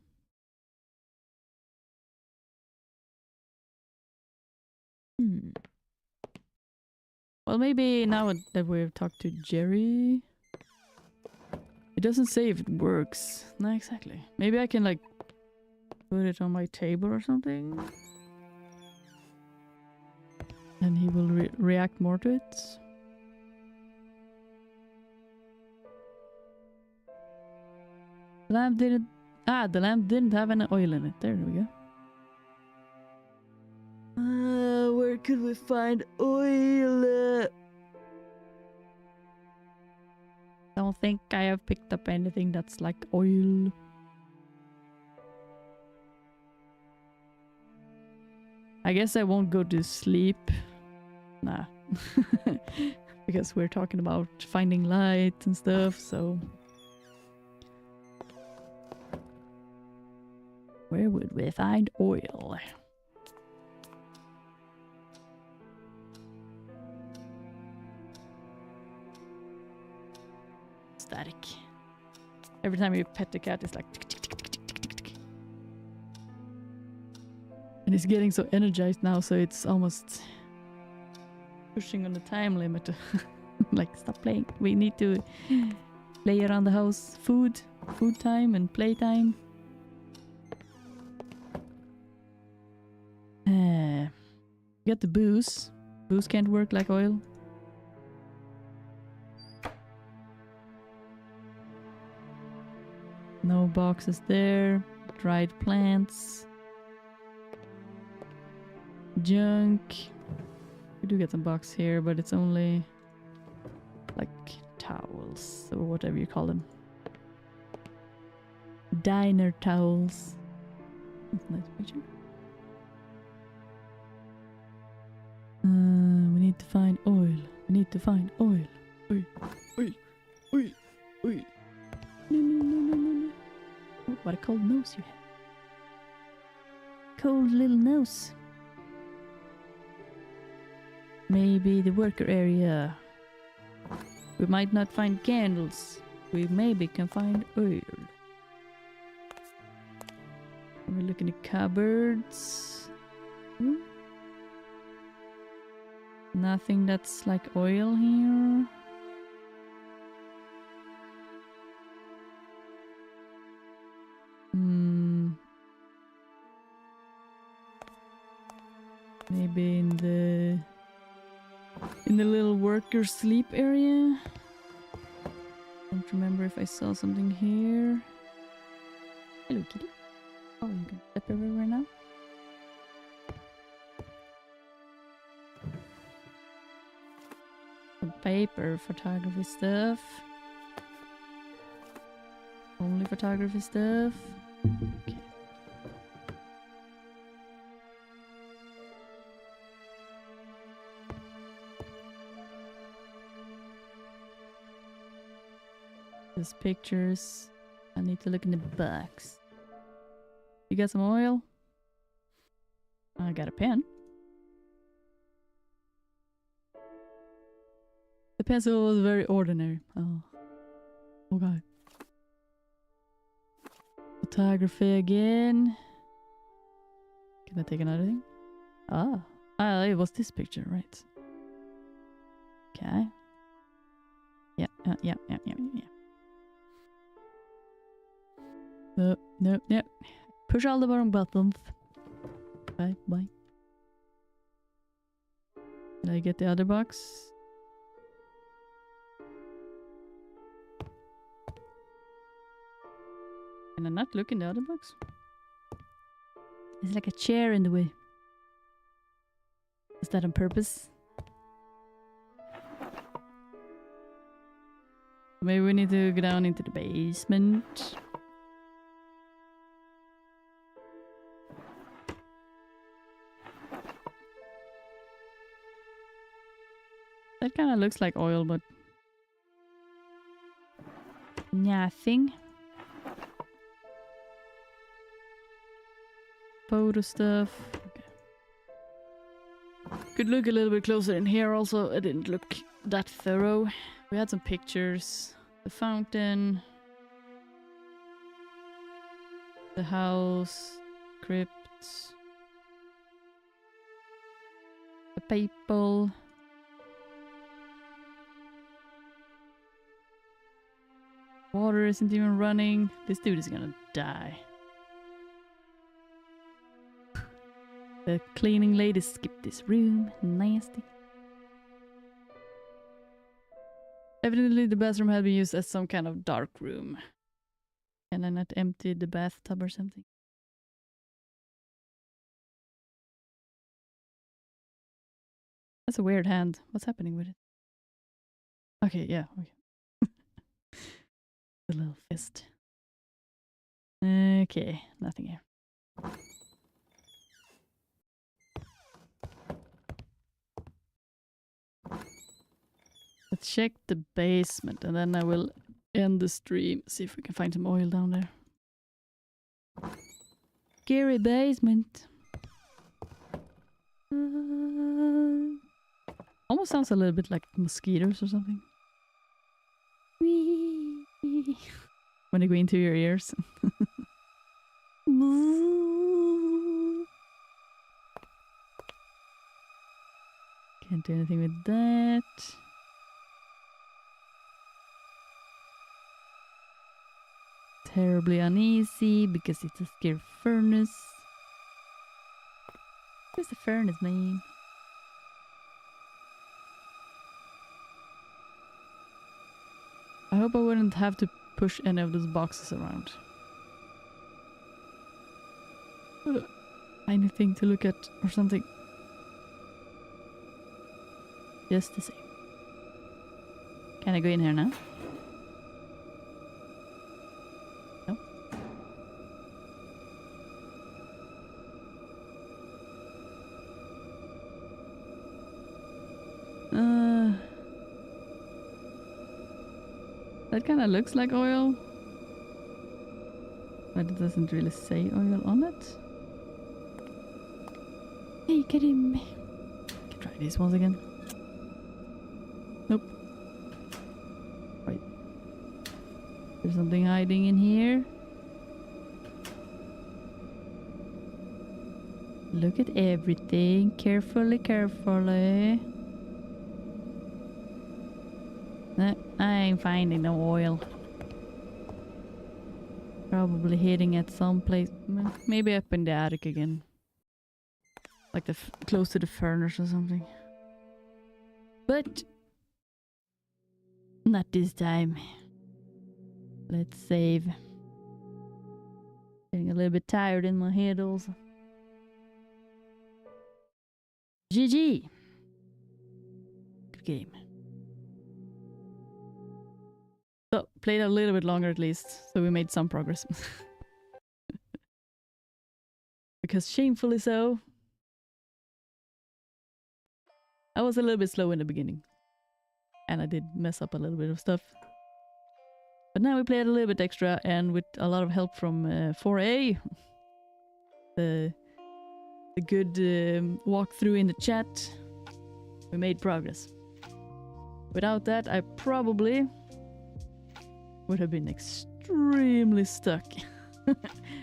Well, maybe now that we've talked to Jerry, it doesn't say if it works. No, exactly. Maybe I can like put it on my table or something. And he will react more to it. The lamp didn't have any oil in it. There we go. Where could we find oil? Don't think I have picked up anything that's like oil. I guess I won't go to sleep Nah. Because we're talking about finding light and stuff, so... Where would we find oil? Static. Every time you pet the cat, it's like... tick, tick, tick, tick, tick, tick, tick. And it's getting so energized now, so it's almost pushing on the time limit. Like, stop playing. We need to play around the house. Food time and playtime. Get the booze. Booze can't work like oil. No boxes there. Dried plants. Junk. We do get some box here, but it's only like towels or whatever you call them. Diner towels. That's a nice picture. We need to find oil. We need to find oil. Oil. Oil. Oil. Oil. No, no, no, no, no, no. Oh, what a cold nose you have. Cold little nose. Maybe the worker area. We might not find candles. We maybe can find oil. Let me look in the cupboards. Nothing that's like oil here. Maybe in the little worker sleep area. Don't remember if I saw something here. Hello, kitty. Oh, you can step everywhere now. Some paper, photography stuff. Only photography stuff. Okay. There's pictures. I need to look in the box. You got some oil? I got a pen. The pencil was very ordinary. Oh. Okay. Photography again. Can I take another thing? It was this picture, right? Okay. Yeah. No. Push all the bottom buttons. Bye. Can I get the other box? Can I not look in the other box? There's like a chair in the way. Is that on purpose? Maybe we need to go down into the basement. That kind of looks like oil, but nothing. Photo stuff. Okay. Could look a little bit closer in here also. It didn't look that thorough. We had some pictures. The fountain. The house. Crypts. The people. Water isn't even running. This dude is gonna die. The cleaning lady skipped this room. Nasty. Evidently the bathroom had been used as some kind of dark room. Can I not empty the bathtub or something? That's a weird hand. What's happening with it? Okay, yeah. Okay. The little fist. Okay, nothing here. check the basement and then I will end the stream. See if we can find some oil down there. Scary basement. Almost sounds a little bit like mosquitoes or something. Whee! When they go into your ears. Can't do anything with that. Terribly uneasy because it's a scary furnace. What does the furnace mean? I hope I wouldn't have to push any of those boxes around. Anything to look at or something. Just the same. Can I go in here now? No? That kind of looks like oil. But it doesn't really say oil on it. Hey, get him! Can try these ones again. Nope. Wait. There's something hiding in here. Look at everything. Carefully, carefully. No, I ain't finding no oil. Probably hitting at some place. Maybe up in the attic again. Like the close to the furnace or something. But not this time. Let's save. Getting a little bit tired in my head also. GG. Good game. So, played a little bit longer at least, so we made some progress. Because shamefully so, I was a little bit slow in the beginning. And I did mess up a little bit of stuff. But now we played a little bit extra, and with a lot of help from 4A, the good walkthrough in the chat, we made progress. Without that, I probably would have been extremely stuck.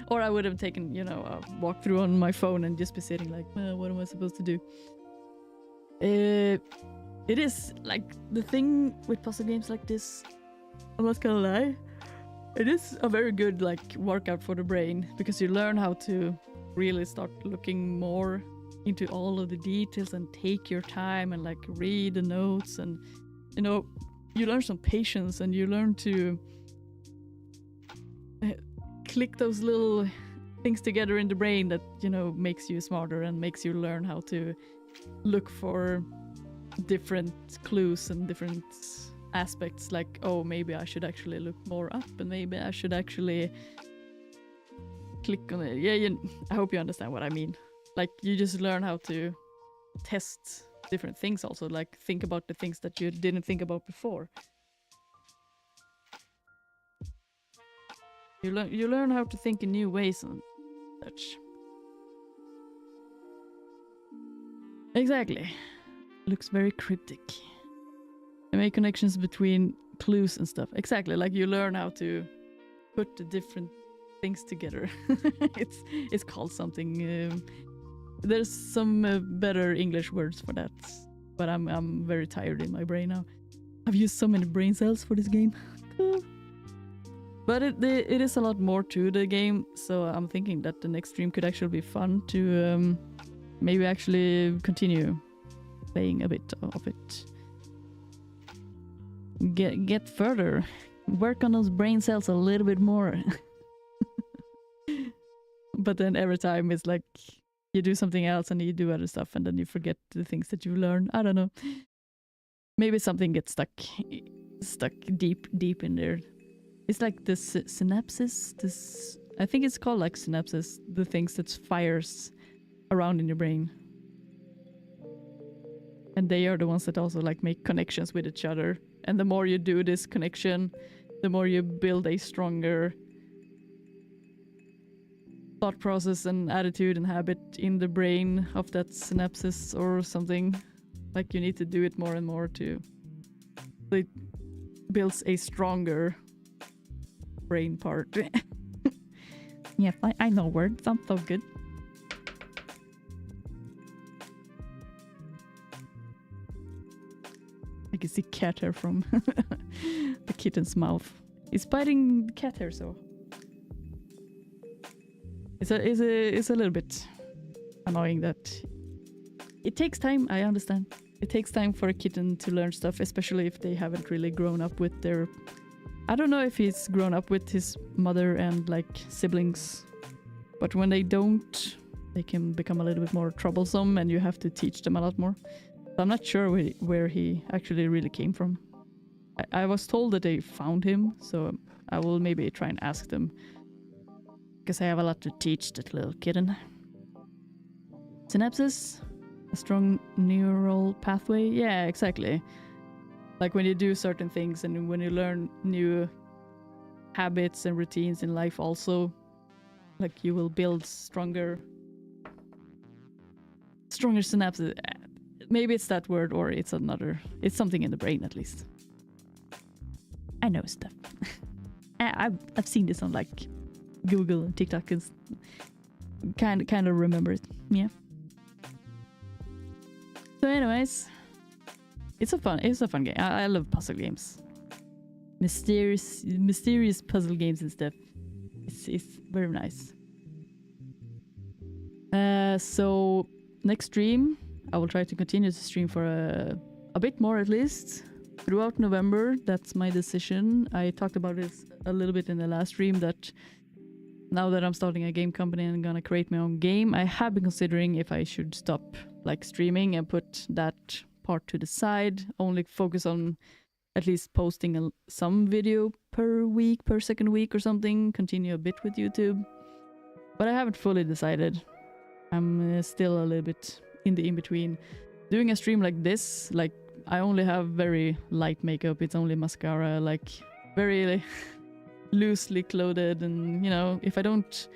Or I would have taken, you know, a walkthrough on my phone and just be sitting like, what am I supposed to do? It is like the thing with puzzle games like this, I'm not gonna lie, it is a very good like workout for the brain, because you learn how to really start looking more into all of the details and take your time and like read the notes, and you know, you learn some patience and you learn to click those little things together in the brain that, you know, makes you smarter and makes you learn how to look for different clues and different aspects, like, oh, maybe I should actually look more up and maybe I should actually click on it. Yeah, I hope you understand what I mean. Like, you just learn how to test different things also, like think about the things that you didn't think about before. You learn how to think in new ways and such. Exactly. Looks very cryptic. I make connections between clues and stuff. Exactly, like you learn how to put the different things together. It's called something. There's some better English words for that, but I'm very tired in my brain now. I've used so many brain cells for this game. But it is a lot more to the game, so I'm thinking that the next stream could actually be fun to maybe actually continue playing a bit of it. Get further. Work on those brain cells a little bit more. But then every time it's like you do something else and you do other stuff and then you forget the things that you learn. I don't know. Maybe something gets stuck deep in there. It's like the synapses. I think it's called like synapses. The things that fires around in your brain. And they are the ones that also like make connections with each other And the more you do this connection, the more you build a stronger thought process and attitude and habit in the brain of that synapses or something. Like you need to do it more and more to... It builds a stronger brain part. Yes, I know words. Sounds so good. I can see cat hair from the kitten's mouth. It's biting cat hair, so it's a little bit annoying that it takes time. I understand. It takes time for a kitten to learn stuff, especially if they haven't really grown up with their... I don't know if he's grown up with his mother and like siblings, but when they don't, they can become a little bit more troublesome and you have to teach them a lot more. So I'm not sure where he actually really came from. I was told that they found him, so I will maybe try and ask them, because I have a lot to teach that little kitten. Synapses? A strong neural pathway? Yeah, exactly. Like when you do certain things and when you learn new habits and routines in life also, like you will build stronger synapses. Maybe it's that word or it's something in the brain at least. I know stuff. I've seen this on like Google and TikTok and kind of remember it. Yeah. So anyways, it's a fun game. I love puzzle games. Mysterious puzzle games and stuff. It's very nice. So next stream, I will try to continue to stream for a bit more at least. Throughout November, that's my decision. I talked about this a little bit in the last stream that now that I'm starting a game company and I'm gonna create my own game, I have been considering if I should stop like streaming and put that part to the side, only focus on at least posting some video per week, per second week or something, continue a bit with YouTube. But I haven't fully decided. I'm still a little bit in the in-between. Doing a stream like this, like I only have very light makeup, it's only mascara, like very loosely clothed, and you know, if I don't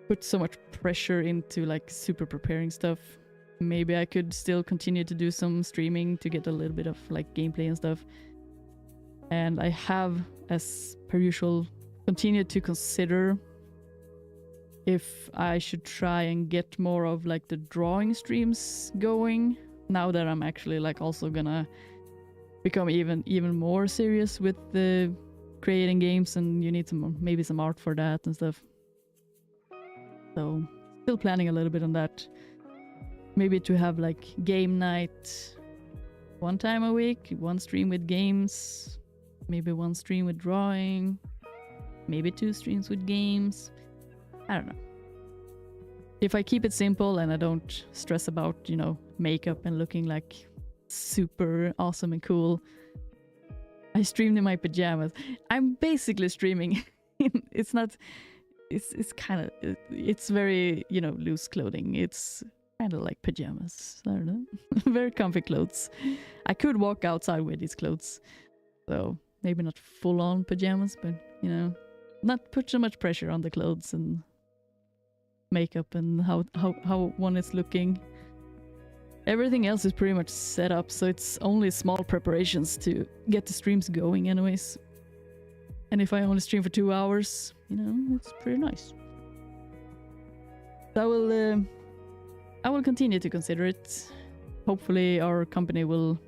put so much pressure into like super preparing stuff, maybe I could still continue to do some streaming to get a little bit of like gameplay and stuff. And I have, as per usual, continued to consider if I should try and get more of like the drawing streams going, now that I'm actually like also gonna become even more serious with the creating games, and you need maybe some art for that and stuff. So still planning a little bit on that. Maybe to have like game night one time a week, one stream with games, maybe one stream with drawing, maybe 2 streams with games. I don't know. If I keep it simple and I don't stress about, you know, makeup and looking like super awesome and cool, I streamed in my pajamas. I'm basically streaming. It's very, you know, loose clothing. It's kind of like pajamas. I don't know. Very comfy clothes. I could walk outside with these clothes. So maybe not full on pajamas, but, you know, not put so much pressure on the clothes and makeup and how one is looking. Everything else is pretty much set up, so it's only small preparations to get the streams going anyways. And if I only stream for 2 hours, you know, it's pretty nice. So I will continue to consider it. Hopefully our company will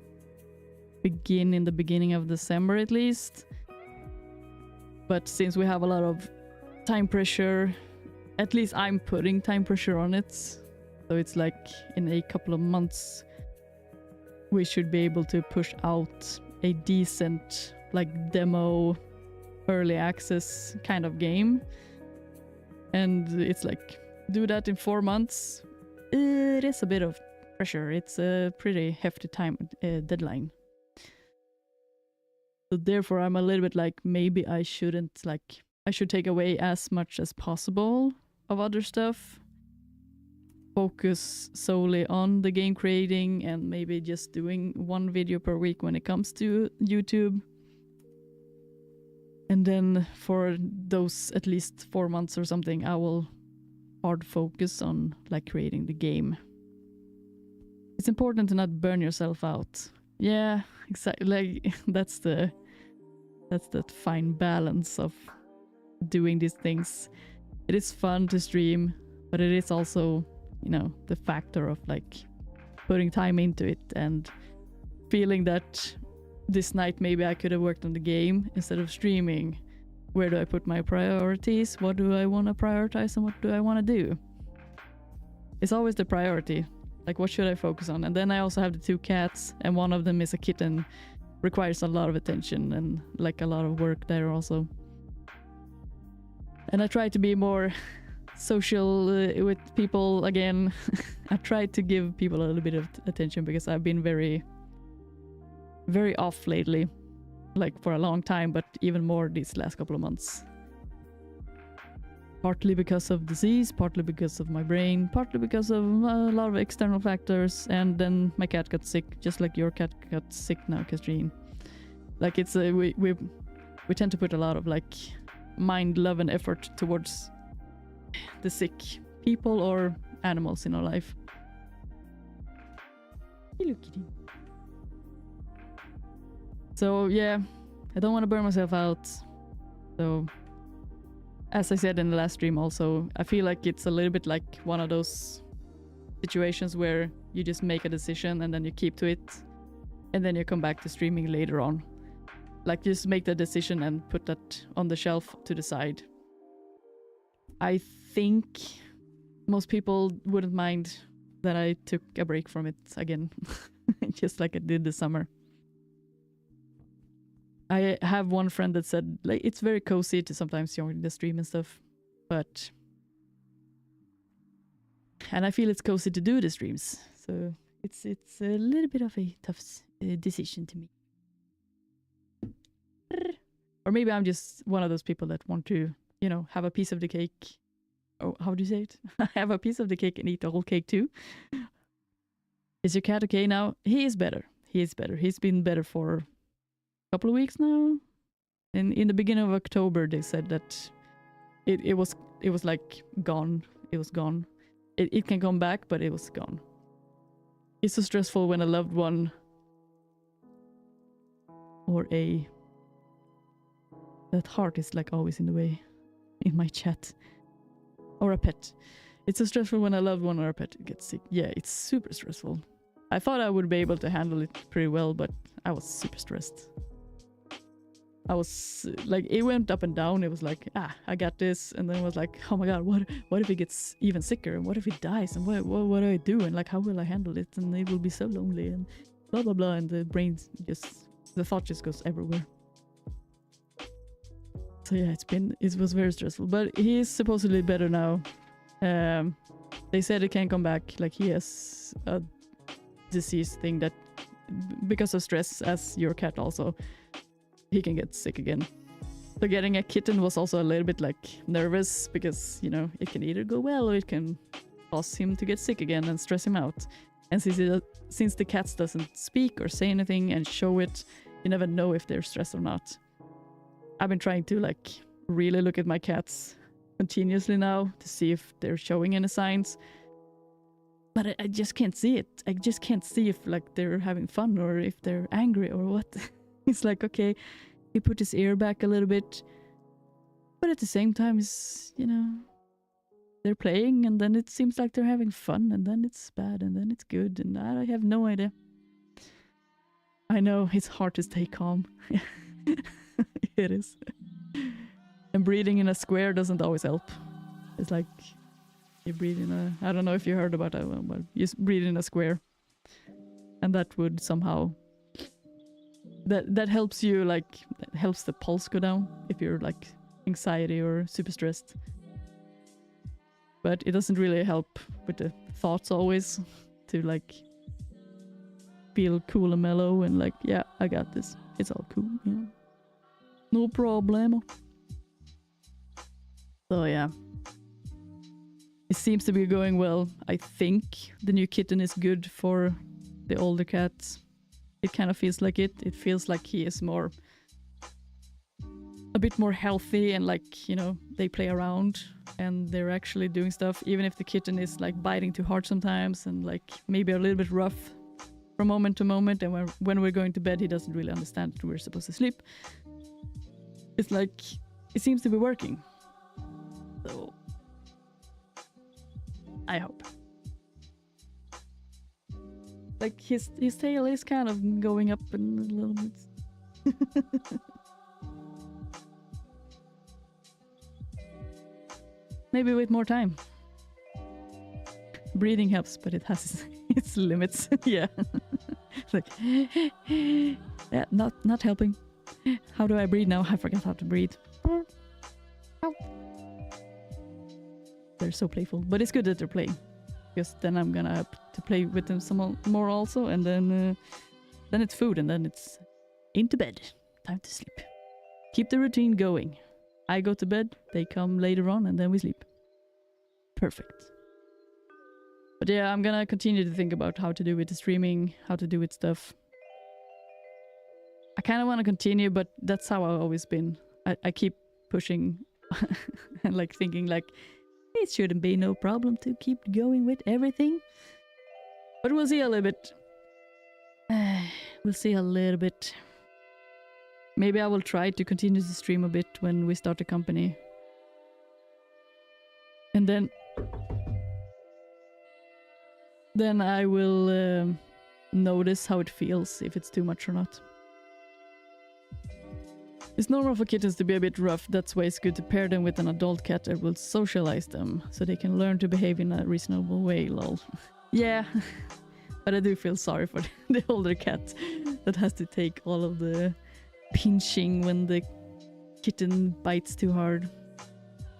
begin in the beginning of December at least. But since we have a lot of time pressure, at least I'm putting time pressure on it. So it's like in a couple of months we should be able to push out a decent like demo early access kind of game. And it's like, do that in 4 months. It is a bit of pressure. It's a pretty hefty time deadline. So therefore I'm a little bit like, maybe I shouldn't, like, I should take away as much as possible of other stuff. focus solely on the game creating and maybe just doing one video per week when it comes to YouTube. And then for those at least 4 months or something, I will hard focus on like creating the game. It's important to not burn yourself out. Yeah, exactly. Like that's that fine balance of doing these things. It is fun to stream, but it is also, you know, the factor of like putting time into it and feeling that this night maybe I could have worked on the game instead of streaming. Where do I put my priorities? What do I want to prioritize and what do I want to do? It's always the priority. Like, what should I focus on? And then I also have the 2 cats, and one of them is a kitten. Requires a lot of attention and like a lot of work there also. And I try to be more social with people again. I try to give people a little bit of attention because I've been very, very off lately. Like for a long time, but even more these last couple of months. Partly because of disease, partly because of my brain, partly because of a lot of external factors, and then my cat got sick, just like your cat got sick now, Katrine. Like it's we tend to put a lot of like mind, love, and effort towards the sick people or animals in our life. Hello, kitty. So yeah, I don't want to burn myself out. So as I said in the last stream also, I feel like it's a little bit like one of those situations where you just make a decision and then you keep to it and then you come back to streaming later on. Like just make the decision and put that on the shelf to the side. I think most people wouldn't mind that I took a break from it again, just like I did this summer. I have one friend that said like it's very cozy to sometimes join the stream and stuff, and I feel it's cozy to do the streams, so it's a little bit of a tough decision to me. Or maybe I'm just one of those people that want to, you know, have a piece of the cake. Oh, how do you say it? Have a piece of the cake and eat the whole cake too. Is your cat okay now? He is better. He is better. He's been better for couple of weeks now, and in the beginning of October they said that it was like gone. It was gone. It can come back, but it was gone. It's so stressful when a loved one or that heart is like always in the way in my chat, or a pet. It's so stressful when a loved one or a pet gets sick. Yeah, it's super stressful. I thought I would be able to handle it pretty well, but I was super stressed. I was like, it went up and down. It was like, I got this, and then it was like, oh my god, what if he gets even sicker, and what if he dies, and what do I do, and like how will I handle it, and it will be so lonely, and blah blah blah, and the brain the thought just goes everywhere. So yeah, it was very stressful, but he is supposedly better now. They said it can come back, like he has a disease thing that because of stress, as your cat also, he can get sick again. So getting a kitten was also a little bit like nervous because, you know, it can either go well or it can cause him to get sick again and stress him out. And since the cats doesn't speak or say anything and show it, you never know if they're stressed or not. I've been trying to like really look at my cats continuously now to see if they're showing any signs. But I just can't see it. I just can't see if like they're having fun or if they're angry or what. It's like, okay, he put his ear back a little bit, but at the same time, it's, you know, they're playing, and then it seems like they're having fun, and then it's bad, and then it's good, and I have no idea. I know, it's hard to stay calm. It is. And breathing in a square doesn't always help. It's like, you breathe in a, I don't know if you heard about that one, but you breathe in a square, and that would somehow... That helps you, like, that helps the pulse go down if you're like anxiety or super stressed. But it doesn't really help with the thoughts always to like feel cool and mellow and like, yeah, I got this. It's all cool, you know. No problem. So yeah. It's seems to be going well. I think the new kitten is good for the older cat. It kind of feels like it. It feels like he is a bit more healthy and like, you know, they play around and they're actually doing stuff, even if the kitten is like biting too hard sometimes and like maybe a little bit rough from moment to moment. And when we're going to bed, he doesn't really understand that we're supposed to sleep. It's like, it seems to be working. So, I hope. Like his tail is kind of going up a little bit. Maybe with more time. Breathing helps, but it has its limits. Yeah. Like, yeah, not helping. How do I breathe now? I forgot how to breathe. They're so playful, but it's good that they're playing, because then I'm gonna have to play with them some more also, and then it's food, and then it's into bed. Time to sleep. Keep the routine going. I go to bed, they come later on, and then we sleep. Perfect. But yeah, I'm gonna continue to think about how to do with the streaming, how to do with stuff. I kind of want to continue, but that's how I've always been. I keep pushing and like thinking like, it shouldn't be no problem to keep going with everything. But we'll see a little bit. We'll see a little bit. Maybe I will try to continue to stream a bit when we start the company. And then I will notice how it feels, if it's too much or not. It's normal for kittens to be a bit rough. That's why it's good to pair them with an adult cat that will socialize them, so they can learn to behave in a reasonable way, lol. Yeah, but I do feel sorry for the older cat that has to take all of the pinching when the kitten bites too hard.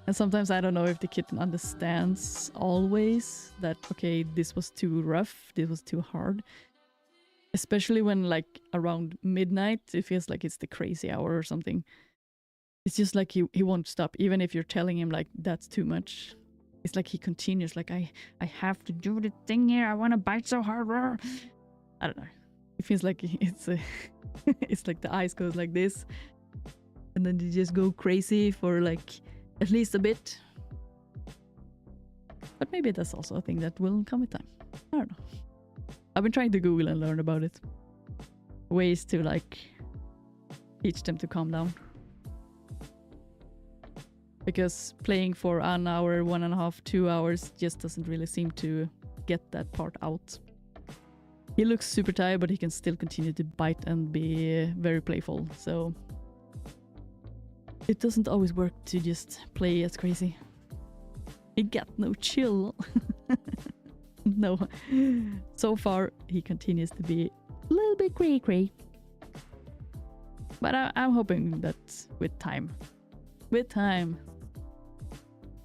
And sometimes I don't know if the kitten understands always that, okay, this was too rough, this was too hard. Especially when like around midnight, it feels like it's the crazy hour or something. It's just like he won't stop, even if you're telling him like that's too much. It's like he continues like, I have to do the thing here, I want to bite so hard. I don't know. It feels like it's it's like the eyes goes like this, and then they just go crazy for like at least a bit. But maybe that's also a thing that will come with time. I don't know. I've been trying to Google and learn about it. Ways to like teach them to calm down. Because playing for an hour, 1.5, 2 hours just doesn't really seem to get that part out. He looks super tired, but he can still continue to bite and be very playful. So it doesn't always work to just play as crazy. He got no chill. No. So far, he continues to be a little bit cray-cray. But I'm hoping that with time,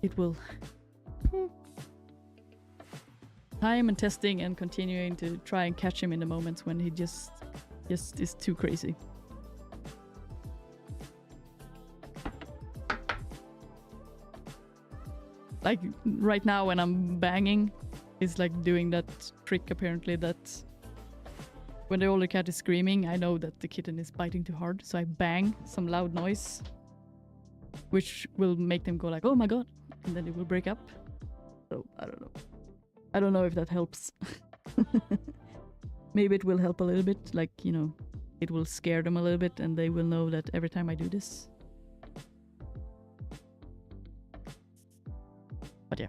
it will. Time and testing and continuing to try and catch him in the moments when he just is too crazy. Like right now when I'm banging, it's like doing that trick apparently that when the older cat is screaming, I know that the kitten is biting too hard, so I bang some loud noise, which will make them go like, oh my god, and then it will break up. So I don't know. I don't know if that helps. Maybe it will help a little bit, like, you know, it will scare them a little bit and they will know that every time I do this. But yeah,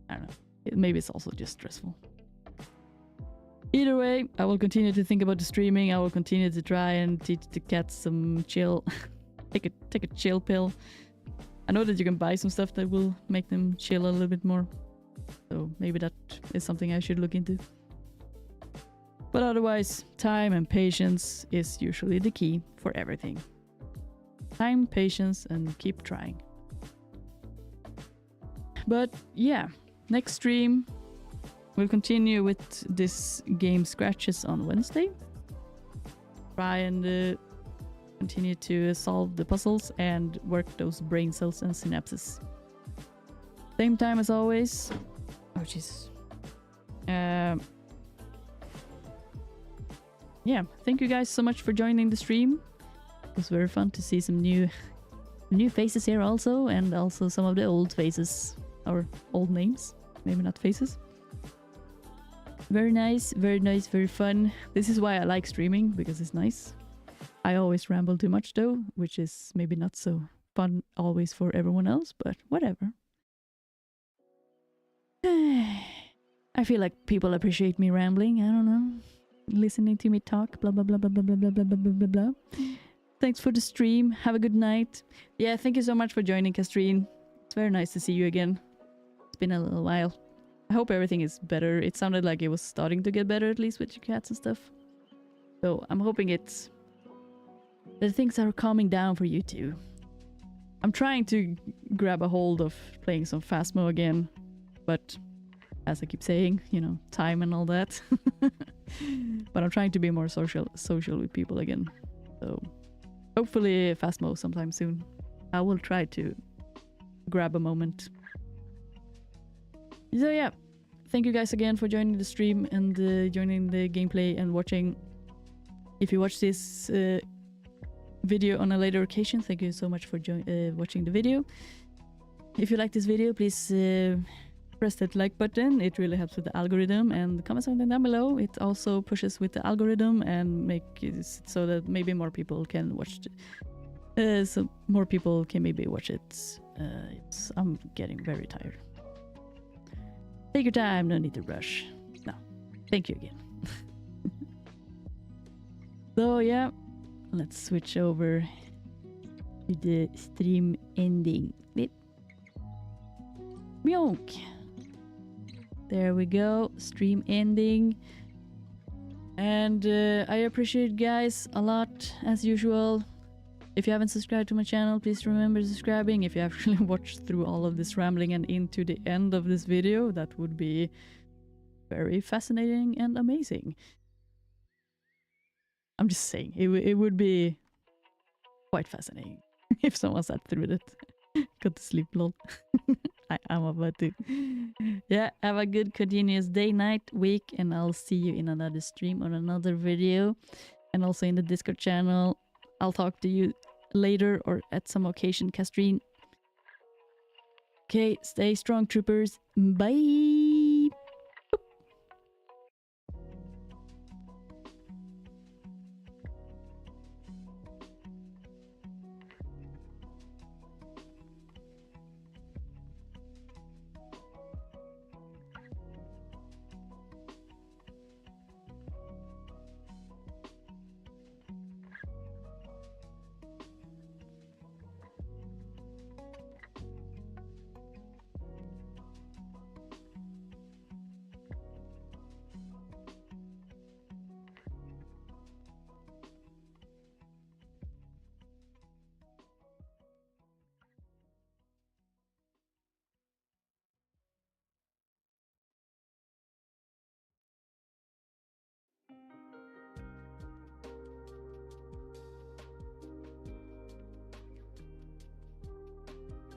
I don't know. Maybe it's also just stressful. Either way, I will continue to think about the streaming. I will continue to try and teach the cats some chill. take a chill pill. I know that you can buy some stuff that will make them chill a little bit more. So maybe that is something I should look into. But otherwise, time and patience is usually the key for everything. Time, patience, and keep trying. But yeah, next stream we'll continue with this game Scratches on Wednesday. Try and continue to solve the puzzles and work those brain cells and synapses. Same time as always, Oh, jeez. Yeah, thank you guys so much for joining the stream. It was very fun to see some new faces here also, and also some of the old faces, or old names, maybe not faces. Very nice, very fun. This is why I like streaming, because it's nice. I always ramble too much though, which is maybe not so fun always for everyone else, but whatever. I feel like people appreciate me rambling, I don't know. Listening to me talk, blah blah blah blah blah blah blah blah blah blah blah blah. Thanks for the stream. Have a good night. Yeah, thank you so much for joining, Kastrine. It's very nice to see you again. It's been a little while. I hope everything is better. It sounded like it was starting to get better, at least with your cats and stuff. So I'm hoping that things are calming down for you too. I'm trying to grab a hold of playing some Phasmo again, but as I keep saying, you know, time and all that. But I'm trying to be more social with people again. So hopefully Phasmo sometime soon. I will try to grab a moment. So yeah, thank you guys again for joining the stream and joining the gameplay and watching. If you watch this video on a later occasion, thank you so much for watching the video. If you like this video, please press that like button. It really helps with the algorithm, and comment something down below. It also pushes with the algorithm and make it so that maybe more people can watch it. So more people can maybe watch it. I'm getting very tired. Take your time, no need to rush. No, thank you again. So yeah, let's switch over to the stream ending. Beep. Mionk. There we go, stream ending. And I appreciate you guys a lot, as usual. If you haven't subscribed to my channel, please remember subscribing. If you actually watched through all of this rambling and into the end of this video, that would be very fascinating and amazing. I'm just saying, it would be quite fascinating if someone sat through it. Got to sleep, lol. I'm about to. Yeah, have a good continuous day, night, week, and I'll see you in another stream or another video. And also in the Discord channel. I'll talk to you later or at some occasion, Kastrine. Okay, stay strong, troopers. Bye!